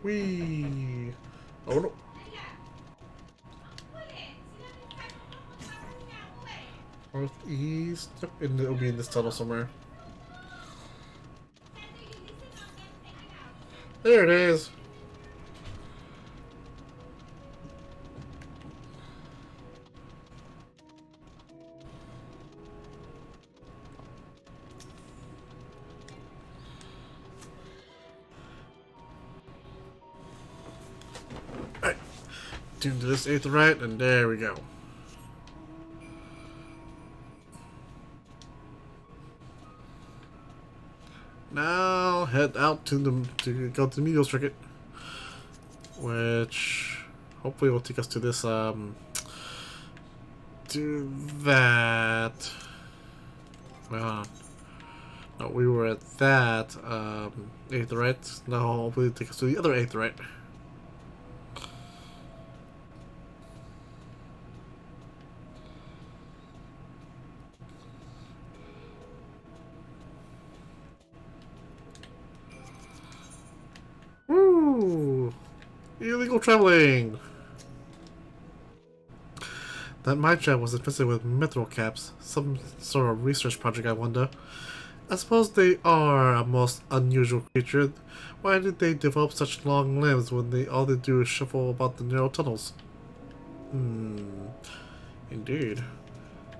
Whee! Oh no! Northeast. Yep, and it'll be in this tunnel somewhere. There it is! Alright. Tune to this 8th right, and there we go. Now head out to go to the medial circuit, which hopefully will take us to this to that. Well, no, we were at that 8th right. Now hopefully take us to the other 8th right. Woo! Illegal traveling! That mine shaft was infested with mithril caps. Some sort of research project, I wonder. I suppose they are a most unusual creature. Why did they develop such long limbs when all they do is shuffle about the narrow tunnels? Indeed.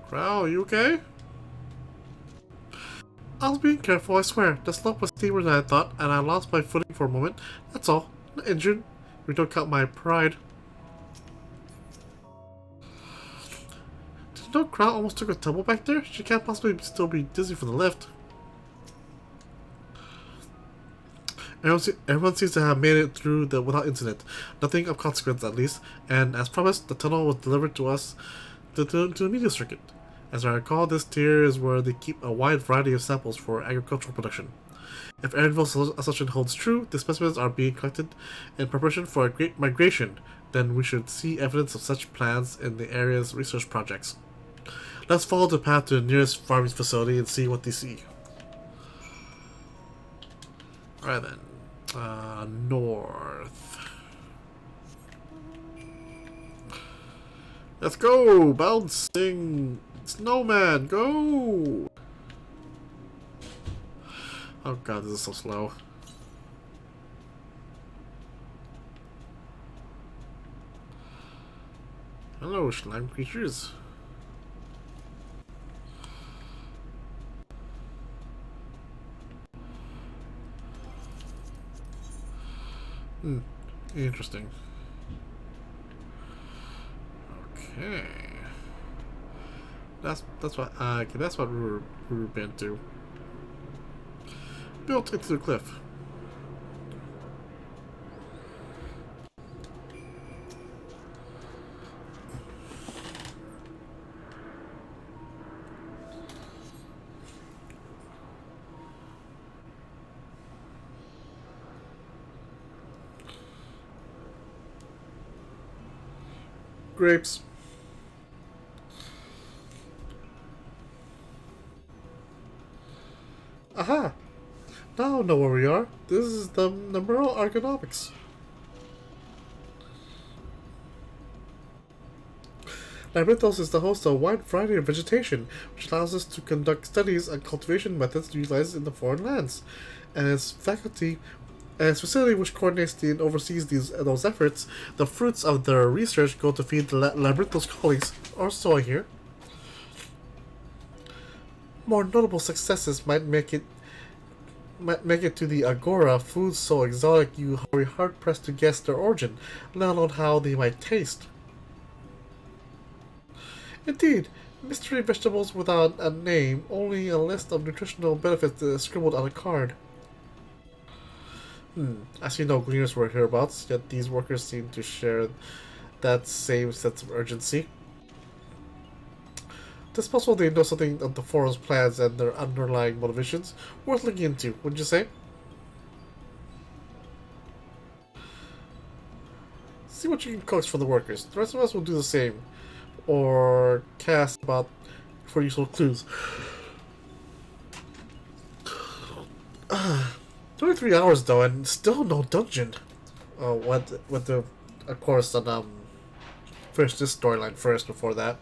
Crow, you okay? I was being careful, I swear. The slope was steeper than I thought, and I lost my footing for a moment. That's all. Not injured. We don't count my pride. Did you know Crow almost took a tumble back there? She can't possibly still be dizzy from the lift. Everyone seems to have made it through without incident. Nothing of consequence, at least. And as promised, the tunnel was delivered to us to the media circuit. As I recall, this tier is where they keep a wide variety of samples for agricultural production. If Endwalker's assumption holds true, the specimens are being collected in preparation for a great migration, then we should see evidence of such plans in the area's research projects. Let's follow the path to the nearest farming facility and see what they see. Alright then. North. Let's go! Bouncing! Snowman, go! Oh god, this is so slow. Hello, slime creatures. Interesting. Okay. That's what that's what we were been to. Built into the cliff. Grapes. Aha! Now I know where we are. This is the Numeral Ergonomics. Labyrinthos is the host of a wide variety of vegetation, which allows us to conduct studies and cultivation methods utilized in the foreign lands. And its facility which coordinates and oversees those efforts, the fruits of their research go to feed the Labyrinthos colleagues, or so I hear. More notable successes might make it to the Agora. Foods so exotic you are hard pressed to guess their origin, let alone how they might taste. Indeed, mystery vegetables without a name, only a list of nutritional benefits scribbled on a card. I see no gleaners were hereabouts, yet these workers seem to share that same sense of urgency. It's possible they know something of the forum's plans and their underlying motivations. Worth looking into, wouldn't you say? See what you can coax for the workers. The rest of us will do the same. Or cast about for useful clues. 33 hours though, and still no dungeon. Of course, finish this storyline first before that.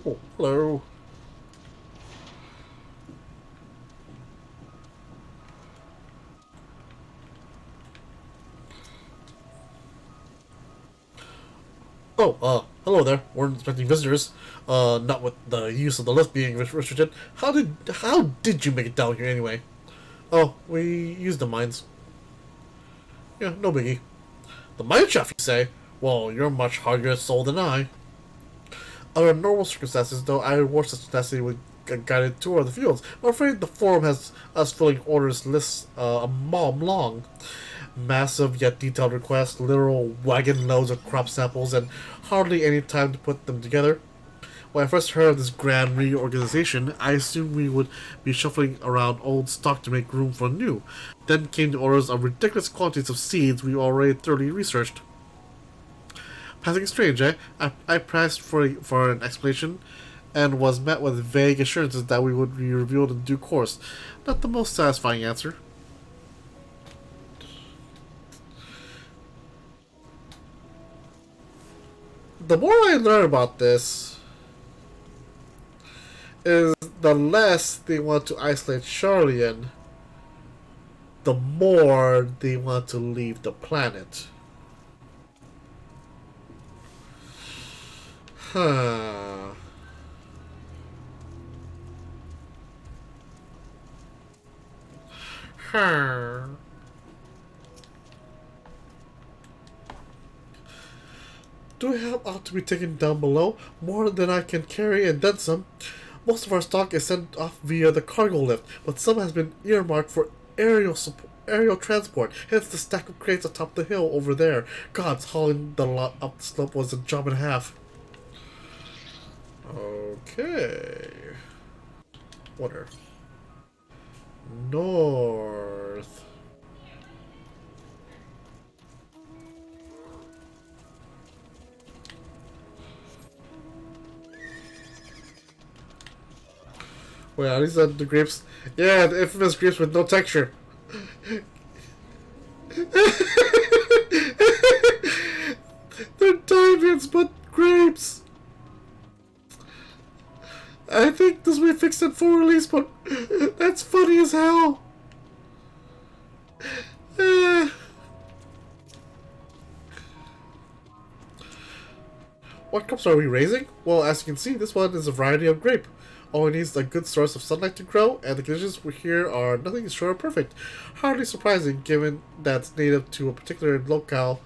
Oh, hello. Oh, hello there. We're expecting visitors. Not with the use of the lift being restricted. How did you make it down here anyway? Oh, we used the mines. Yeah, no biggie. The mine shaft, you say? Well, you're much harder soul than I. Under normal circumstances, though, I would such necessity with a guided tour of the fields. I'm afraid the forum has us filling orders lists a mile long. Massive yet detailed requests, literal wagon loads of crop samples, and hardly any time to put them together. When I first heard of this grand reorganization, I assumed we would be shuffling around old stock to make room for new. Then came the orders of ridiculous quantities of seeds we already thoroughly researched. Passing strange, eh? I pressed for an explanation and was met with vague assurances that we would be revealed in due course. Not the most satisfying answer. The more I learn about this, is the less they want to isolate Charlian, the more they want to leave the planet. Huh. Huh. Do we have ought to be taken down below? More than I can carry and then some. Most of our stock is sent off via the cargo lift, but some has been earmarked for aerial transport. Hence the stack of crates atop the hill over there. Gods, hauling the lot up the slope was a job and a half. Okay. Water. North. Well, these are the grapes. Yeah, the infamous grapes with no texture. They're diamonds, but grapes. I think this will be fixed in full release, but that's funny as hell. What cups are we raising? Well, as you can see, this one is a variety of grape. All it needs is a good source of sunlight to grow, and the conditions here are nothing short of perfect. Hardly surprising, given that it's native to a particular locale,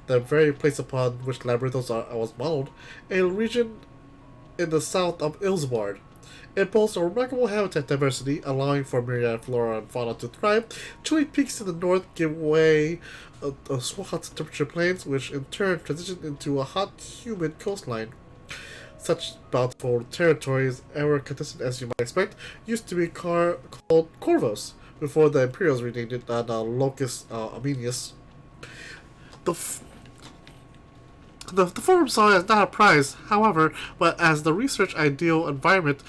the very place upon which Labyrinthos was modeled, a region in the south of Ilsbard. It boasts a remarkable habitat diversity, allowing for myriad flora and fauna to thrive. Chilly peaks to the north give way to hot temperature plains, which in turn transition into a hot, humid coastline. Such bountiful territories, ever contested as you might expect, used to be called Corvos, before the Imperials renamed it Locus Amenius. The forum saw it as not a prize, however, but as the research ideal environment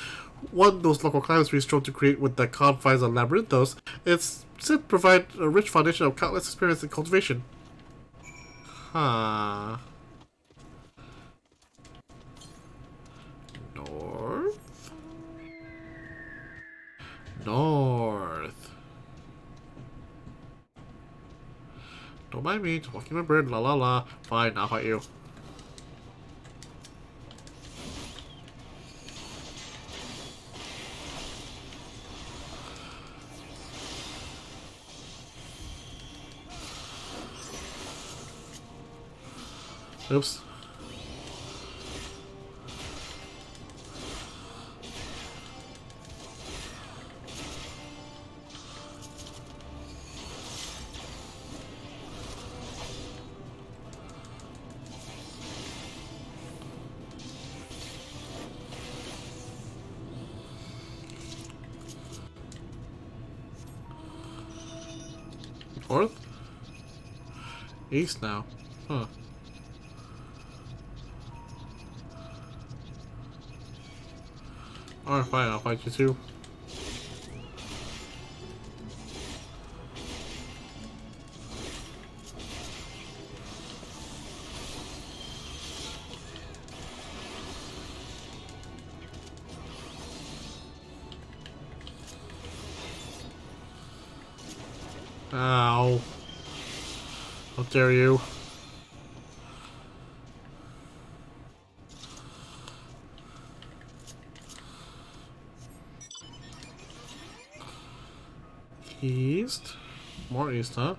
one those local climates we strove to create with the confines of Labyrinthos, it's said provide a rich foundation of countless experience in cultivation. Huh. North? North. Don't mind me, just walking my bird, la la la. Fine, I'll fight you. Oops. North? East now. Huh. Alright, fine, I'll fight you too. Ow. How dare you? East? More east, huh?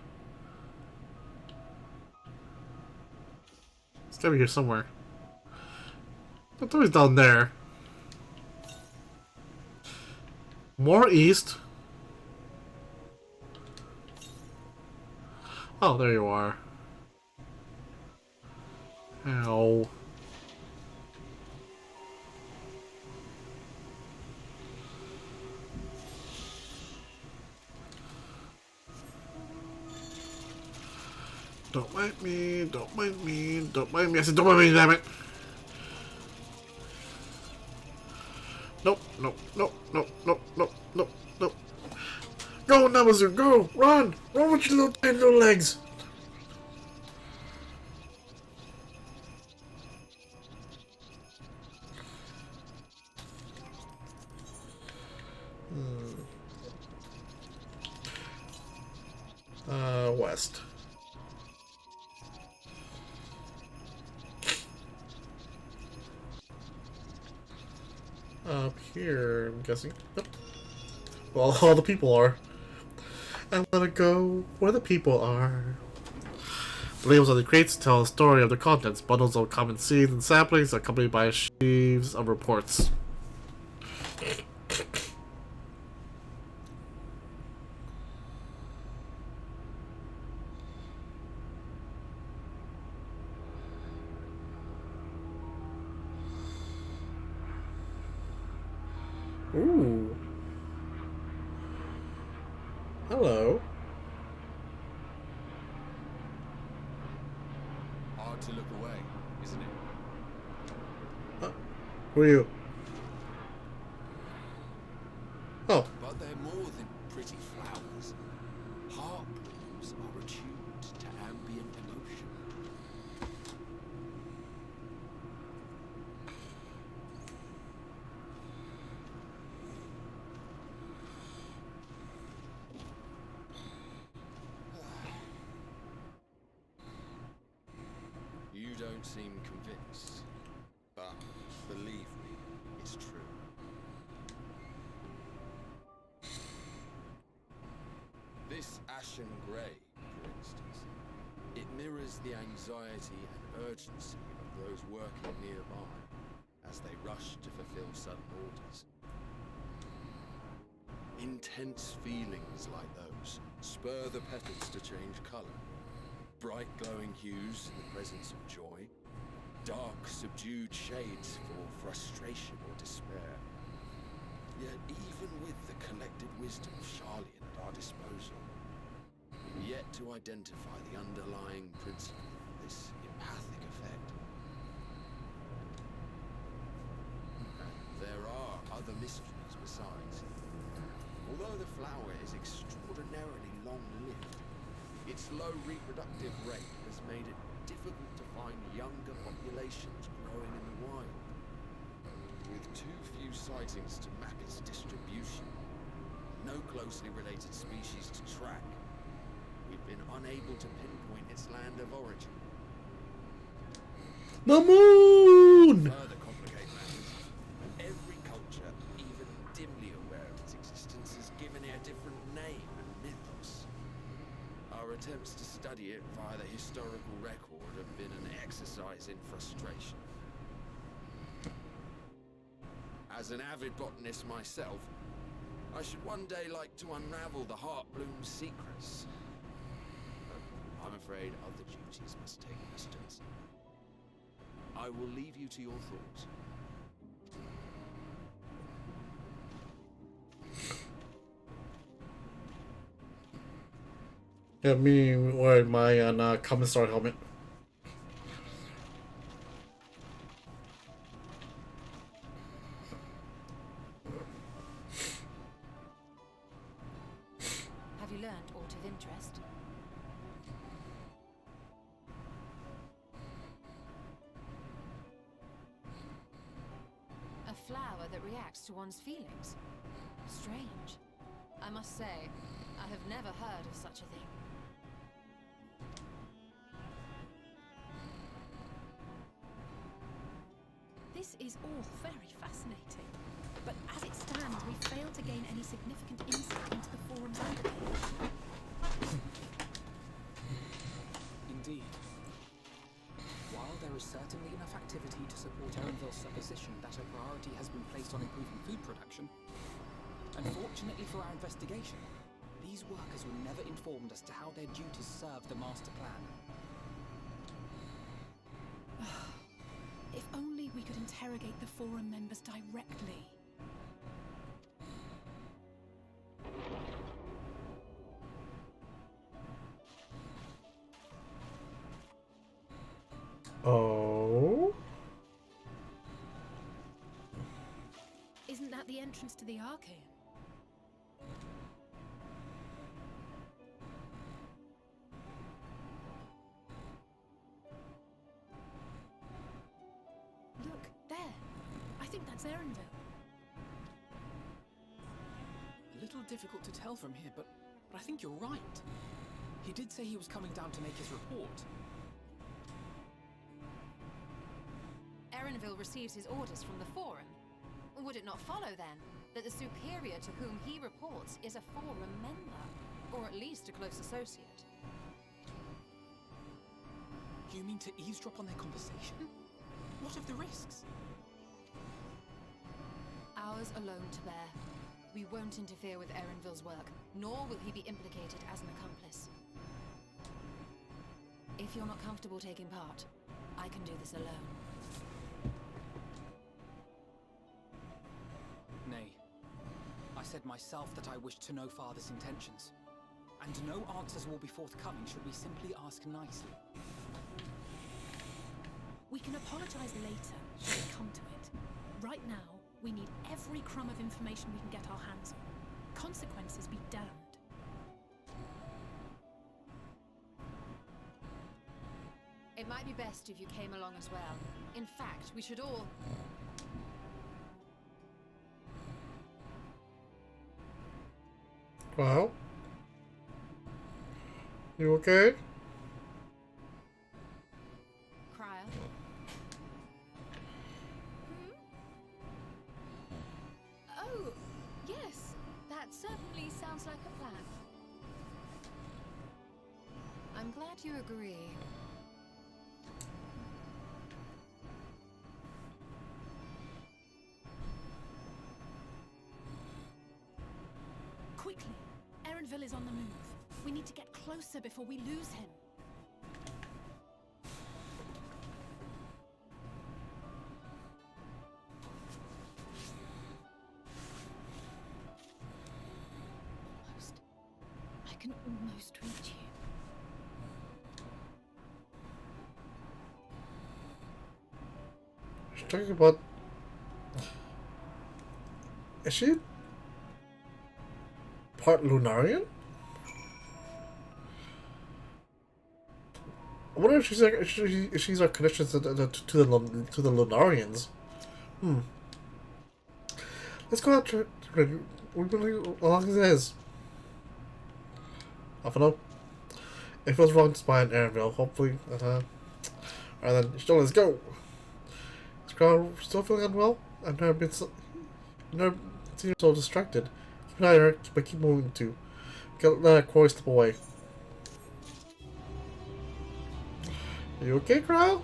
It's gotta be here somewhere. I thought he's down there. More east? Oh, there you are. Ow. Don't mind me, don't mind me, don't mind me. I said don't mind me, damn it. Nope, nope, nope, nope, nope, nope, nope, nope. Go, Namazu, go! Run! Run with your little tiny little legs! West. Up here, I'm guessing. Yep. Well, all the people are. I wanna go where the people are. The labels on the crates tell a story of their contents. Bundles of common seeds and saplings accompanied by sheaves of reports. Ooh. Hello. Hard to look away, isn't it? Who are you? Oh. But they're more than pretty flowers. Heart blooms are attuned to ambient emotion. You don't seem convinced, but believe me, it's true. This ashen grey, for instance, it mirrors the anxiety and urgency of those working nearby as they rush to fulfill sudden orders. Intense feelings like those spur the petals to change colour. Bright glowing hues in the presence of joy, dark subdued shades for frustration or despair. Yet even with the collected wisdom of Charlian at our disposal, we've yet to identify the underlying principle of this empathic effect. There are other mysteries besides. Although the flower is extraordinarily long-lived, its low reproductive rate has made it difficult to find younger populations growing in the wild. With too few sightings to map its distribution, no closely related species to track, we've been unable to pinpoint its land of origin. The moon! Further complicate matters, every culture, even dimly aware of its existence, has given it a different name and mythos. Our attempts to study it via the historical record have been an exercise in frustration. As an avid botanist myself, I should one day like to unravel the Heartbloom's secrets. But I'm afraid other duties must take precedence. I will leave you to your thoughts. Yeah, me wearing my commissar helmet. Have you learned aught of interest? A flower that reacts to one's feelings. Strange. I must say, I have never heard of such a thing. This is all very fascinating, but as it stands, we fail to gain any significant insight into the forum's underpinning. Indeed. While there is certainly enough activity to support Erenville's supposition that a priority has been placed on improving food production, unfortunately for our investigation, these workers were never informed as to how their duties serve the master plan. If only we could interrogate the forum members directly. Oh? Isn't that the entrance to the Archaean? Look, there. I think that's Erenville. A little difficult to tell from here, but I think you're right. He did say he was coming down to make his report. Erenville receives his orders from the forum. Would it not follow, then, that the superior to whom he reports is a forum member, or at least a close associate? You mean to eavesdrop on their conversation? What of the risks? Ours alone to bear. We won't interfere with Erenville's work, nor will he be implicated as an accomplice. If you're not comfortable taking part, I can do this alone. Nay. I said myself that I wished to know Father's intentions. And no answers will be forthcoming should we simply ask nicely. We can apologize later, should it come to it. Right now, we need every crumb of information we can get our hands on. Consequences be damned. It might be best if you came along as well. In fact, we should all... Well? You okay? Crier? Oh, yes. That certainly sounds like a plan. I'm glad you agree. Quickly! Erenville is on the move. We need to get closer before we lose him. Almost. I can almost reach you. She's talking about... Is she part Lunarian? I wonder if she's our connection to the Lunarians. Let's go out to along as it is. I don't know. It feels wrong to spy on Erenville. Hopefully, alright then, still let's go. Is Carl still feeling unwell? I've never seen her so distracted. Keep an eye on her, but keep moving too. Let that quarry slip away. You okay, Crow?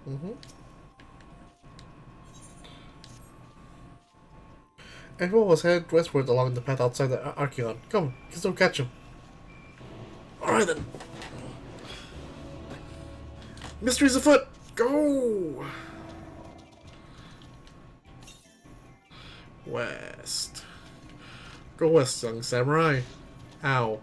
Mm-hmm. Everyone was headed westward along the path outside the Archeon. Come, let's go catch him. Alright then. Mysteries afoot! Go! West. Go west, young samurai. Ow.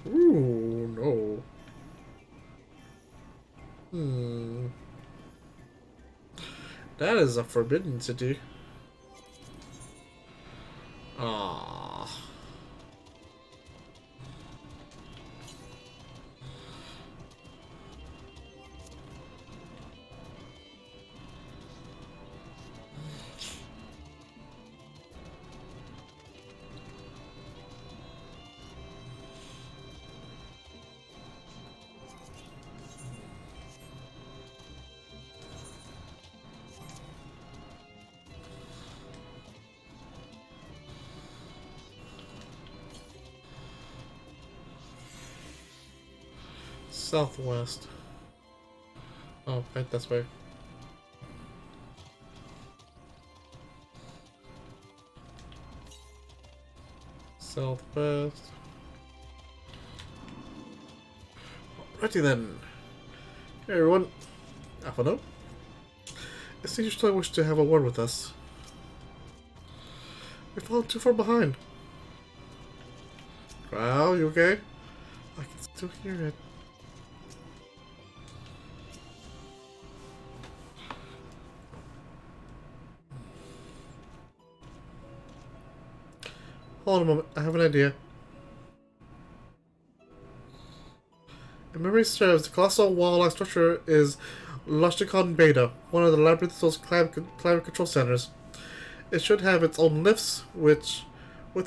Ooh, no. That is a forbidden city. Ah. Southwest. Oh, right this way. Southwest. Alrighty then. Hey everyone. Alphano. It seems you still wish to have a word with us. We fallen too far behind. Wow, you okay? I can still hear it. Hold on a moment, I have an idea. If memory serves, the colossal wall-like structure is Lusticon Beta, one of the Labyrinthos climate control centers. It should have its own lifts, with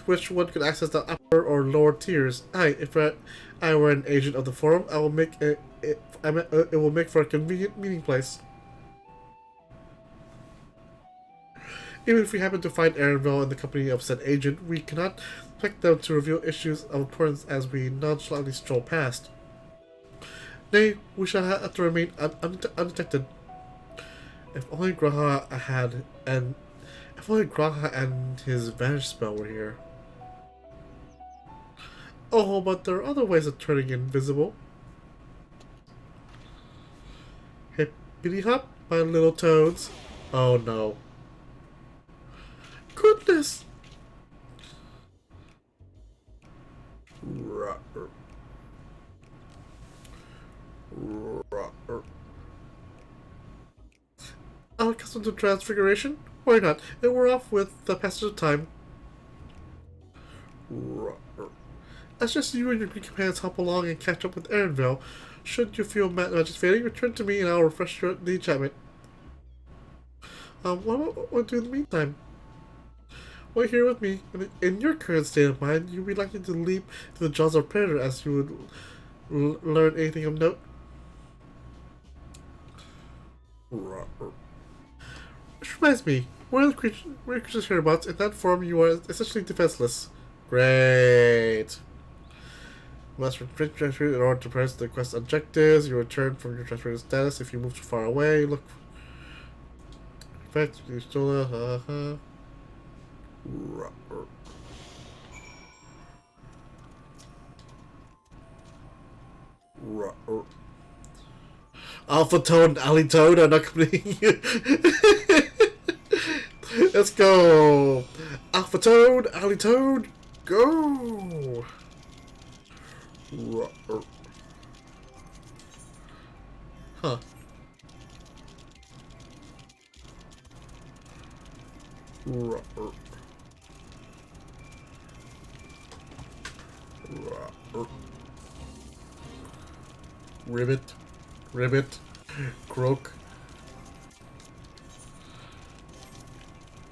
which one could access the upper or lower tiers. If I were an agent of the forum, I will make it will make for a convenient meeting place. Even if we happen to find Erenville in the company of said agent, we cannot expect them to reveal issues of importance as we nonchalantly stroll past. Nay, we shall have to remain undetected. If only Graha and his vanish spell were here. Oh, but there are other ways of turning invisible. Hippity hop, my little toads. Oh no. Goodness! Unaccustomed to transfiguration? Why not? And we're off with the passage of time. As just you and your Greek companions hop along and catch up with Erenville, should you feel magic fading, return to me and I'll refresh the enchantment. What do in the meantime? Wait here with me. In your current state of mind, you'd be likely to leap to the jaws of a predator as you would learn anything of note. Which reminds me, one of the creatures hereabouts, in that form you are essentially defenseless. Great. You must return transfer in order to press the quest objectives. You return from your transfer status if you move too far away. Look. In fact, you still Alpha Toad and Ali Toad are not completing you. Let's go. Alpha Toad, Ali Toad, go. Huh. Ribbit, ribbit, croak,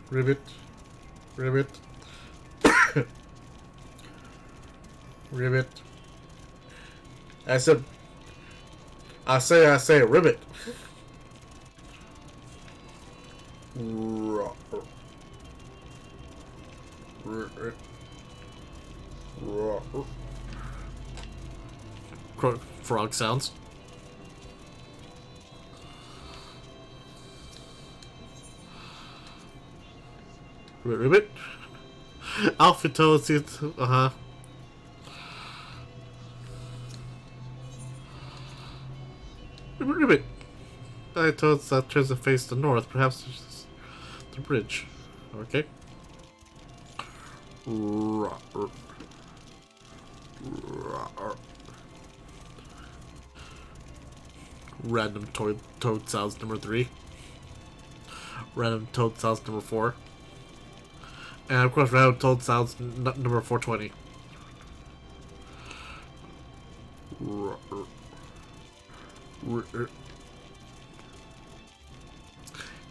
ribbit, ribbit, ribbit. I said I say, ribbit. Frog sounds. Ribbit. Alpha tells you. Ribbit. I told us that turns to face the north. Perhaps there's the bridge. Okay. Random toad sounds number 3. Random toad sounds number 4. And of course, random toad sounds number 420.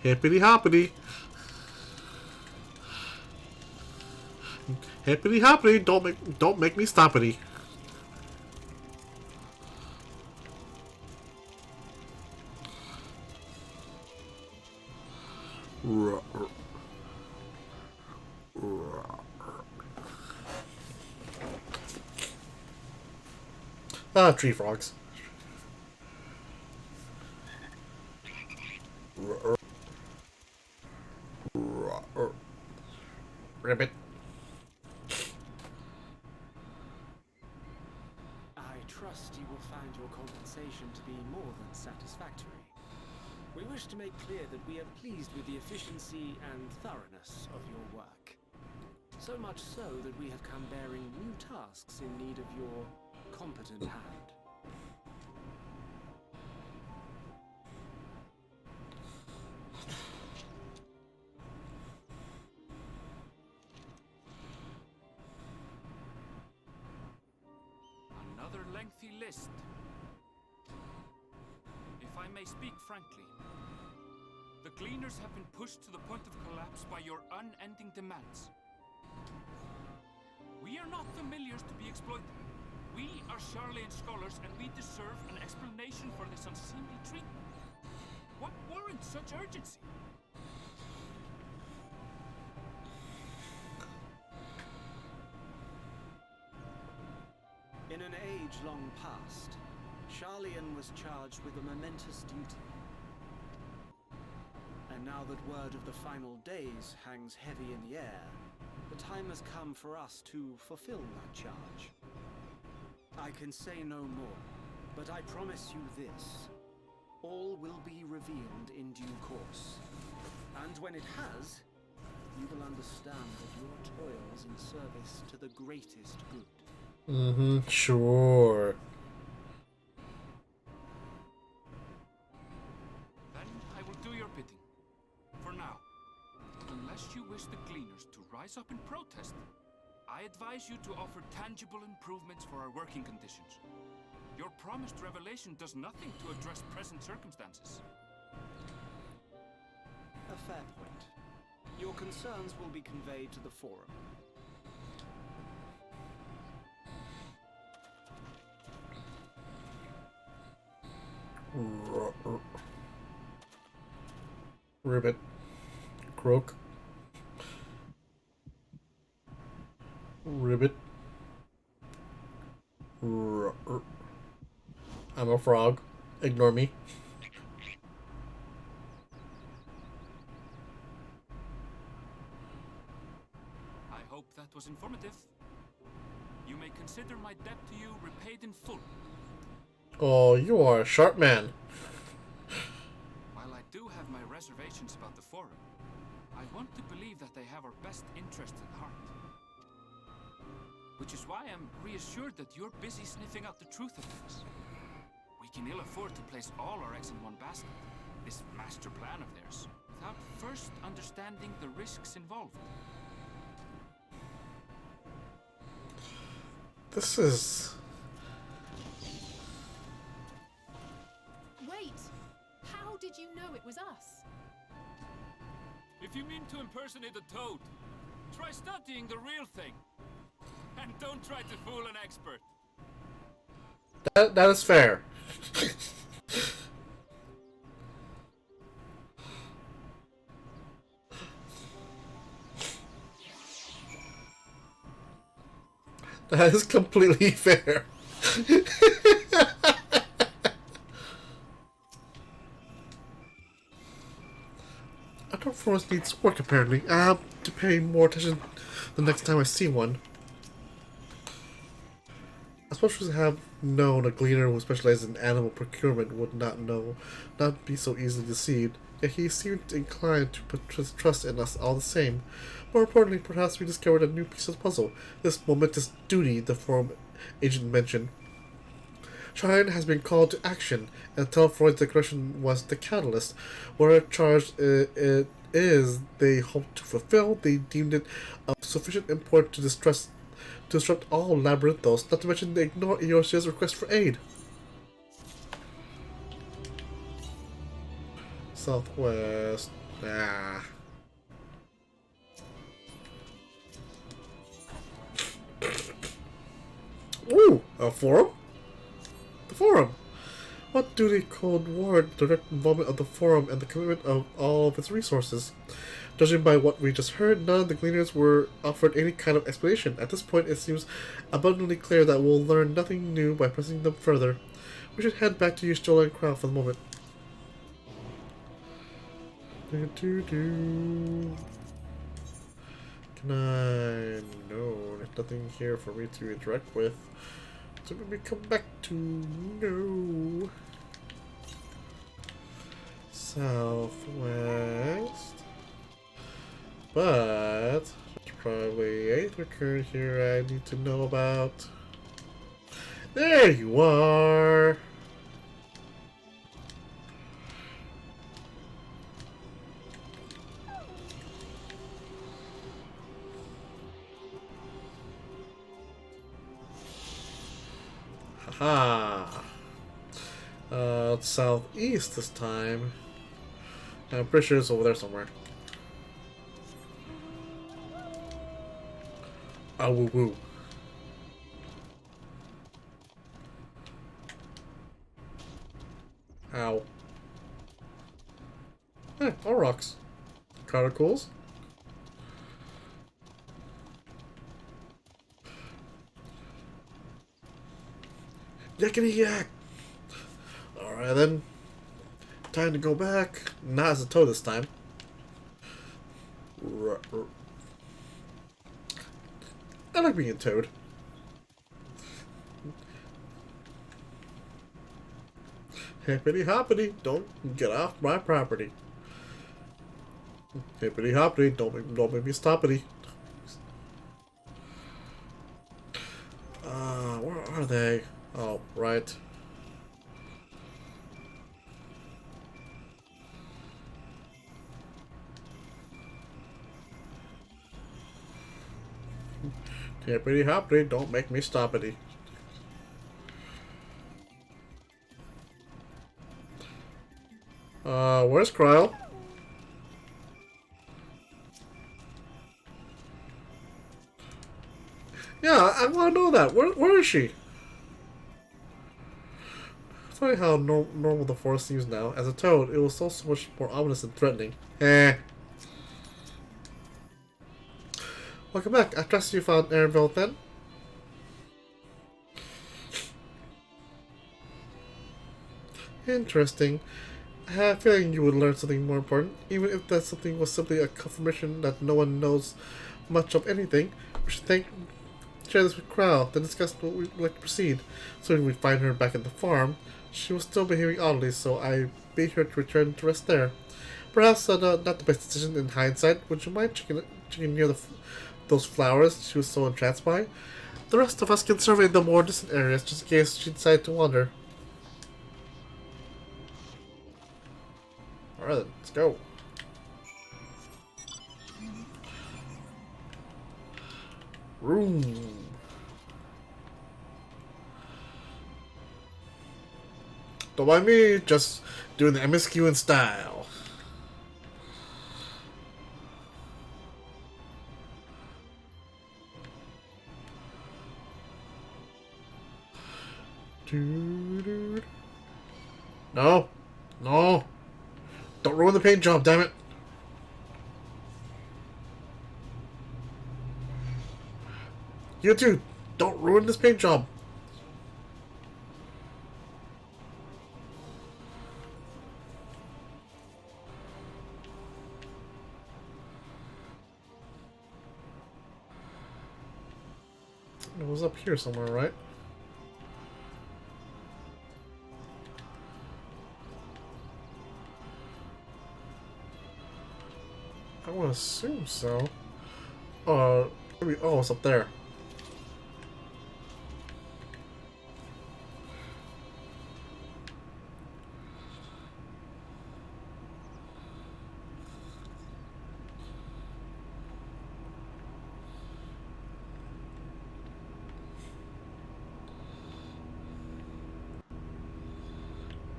Hippity hoppity. Hippity hoppity. Don't make me stoppity. Ah, tree frogs. Ribbit. I trust you will find your compensation to be more than satisfactory. We wish to make clear that we are pleased with the efficiency and thoroughness of your work. So much so that we have come bearing new tasks in need of your competent hand. Another lengthy list. If I may speak frankly, the Gleaners have been pushed to the point of collapse by your unending demands. We are not familiars to be exploited. We are Charlian scholars, and we deserve an explanation for this unseemly treatment. What warrants such urgency? In an age long past, Charlian was charged with a momentous duty. And now that word of the final days hangs heavy in the air, the time has come for us to fulfill that charge. I can say no more, but I promise you this. All will be revealed in due course. And when it has, you will understand that your toil is in service to the greatest good. Sure. Then I will do your bidding. For now. Unless you wish the Gleaners to rise up in protest, I advise you to offer tangible improvements for our working conditions. Your promised revelation does nothing to address present circumstances. A fair point. Your concerns will be conveyed to the forum. Ribbit. Croak. Ribbit. I'm a frog. Ignore me. I hope that was informative. You may consider my debt to you repaid in full. Oh, you are a sharp man. While I do have my reservations about the Forum, I want to believe that they have our best interests at heart. Which is why I'm reassured that you're busy sniffing out the truth of things. We can ill afford to place all our eggs in one basket, this master plan of theirs, without first understanding the risks involved. This is... Wait! How did you know it was us? If you mean to impersonate a toad, try studying the real thing. And don't try to fool an expert. That is fair. That is completely fair. Outdoor forest needs work, apparently. I have to pay more attention the next time I see one. I suppose we have known a gleaner who specializes in animal procurement would not be so easily deceived. Yet he seemed inclined to put trust in us all the same. More importantly, perhaps we discovered a new piece of the puzzle. This momentous duty the forum agent mentioned. Cheyenne has been called to action, and Telfroyd's declaration was the catalyst. Whatever charge it is they hoped to fulfill, they deemed it of sufficient import to disrupt all Labyrinthos, not to mention they ignore Eorzea's request for aid. Southwest. Ah. Ooh, a forum? The forum! What duty could warrant direct involvement of the forum and the commitment of all of its resources? Judging by what we just heard, none of the gleaners were offered any kind of explanation. At this point, it seems abundantly clear that we'll learn nothing new by pressing them further. We should head back to Y'shtola and Crow for the moment. Can I... No, there's nothing here for me to interact with. So when we come back to... No... Southwest... But... There's probably a recurrent here I need to know about. There you are! Haha! It's southeast this time. I'm pretty sure it's over there somewhere. Ah, woo woo. Ow. Eh, all rocks. Caracals. Yakety yak! Alright then. Time to go back. Not as a toad this time. I like being a toad. Hippity hoppity, don't get off my property. Hippity hoppity, don't make me stoppity. Where are they? Oh, right. Hippity hoppity, don't make me stoppity. Where's Cryle? Yeah, I want to know that. Where is she? Funny how normal the forest seems now. As a toad, it was so much more ominous and threatening. Eh. Welcome back. I trust you found Erenville then? Interesting. I had a feeling you would learn something more important, even if that something was simply a confirmation that no one knows much of anything. We should share this with Crow, then discuss what we'd like to proceed. So when we find her back at the farm, she was still behaving oddly, so I bade her to return to rest there. Perhaps not the best decision in hindsight. Would you mind checking near those flowers she was so entranced by? The rest of us can survey the more distant areas just in case she decided to wander. Alright then, let's go. Room. Don't mind me, just doing the MSQ in style. No. No. Don't ruin the paint job, damn it. You too. Don't ruin this paint job. It was up here somewhere, right? I would assume so. Maybe, oh, it's up there.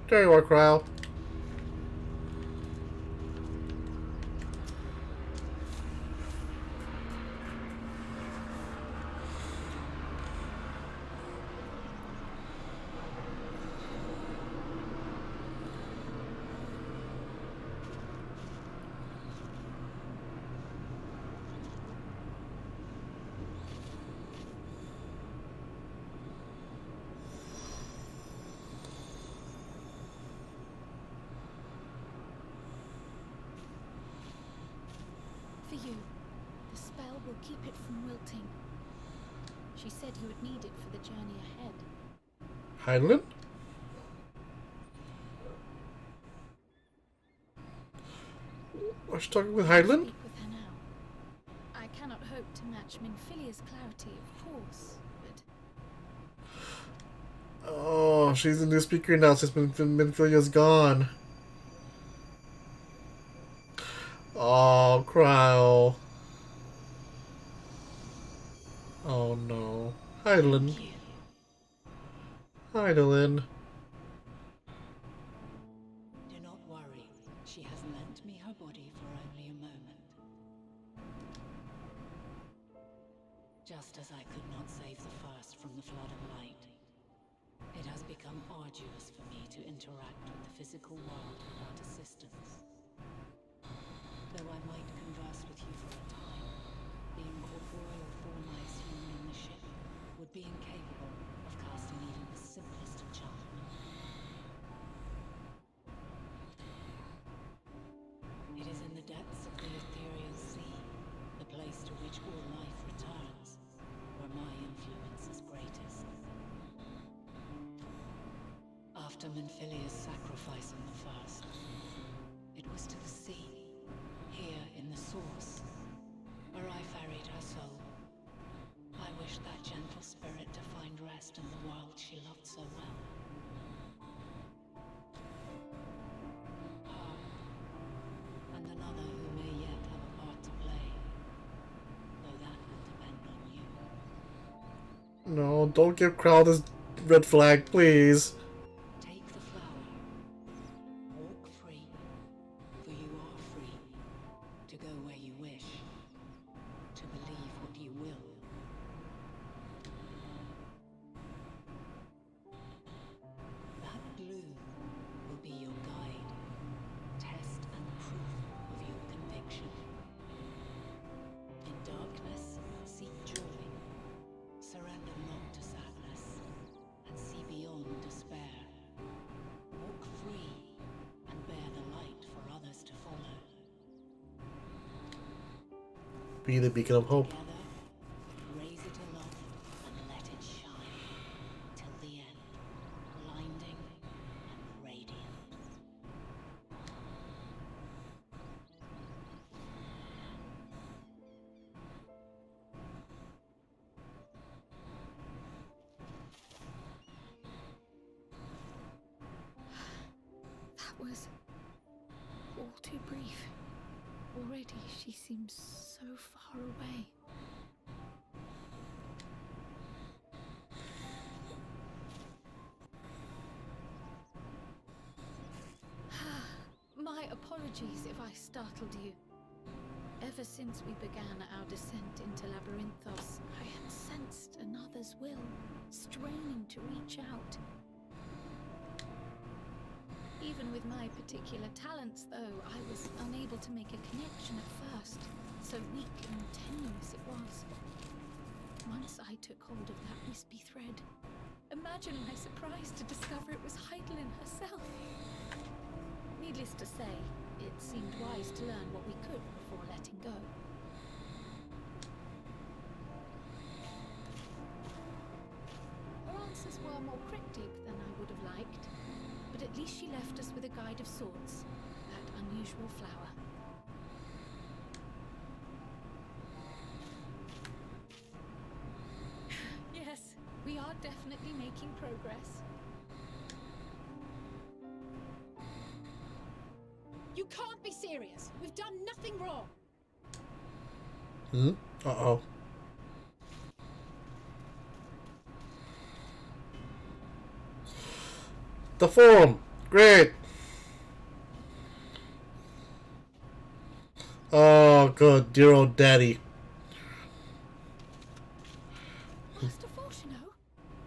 There you are, Cryle. For you. The spell will keep it from wilting. She said you would need it for the journey ahead. Heidelin? Was she talking with Heidelin? Speak with her now. I cannot hope to match Minfilia's clarity, of course, but... Oh, she's a new speaker now since Minfilia's gone. Oh, Cryle. Oh no. Heidelin. Heidelin. Do not worry. She has lent me her body for only a moment. Just as I could not save the first from the flood of light, it has become arduous for me to interact with the physical world without assistance. Though I might converse with you for a time, the incorporeal form I assumed in the ship would be incapable of casting even the simplest enchantment. It is in the depths of the ethereal sea, the place to which all life returns, where my influence is greatest. After Minfilia's sacrifice in the first, it was to the sea, here in the source, where I ferried her soul. I wish that gentle spirit to find rest in the world she loved so well. Her, and another who may yet have a part to play, though that will depend on you. No, don't give Cryle this red flag, please. Take the flower. Walk free, for you are free. To go where you wish. To believe what you will. That bloom will be your guide, test and proof of your conviction. In darkness, seek joy. Surrender not to sadness, and see beyond despair. Walk free, and bear the light for others to follow. Be the beacon of hope. Together, raise it aloft and let it shine till the end, blinding and radiant. That was all too brief. Already she seems so far away. My apologies if I startled you. Ever since we began our descent into Labyrinthos, I had sensed another's will, straining to reach out. Even with my particular talents, though, I was unable to make a connection at first. So weak and tenuous it was. Once I took hold of that wispy thread, imagine my surprise to discover it was Heidelin herself. Needless to say, it seemed wise to learn what we could before letting go. Her answers were more cryptic than I would have liked, but at least she left us with a guide of sorts, that unusual flower. Yes, we are definitely making progress. You can't be serious. We've done nothing wrong. Uh-oh. The forum! Great! Oh, good. Dear old daddy. Master Fortuno,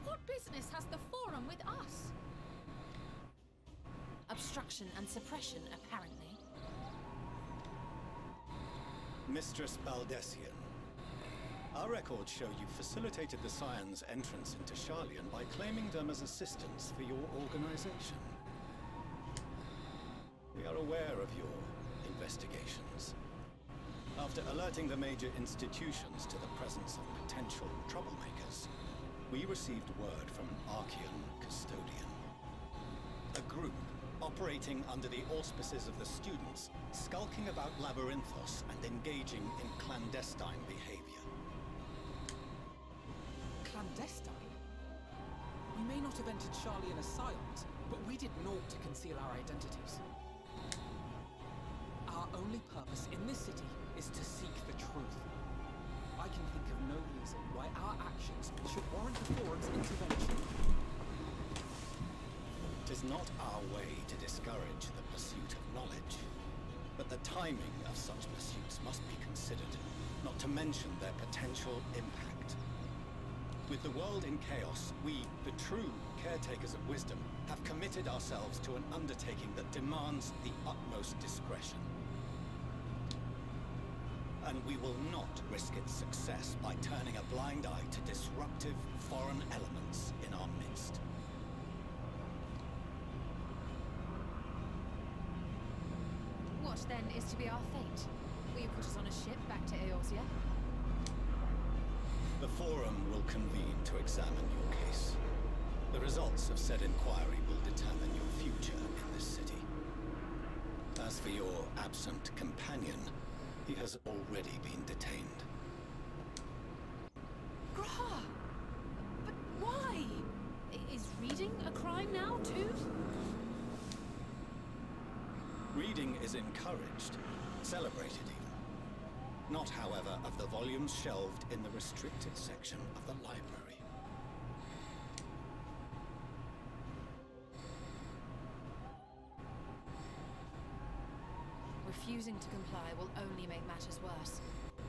what business has the forum with us? Obstruction and suppression, apparently. Mistress Baldessian, our records show you facilitated the Scions' entrance into Charlian by claiming them as assistants for your organization. We are aware of your investigations. After alerting the major institutions to the presence of potential troublemakers, we received word from an Archean custodian. A group operating under the auspices of the students, skulking about Labyrinthos and engaging in clandestine behavior. Clandestine? We may not have entered Charlian as Scions, but we did naught to conceal our identities. Our only purpose in this city is to seek the truth. I can think of no reason why our actions should warrant the forum's intervention. It is not our way to discourage the pursuit of knowledge, but the timing of such pursuits must be considered, not to mention their potential impact. With the world in chaos, we, the true caretakers of wisdom, have committed ourselves to an undertaking that demands the utmost discretion. And we will not risk its success by turning a blind eye to disruptive foreign elements in our midst. What then is to be our fate? Will you put us on a ship back to Eorzea? The Forum will convene to examine your case. The results of said inquiry will determine your future in this city. As for your absent companion, he has already been detained. Graha! But why? Is reading a crime now, too? Reading is encouraged, celebrated even. Not, however, of the volumes shelved in the restricted section of the library. Refusing to comply will only make matters worse.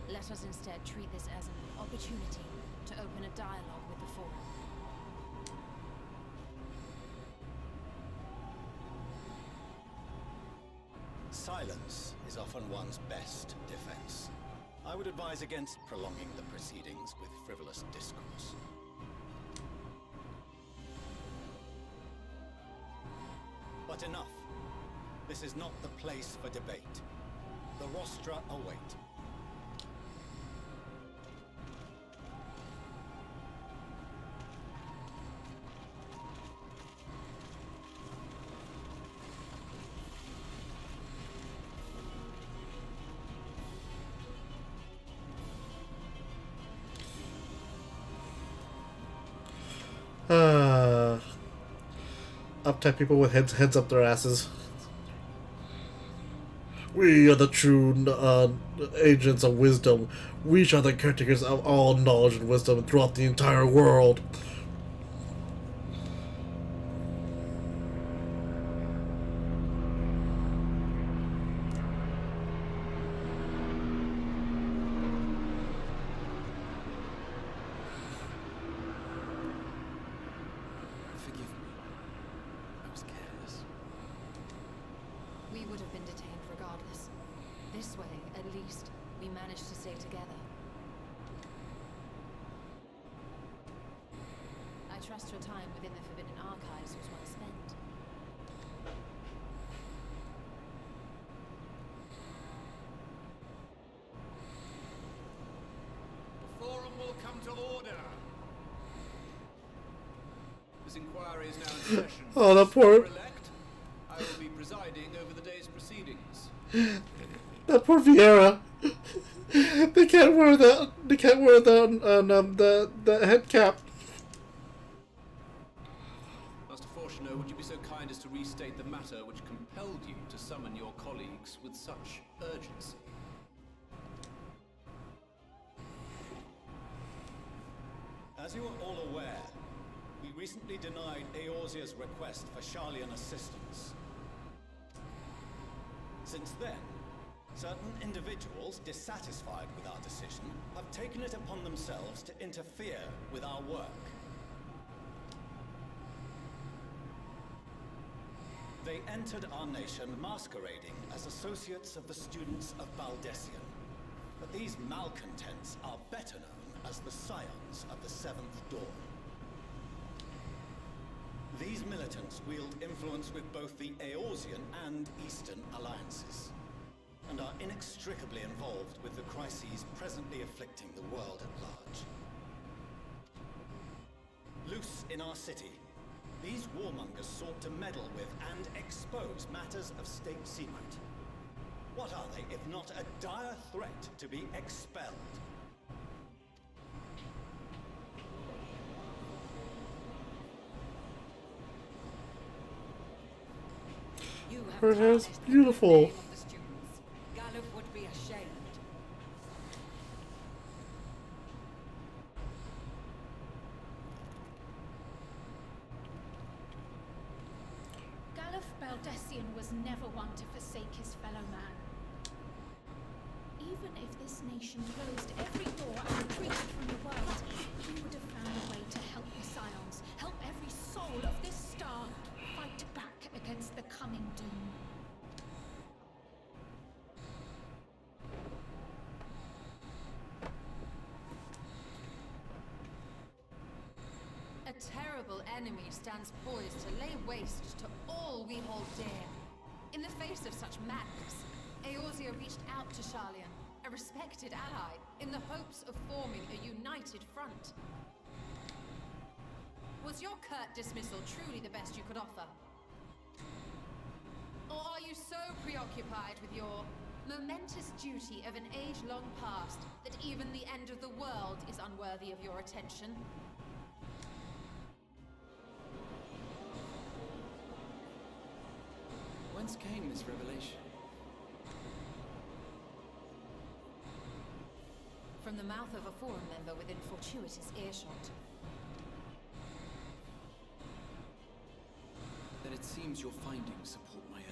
Let us instead treat this as an opportunity to open a dialogue with the Forum. Silence is often one's best defense. I would advise against prolonging the proceedings with frivolous discourse. But enough. This is not the place for debate. The rostra await. Uptight people with heads up their asses. We are the true agents of wisdom. We shall the caretakers of all knowledge and wisdom throughout the entire world. Forgive me. I was careless. We would have been detained regardless. This way, at least, we managed to stay together. trust your time within the Forbidden Archives was well spent. The forum will come to order. This inquiry is now in session. Oh, that poor... I will be presiding over the day's proceedings. That poor Vieira. They can't wear the head cap. Master Fortuner, would you be so kind as to restate the matter which compelled you to summon your colleagues with such urgency? As you are all aware, we recently denied Eorzea's request for Sharlayan assistance. Since then, certain individuals dissatisfied with our decision have taken it upon themselves to interfere with our work. They entered our nation masquerading as associates of the students of Baldessian. But these malcontents are better known as the Scions of the Seventh Dawn. These militants wield influence with both the Eorzean and Eastern alliances, and are inextricably involved with the crises presently afflicting the world at large. Loose in our city, these warmongers sought to meddle with and expose matters of state secret. What are they if not a dire threat to be expelled? Her hair's beautiful. Galuf would be ashamed. Galuf Baldessian was never one to forsake his fellow man. Even if this nation closed every door and retreated from the world, he would have found a way to help the Scions, help every soul of this star fight back against the coming doom. A terrible enemy stands poised to lay waste to all we hold dear. In the face of such madness, Eorzea reached out to Sharlayan, a respected ally, in the hopes of forming a united front. Was your curt dismissal truly the best you could offer? Or are you so preoccupied with your momentous duty of an age-long past that even the end of the world is unworthy of your attention? Whence came this revelation? From the mouth of a forum member within fortuitous earshot. Then it seems your findings support my own.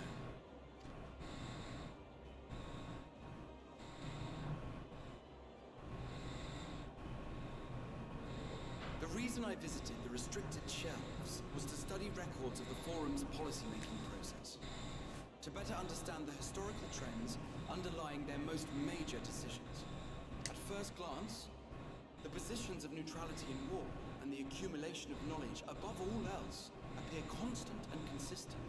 The reason I visited the restricted shelves was to study records of the forum's policy-making process, to better understand the historical trends underlying their most major decisions. At first glance, the positions of neutrality in war and the accumulation of knowledge above all else appear constant and consistent,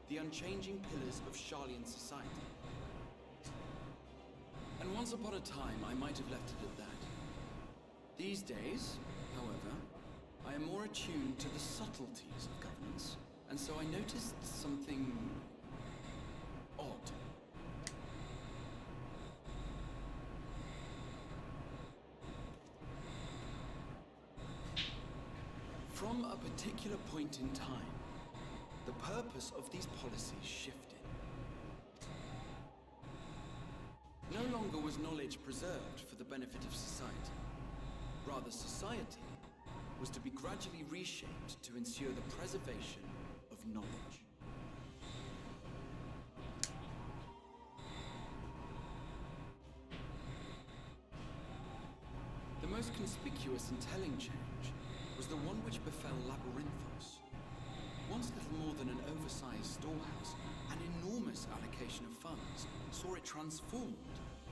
the unchanging pillars of Sharlayan society. And once upon a time, I might have left it at that. These days, however, I am more attuned to the subtleties of governance, and so I noticed something odd. From a particular point in time, the purpose of these policies shifted. No longer was knowledge preserved for the benefit of society. Rather, society was to be gradually reshaped to ensure the preservation of knowledge. The most conspicuous and telling change was the one which befell Labyrinthos. Once little more than an oversized storehouse, an enormous allocation of funds saw it transformed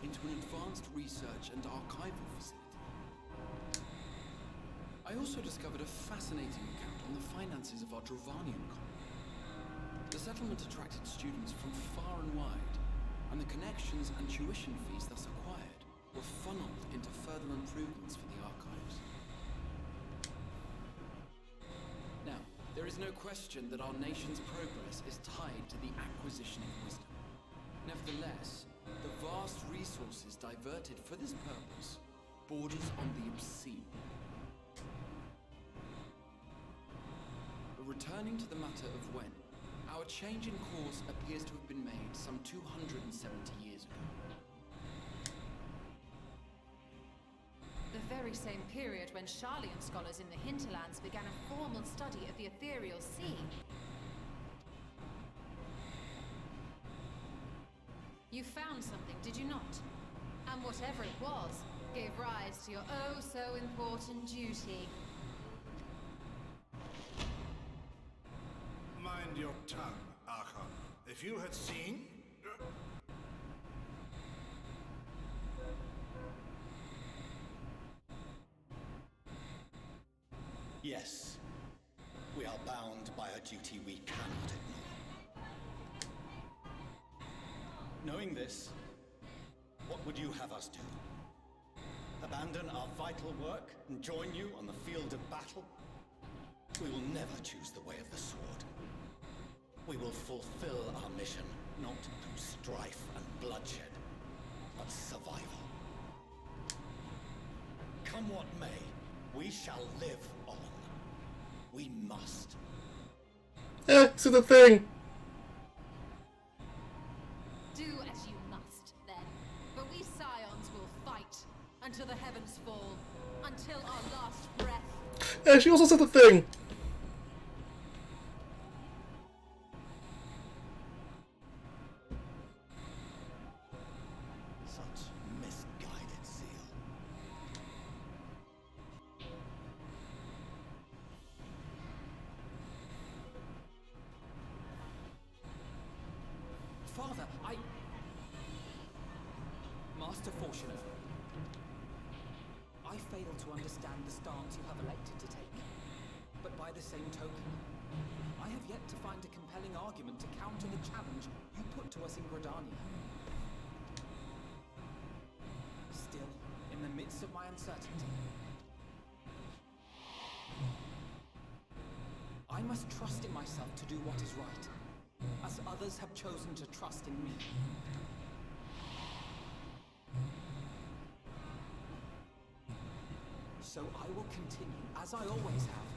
into an advanced research and archival facility. I I also discovered a fascinating account on the finances of our Dravanian colony. The settlement attracted students from far and wide, and the connections and tuition fees thus acquired were funneled into further improvements for the archives. Now, there is no question that our nation's progress is tied to the acquisition of wisdom. Nevertheless, the vast resources diverted for this purpose borders on the obscene. Returning to the matter of when, our change in course appears to have been made some 270 years ago. The very same period when Sharlayan scholars in the hinterlands began a formal study of the ethereal sea. You found something, did you not? And whatever it was, gave rise to your oh-so-important duty. Mind your tongue, Archon. If you had seen... Yes, we are bound by a duty we cannot ignore. Knowing this, what would you have us do? Abandon our vital work and join you on the field of battle? We will never choose the way of the sword. We will fulfill our mission, not through strife and bloodshed, but survival. Come what may, we shall live on. We must. So the thing. Do as you must, then. But we Scions will fight until the heavens fall, until our last breath. Yeah, she also said the thing. Such misguided zeal. Father, Master Fortuner, I fail to understand the stance you have elected to take. But by the same token, I have yet to find a compelling argument to counter the challenge you put to us in Gridania. Still, in the midst of my uncertainty, I must trust in myself to do what is right, as others have chosen to trust in me. So I will continue, as I always have,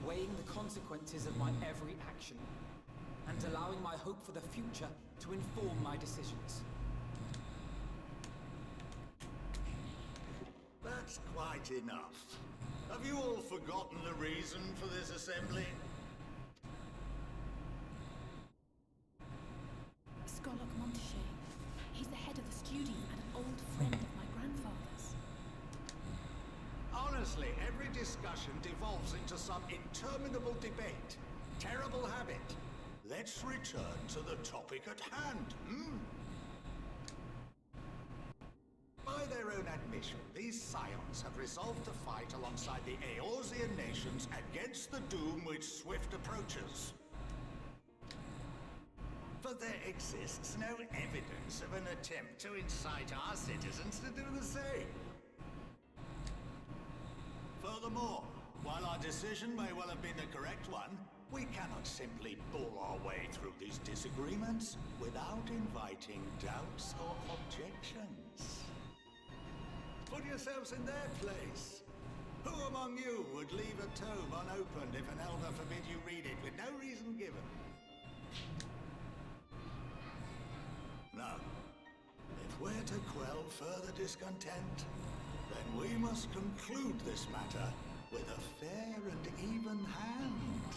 weighing the consequences of my every action, and allowing my hope for the future to inform my decisions. That's quite enough. Have you all forgotten the reason for this assembly? Scholar Montrachet. He's the head of the studio and an old friend of my grandfather's. Honestly, every discussion devolves into some interminable debate. Terrible habit. Let's return to the topic at hand, By their own admission, these Scions have resolved to fight alongside the Eorzean nations against the doom which swift approaches. But there exists no evidence of an attempt to incite our citizens to do the same. Furthermore, while our decision may well have been the correct one, we cannot simply bull our way through these disagreements without inviting doubts or objections. Put yourselves in their place. Who among you would leave a tome unopened if an elder forbid you read it with no reason given? No. If we're to quell further discontent, then we must conclude this matter with a fair and even hand.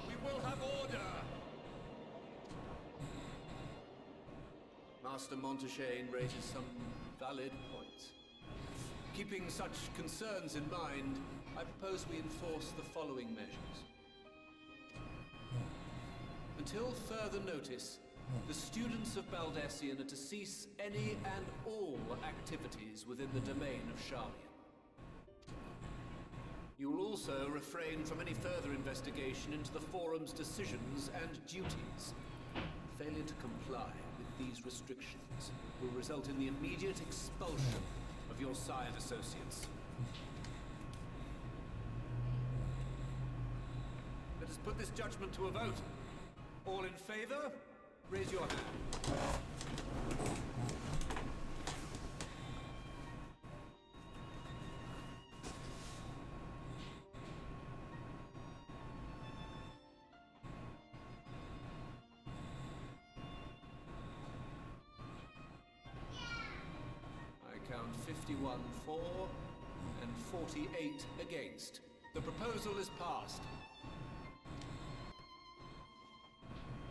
We will have order! Master Montrachet raises some valid points. Keeping such concerns in mind, I propose we enforce the following measures. Until further notice, the students of Baldessian are to cease any and all activities within the domain of Sharlian. You will also refrain from any further investigation into the Forum's decisions and duties. Failure to comply with these restrictions will result in the immediate expulsion of your Scion associates. Let us put this judgment to a vote. All in favor, raise your hand. I count 51 for and 48 against. The proposal is passed.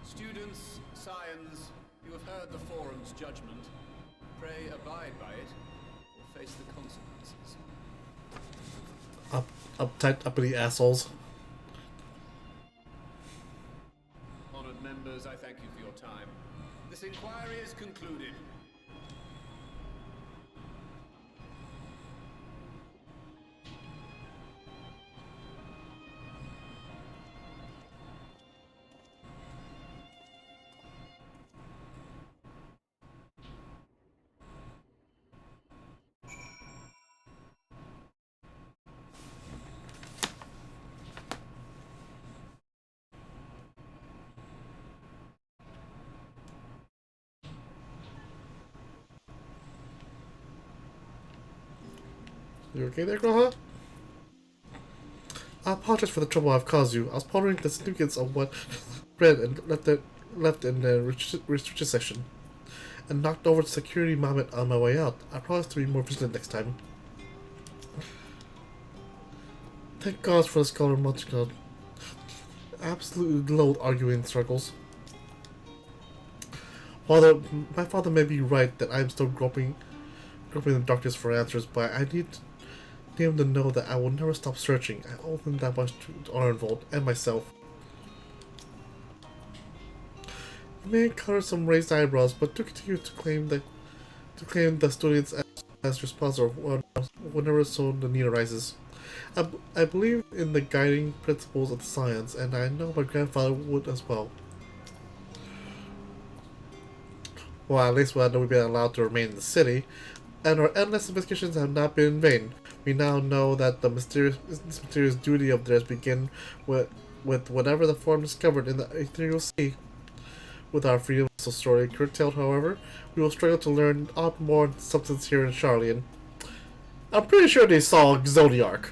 Students, Scions, you have heard the Forum's judgment. Pray abide by it, or face the consequences. Uptight, uppity assholes. Honored members, I thank you for your time. This inquiry is concluded. You okay there, Groha? I apologize for the trouble I've caused you. I was pondering the significance of what read and left in the restricted section, and knocked over the security moment on my way out. I promise to be more vigilant next time. Thank God for the scholar multicode. I absolutely loathe arguing in circles. My father may be right that I am still groping in the darkness for answers, but I need him to know that I will never stop searching. I owe him that much to Arnvold and myself. He may encounter some raised eyebrows, but to continue to claim the students as responsible whenever so the need arises. I believe in the guiding principles of the science, and I know my grandfather would as well. Well, at least we've been allowed to remain in the city, and our endless investigations have not been in vain. We now know that this mysterious duty of theirs begin with whatever the Forum discovered in the ethereal sea. With our freedom story curtailed, however, we will struggle to learn a lot more substance here in Sharlian. I'm pretty sure they saw Zodiark.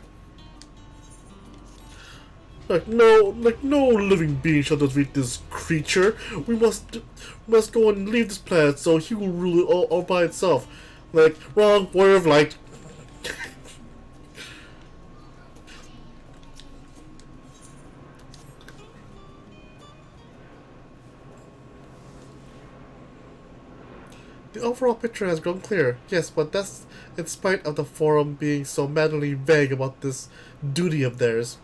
No living being shall defeat this creature. We must go and leave this planet so he will rule it all by itself. Wrong, warrior of light. The overall picture has grown clear, yes, but that's in spite of the Forum being so madly vague about this duty of theirs.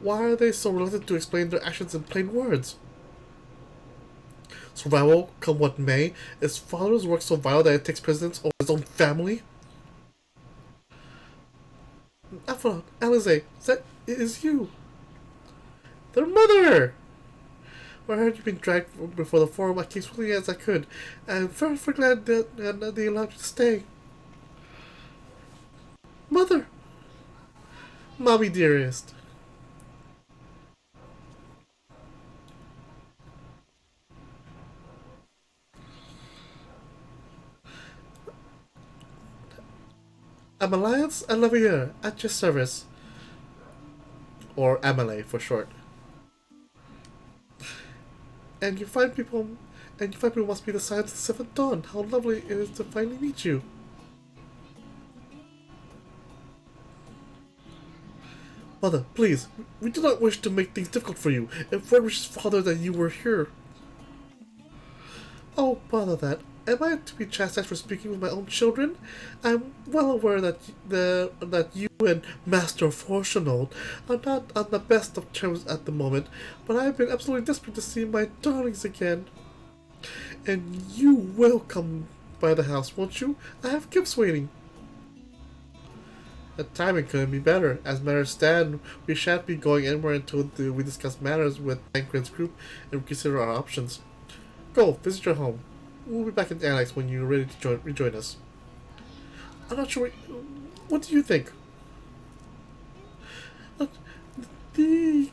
Why are they so reluctant to explain their actions in plain words? Survival, come what may, is father's work so vile that it takes precedence over his own family? Aphrodite, Alize, that is you. Their mother! When I heard you've been dragged before the Forum, I came as quickly as I could, and I'm very glad that they allowed you to stay. Mother! Mommy dearest. I'm Alliance and Labyrinthos at your service. Or Amelie for short. And you find people must be the Scions of the Seventh Dawn. How lovely it is to finally meet you. Mother, please, we do not wish to make things difficult for you. Inform your father that you were here. Oh, bother that. Am I to be chastised for speaking with my own children? I'm well aware that that you and Master Fortunold are not on the best of terms at the moment, but I've been absolutely desperate to see my darlings again. And you will come by the house, won't you? I have gifts waiting. The timing couldn't be better. As matters stand, we shan't be going anywhere until we discuss matters with Tancred's group and consider our options. Go, visit your home. We'll be back in the annex when you're ready to rejoin us. I'm not sure. What do you think? The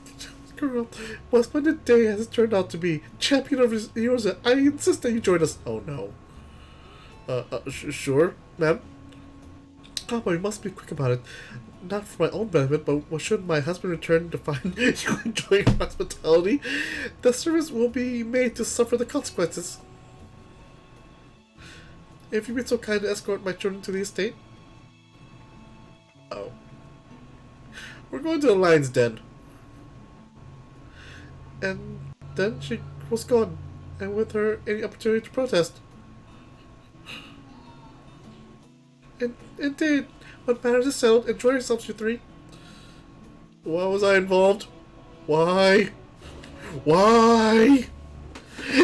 girl, what a splendid day has it turned out to be. Champion of yours, I insist that you join us. Oh no. Sure, ma'am. Oh, but we must be quick about it. Not for my own benefit, but should my husband return to find you enjoying hospitality, the service will be made to suffer the consequences. If you'd be so kind to escort my children to the estate. Oh. We're going to the lion's den. And then she was gone, and with her any opportunity to protest. Indeed, what matters is settled. Enjoy yourselves, you three. Why was I involved? Why? Why?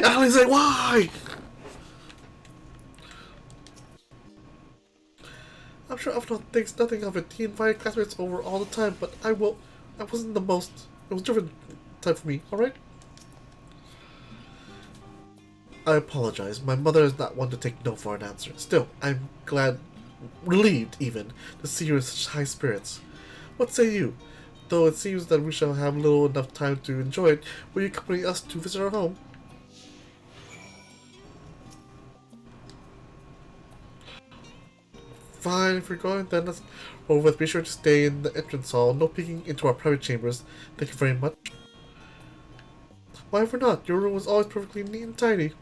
I say why? I'm sure Avalon thinks nothing of it. He invited classmates over all the time, but I wasn't the most. It was a different time for me, alright? I apologize. My mother is not one to take no for an answer. Still, I'm relieved even, to see you in such high spirits. What say you? Though it seems that we shall have little enough time to enjoy it, will you accompany us to visit our home? Fine, if you're going, then let's roll with. Be sure to stay in the entrance hall. No peeking into our private chambers. Thank you very much. Why ever not? Your room was always perfectly neat and tidy.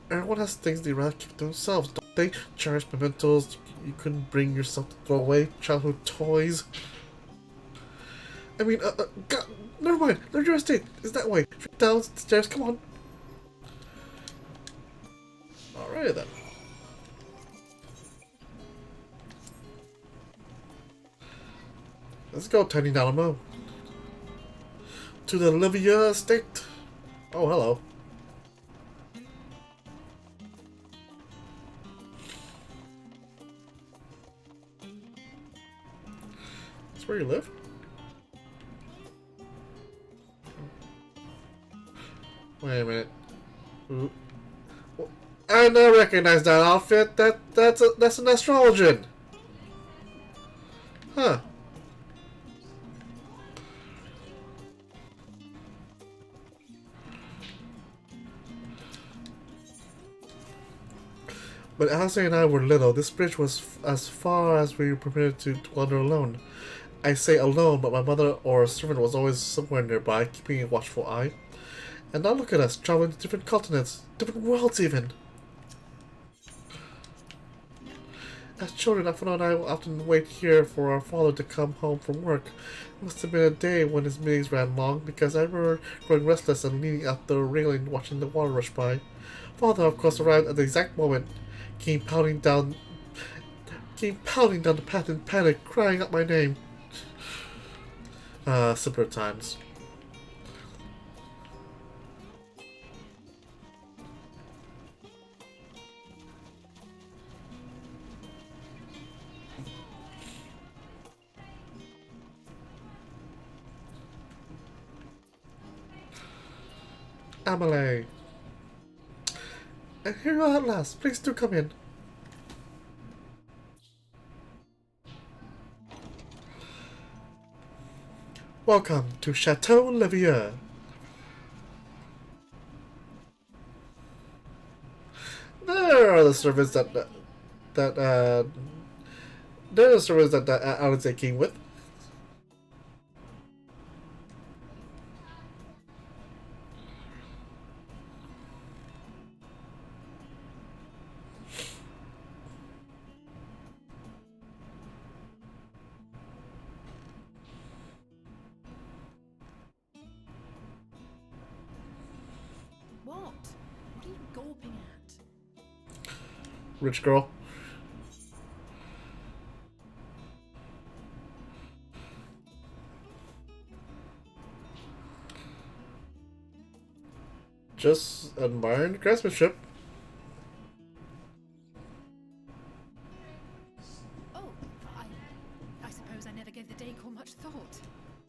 Everyone has things they rather keep to themselves, don't they? Cherished mementos you couldn't bring yourself to throw away. Childhood toys. I mean, God, never mind. Learn your estate. It's that way. Straight down the stairs. Come on. Alright then. Let's go, Tiny Dalamo. To the Livia estate. Oh, hello. That's where you live? Wait a minute. Ooh. I don't recognize that outfit. That's an astrologian. Huh. But Alice and I were little. This bridge was as far as we were permitted to wander alone. I say alone, but my mother or a servant was always somewhere nearby, keeping a watchful eye. And now look at us, traveling to different continents, different worlds even. As children, Afano and I will often wait here for our father to come home from work. It must have been a day when his meetings ran long, because I remember growing restless and leaning out the railing watching the water rush by. Father, of course, arrived at the exact moment. Came pounding down the path in panic, crying out my name. Simpler times. Amelie. And here you are at last. Please do come in. Welcome to Chateau Levier. There are the servants that Alice came with. What? What are you gawping at? Rich girl. Just admiring the craftsmanship. Oh, I suppose I never gave the decor much thought.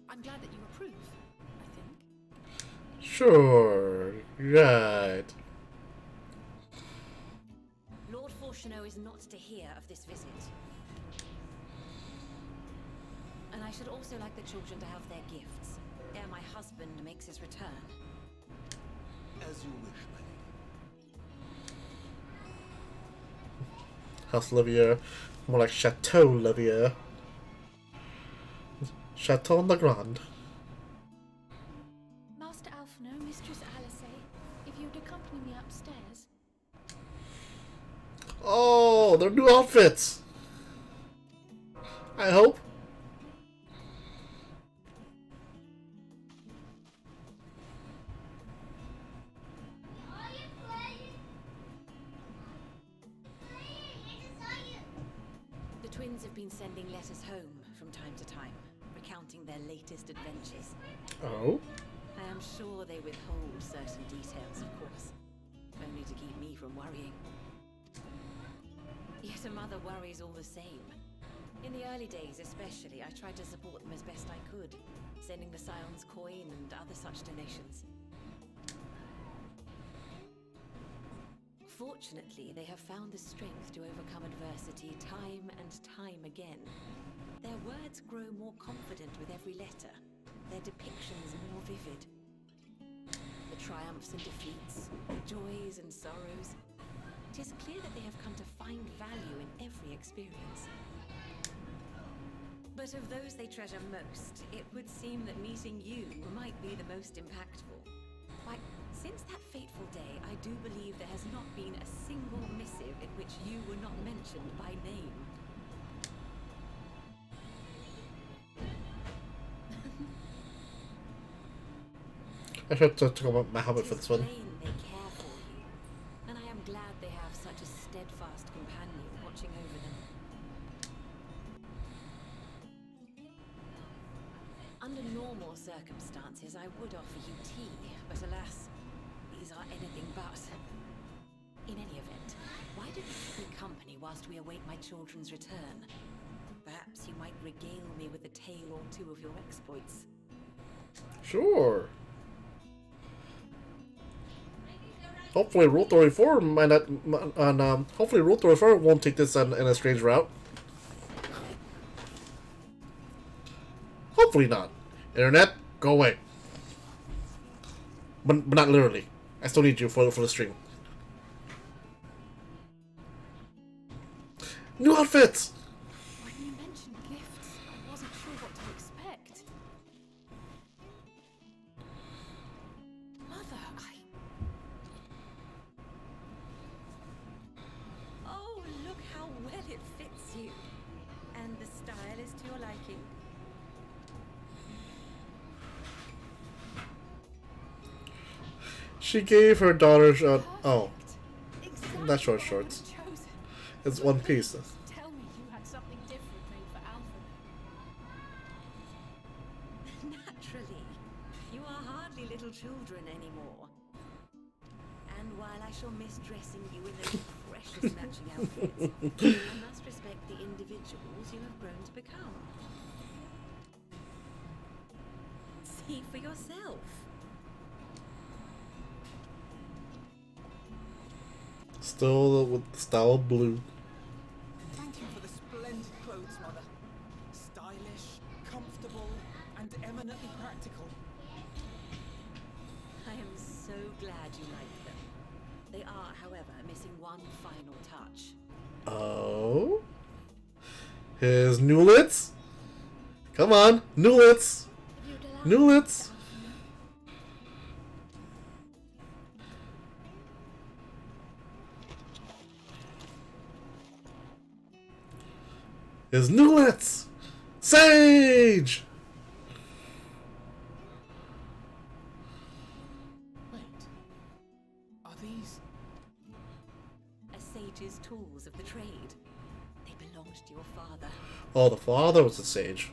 I'm glad that you approve, I think. Sure. Right. Lord Fortuneau is not to hear of this visit. And I should also like the children to have their gifts, ere my husband makes his return. As you wish, my lady. House Livier. More like Chateau Livier. Chateau on the Grand. Master Alphino, Mistress Alice, if you'd accompany me upstairs. Oh, they're new outfits. I hope. The twins have been sending letters home from time to time, recounting their latest adventures. Oh? I am sure they withhold certain details, of course, only to keep me from worrying. Yet a mother worries all the same. In the early days especially, I tried to support them as best I could, sending the Scions coin and other such donations. Fortunately, they have found the strength to overcome adversity time and time again. Their words grow more confident with every letter, their depictions more vivid. The triumphs and defeats, the joys and sorrows. It is clear that they have come to find value in every experience. But of those they treasure most, it would seem that meeting you might be the most impactful. Why, since that fateful day, I do believe there has not been a single missive in which you were not mentioned by name. I should talk about my habit for this one. They care for you, and I am glad they have such a steadfast companion watching over them. Under normal circumstances, I would offer you tea, but alas, these are anything but. In any event, why don't you keep me company whilst we await my children's return? Perhaps you might regale me with a tale or two of your exploits. Sure. Hopefully Rule 34 might not, hopefully Rule 34 won't take this in a strange route. Hopefully not. Internet, go away. But not literally. I still need you for the stream. New outfits! When you mentioned gifts, I wasn't sure what to expect. Mother, Oh, look how well it fits you. And the style is to your liking. She gave her daughter oh. Not short shorts. It's one piece. Tell me you had something different made for Alpha. Naturally. You are hardly little children anymore. And while I shall miss dressing you in those precious matching outfits, I must respect the individuals you have grown to become. See for yourself. Still with the style of blue. Thank you for the splendid clothes, Mother. Stylish, comfortable, and eminently practical. I am so glad you like them. They are, however, missing one final touch. Oh? His newlets? Come on, newlets! Newlets! His newlets! Sage! Wait. Are these... A sage's sage's tools of the trade. They belonged to your father. Oh, the father was a sage.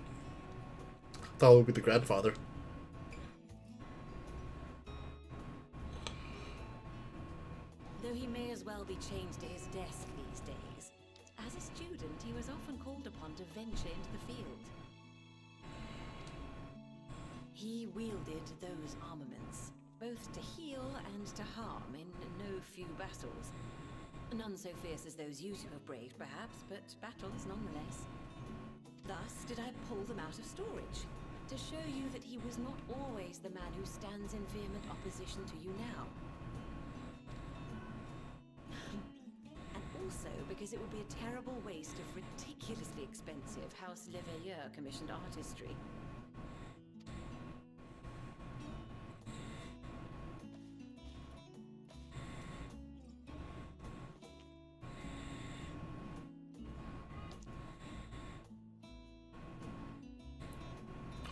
Thought it would be the grandfather. Though he may as well be chained to his desk these days, as a student he was often called upon to venture into the field. He wielded those armaments, both to heal and to harm in no few battles. None so fierce as those you two have braved, perhaps, but battles nonetheless. Thus did I pull them out of storage, to show you that he was not always the man who stands in vehement opposition to you now. And also because it would be a terrible waste of ridiculously expensive House Leveilleur commissioned artistry.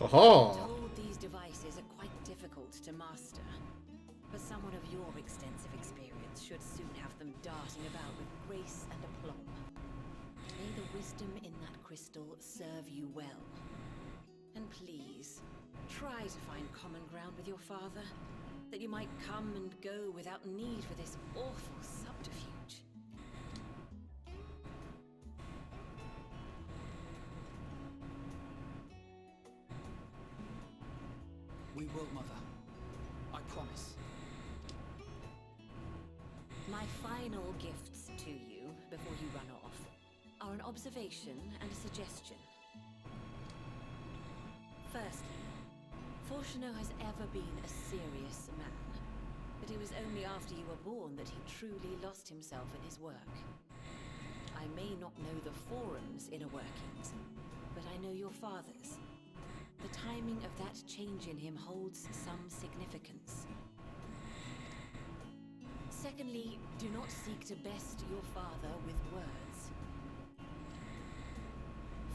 Aha! I'm told these devices are quite difficult to master, but someone of your extensive experience should soon have them darting about with grace and aplomb. May the wisdom in that crystal serve you well. And please, try to find common ground with your father, that you might come and go without need for this awful subterfuge. We will, Mother. I promise. My final gifts to you, before you run off, are an observation and a suggestion. Firstly, Fortunato has ever been a serious man, but it was only after you were born that he truly lost himself in his work. I may not know the Forum's inner workings, but I know your father's. The timing of that change in him holds some significance. Secondly, do not seek to best your father with words.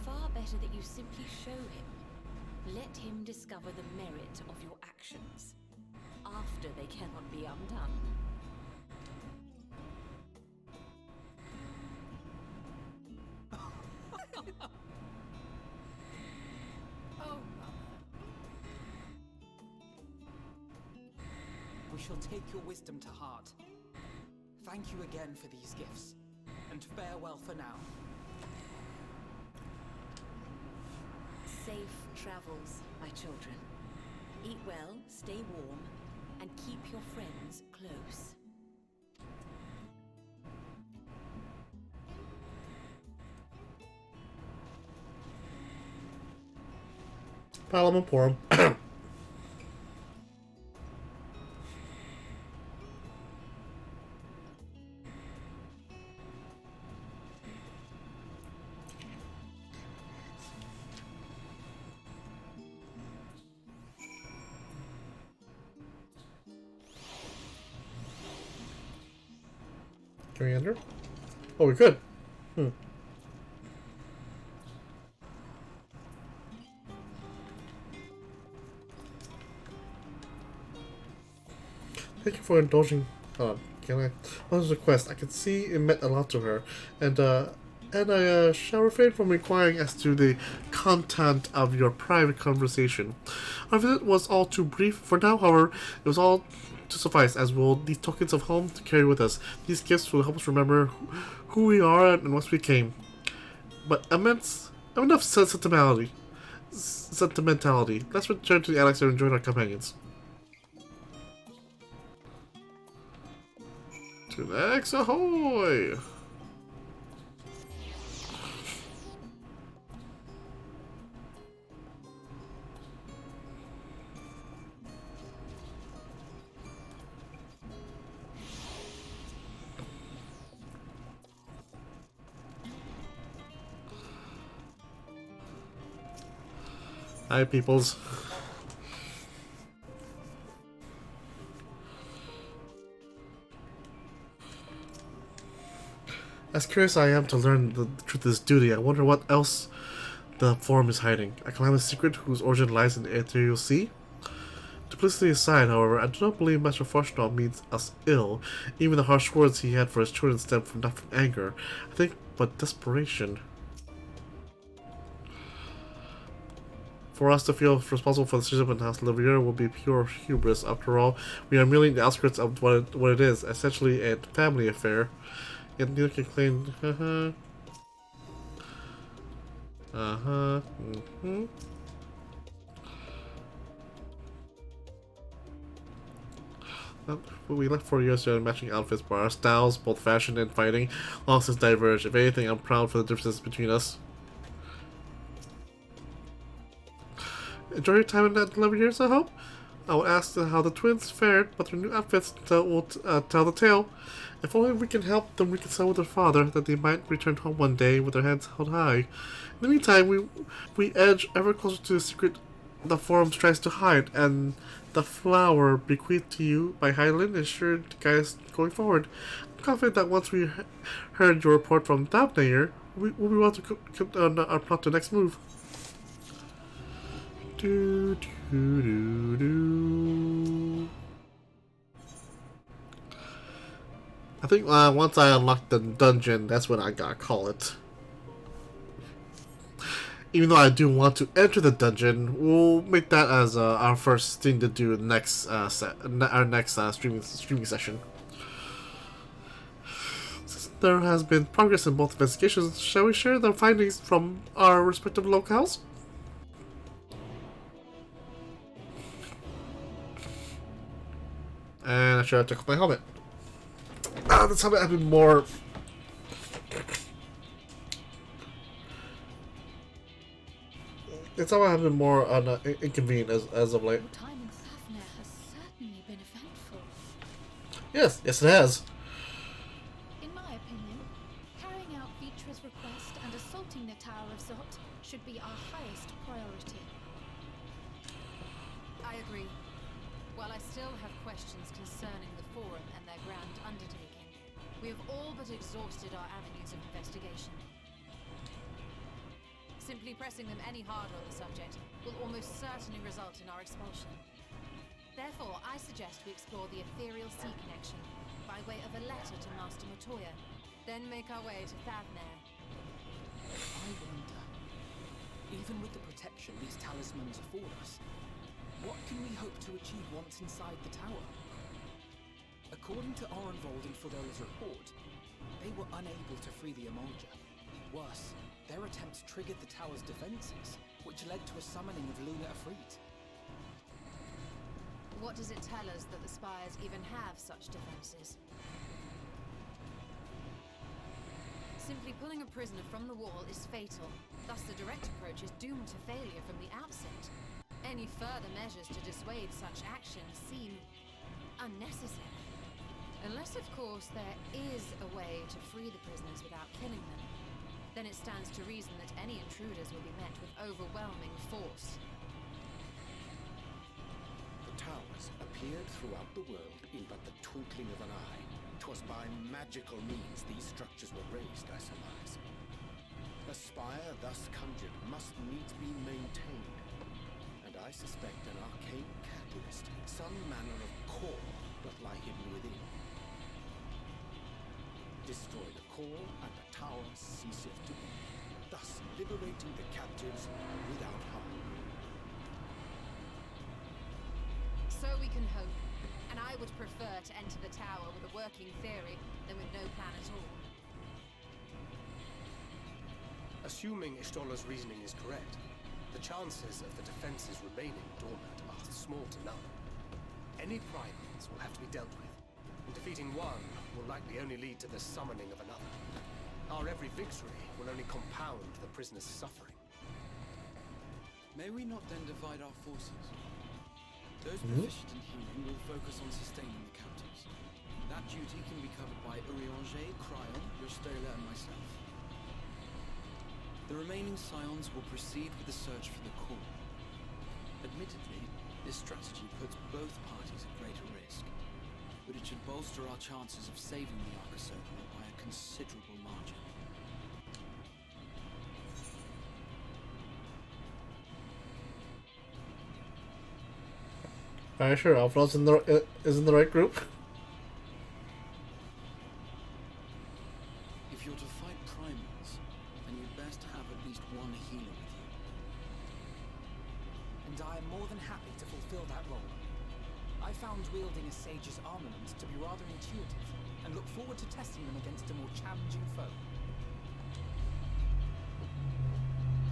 Far better that you simply show him. Let him discover the merit of your actions, after they cannot be undone. Oh, We shall take your wisdom to heart. Thank you again for these gifts, and farewell for now. Safe travels, my children. Eat well, stay warm, and keep your friends close. Palamon Porum. Can we enter? Oh, we could. Thank you for indulging. Can I? What was the request? I can see it meant a lot to her, and I shall refrain from inquiring as to the content of your private conversation. Our visit was all too brief for now. However, it was all to suffice, as will these tokens of home to carry with us. These gifts will help us remember who we are and whence we came. But enough sentimentality. Let's return to the Alex and join our companions. To the X, ahoy! Hi, peoples. As curious I am to learn the truth of this duty, I wonder what else the Forum is hiding. A calamitous secret whose origin lies in the ethereal sea? To Duplicity aside, however, I do not believe Master Fortunal means us ill. Even the harsh words he had for his children stemmed from not from anger, I think, but desperation. For us to feel responsible for the decision in House Labyrinthos will be pure hubris. After all, we are merely the outskirts of what it is, essentially a family affair. Yet neither can claim. We left 4 years ago in matching outfits, but our styles, both fashion and fighting, long since diverged. If anything, I'm proud for the differences between us. Enjoy your time in that 11 years, I hope? I will ask how the twins fared, but their new outfits will tell the tale. If only we can help them reconcile with their father, that they might return home one day with their heads held high. In the meantime, we edge ever closer to the secret the Forum tries to hide, and the flower bequeathed to you by Highland is sure to guide us going forward. I'm confident that once we heard your report from Dabnayer, we'll be able to put our plot to the next move. I think once I unlock the dungeon, that's what I gotta call it. Even though I do want to enter the dungeon, we'll make that as our first thing to do next our next streaming session. Since there has been progress in both investigations, shall we share the findings from our respective locales? And I should have took my helmet. This helmet has been more. It's how I have been more inconvenient as of late. Your time in Thavner has certainly been eventful. Yes, it has. In my opinion, carrying out Vitra's request and assaulting the Tower of Zot should be our highest priority. I agree. While I still have questions concerning the Forum and their grand undertaking, we have all but exhausted our avenues of investigation. Simply pressing them any harder on the subject will almost certainly result in our expulsion. Therefore, I suggest we explore the ethereal sea connection by way of a letter to Master Matoya, then make our way to Thavner. I wonder, even with the protection these talismans afford us, what can we hope to achieve once inside the tower? According to Arenvold and Fodola's report, they were unable to free the Emulger. Worse, their attempts triggered the tower's defenses, which led to a summoning of Luna Afrit. What does it tell us that the Spires even have such defenses? Simply pulling a prisoner from the wall is fatal, thus the direct approach is doomed to failure from the outset. Any further measures to dissuade such action seem unnecessary. Unless, of course, there is a way to free the prisoners without killing them. Then it stands to reason that any intruders will be met with overwhelming force. The towers appeared throughout the world in but the twinkling of an eye. 'Twas by magical means these structures were raised, I surmise. A spire thus conjured must needs be maintained, and I suspect an arcane catalyst, some manner of core, doth lie hidden within. Destroy the core, and the tower ceaseth to be, thus liberating the captives without harm. So we can hope, and I would prefer to enter the tower with a working theory than with no plan at all. Assuming Ishtola's reasoning is correct, the chances of the defenses remaining dormant are small to none. Any primates will have to be dealt with, and defeating one will likely only lead to the summoning of another. Our every victory will only compound the prisoner's suffering. May we not then divide our forces? Those proficient in healing will focus on sustaining the captives. That duty can be covered by Urianger, Cryon, Rostola, and myself. The remaining Scions will proceed with the search for the core. Admittedly, this strategy puts both parties at greater risk, but it should bolster our chances of saving the Arca by a considerable margin. Alright, sure. Alphonse is in the right group. If you're to fight primals, then you'd best have at least one healer with you. And I am more than happy to fulfill that role. I found wielding a sage's armament to be rather intuitive, and look forward to testing them against a more challenging foe.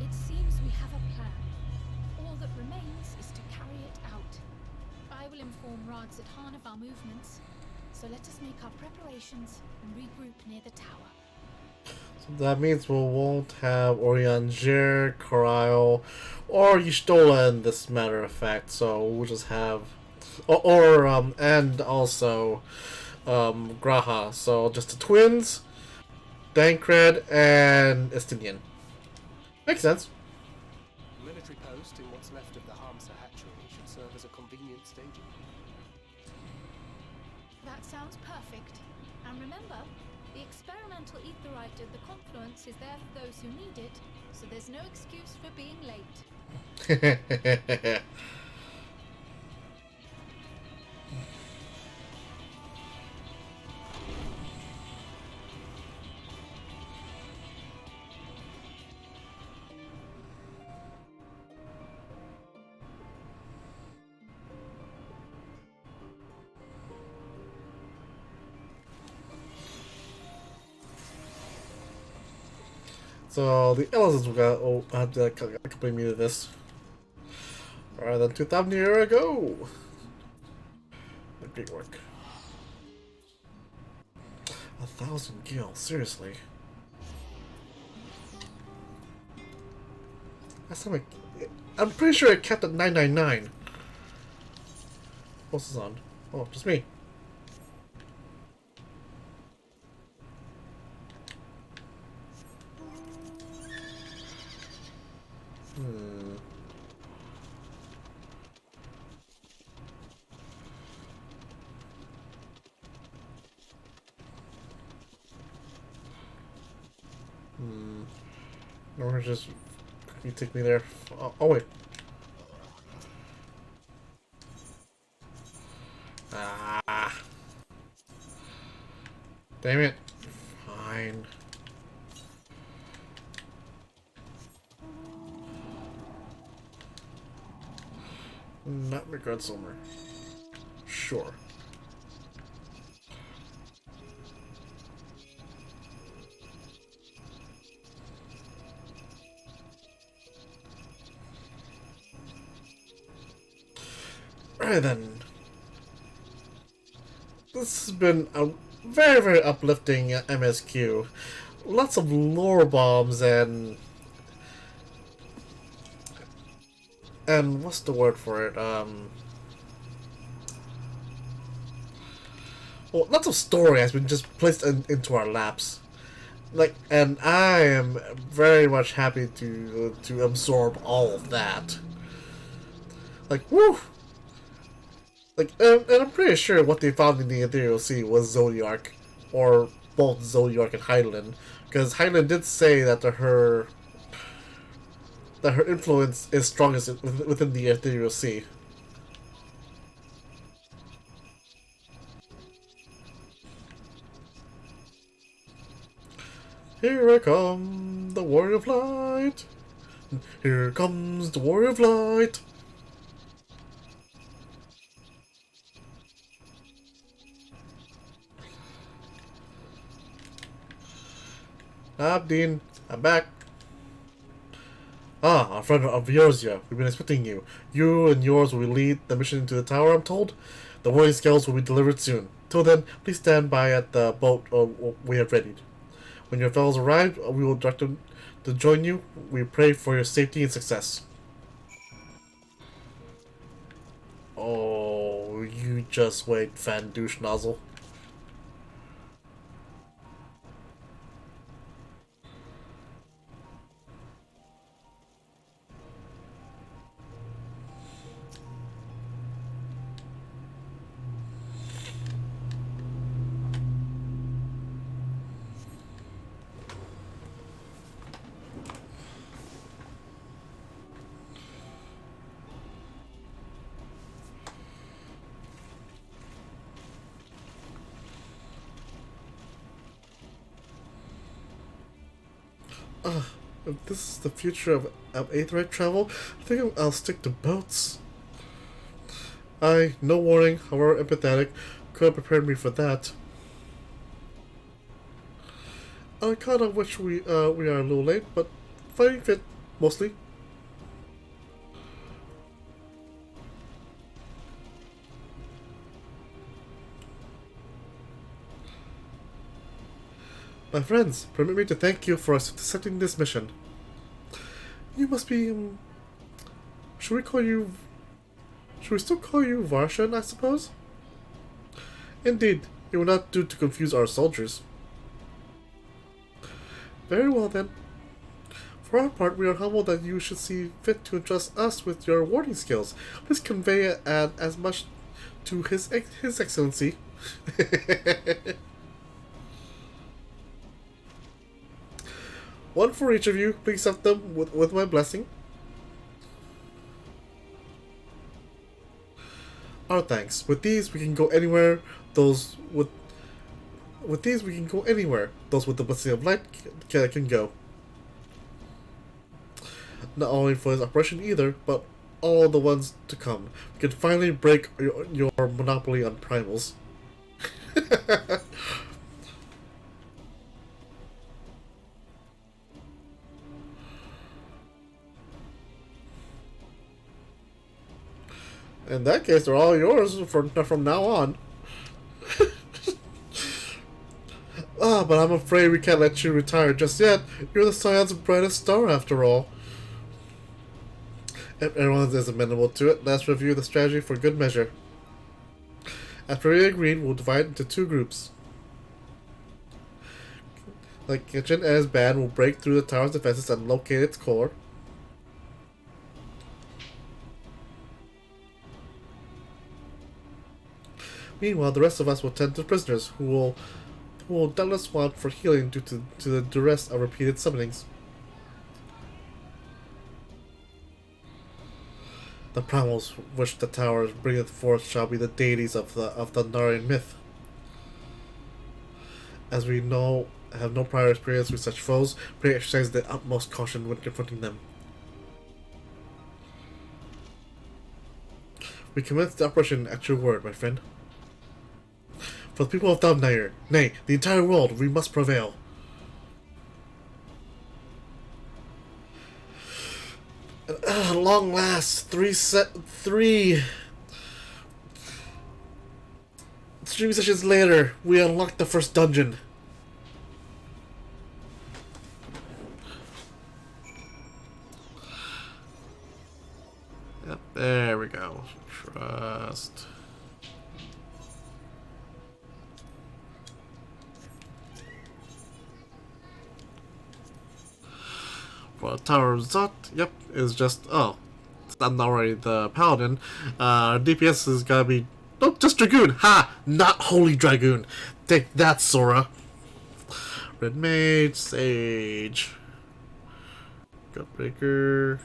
It seems we have a plan. All that remains is to carry it out. I will inform Rad Zidhan of our movements, so let us make our preparations and regroup near the tower. So that means we won't have Orianger, Corral, or Y'shtola in this matter of fact, so we'll just have... and also Graha, so just the twins, Dankred, and Estinian. Makes sense. Military post in what's left of the Harmsa hatchery should serve as a convenient staging. That sounds perfect. And remember, the experimental etherite at the confluence is there for those who need it, so there's no excuse for being late. So the Ellisons will have to accompany me to this. Rather than 2,000 years ago. Great work. 1,000 gil, seriously. That's not I'm pretty sure it capped at 999. What's this on? Oh, just me. Or just you take me there. Oh wait. Ah. Damn it. Fine. Not regret Silmer. Sure. Alright then. This has been a very, very uplifting MSQ. Lots of lore bombs and what's the word for it? Well, lots of story has been just placed into our laps. Like, and I am very much happy to absorb all of that. Like, woo! Like, and I'm pretty sure what they found in the Ethereal Sea was Zodiark, or both Zodiark and Hydaelyn, because Hydaelyn did say that her influence is strongest within the Ethereal Sea. Here I come, the Warrior of Light. Here comes the Warrior of Light. Abdeen, I'm back. Ah, our friend of Eorzea, we've been expecting you. You and yours will lead the mission into the tower, I'm told. The warning scales will be delivered soon. Till then, please stand by at the boat we have readied. When your fellows arrive, we will direct them to join you. We pray for your safety and success. Oh, you just wait, fan douche nozzle. If this is the future of Aetheryte travel, I think I'll stick to boats. No warning, however empathetic, could have prepared me for that. I kind of wish we are a little late, but finding fit, mostly. My friends, permit me to thank you for accepting this mission. You must be, should we still call you Varshan, I suppose? Indeed, it will not do to confuse our soldiers. Very well then. For our part, we are humbled that you should see fit to entrust us with your warding skills. Please convey it as much to His Excellency. One for each of you. Please accept them with my blessing. Our thanks. With these, we can go anywhere. Those with these, we can go anywhere. Those with the blessing of light can go. Not only for this operation either, but all the ones to come. We can finally break your monopoly on primals. In that case, they're all yours from now on. But I'm afraid we can't let you retire just yet. You're the Scion's brightest star, after all. If everyone is amenable to it, let's review the strategy for good measure. After we agreed, we'll divide into two groups. The kitchen and his band will break through the tower's defenses and locate its core. Meanwhile, the rest of us will tend to prisoners, who will doubtless want for healing due to the duress of repeated summonings. The primals which the tower bringeth forth shall be the deities of the Narian myth. As we have no prior experience with such foes, pray exercise the utmost caution when confronting them. We commence the operation at your word, my friend. For the people of Thamnair, nay, the entire world, we must prevail. At long last, three streaming sessions later, we unlocked the first dungeon. Yep, there we go. Trust. For Tower of Zot, yep, is just, it's not already the Paladin. DPS is gotta be, just Dragoon! Ha! Not Holy Dragoon! Take that, Sora! Red Mage, Sage. Gutbreaker.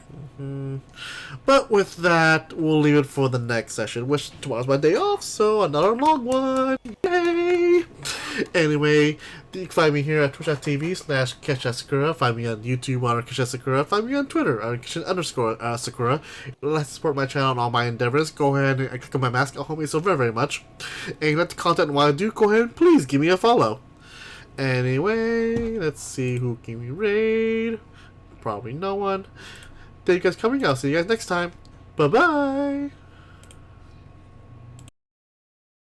But with that, we'll leave it for the next session, which tomorrow's my day off, so another long one! Yay! Anyway, you can find me here at twitch.tv/KetchSakura. Find me on YouTube on KetchSakura. Find me on Twitter on Kitchen_Sakura. Let's support my channel and all my endeavors. Go ahead and click on my mask. It'll help me so very, very much. And you like the content and what I do, go ahead and please give me a follow. Anyway, let's see who can we raid. Probably no one. Thank you guys for coming. I'll see you guys next time. Bye-bye.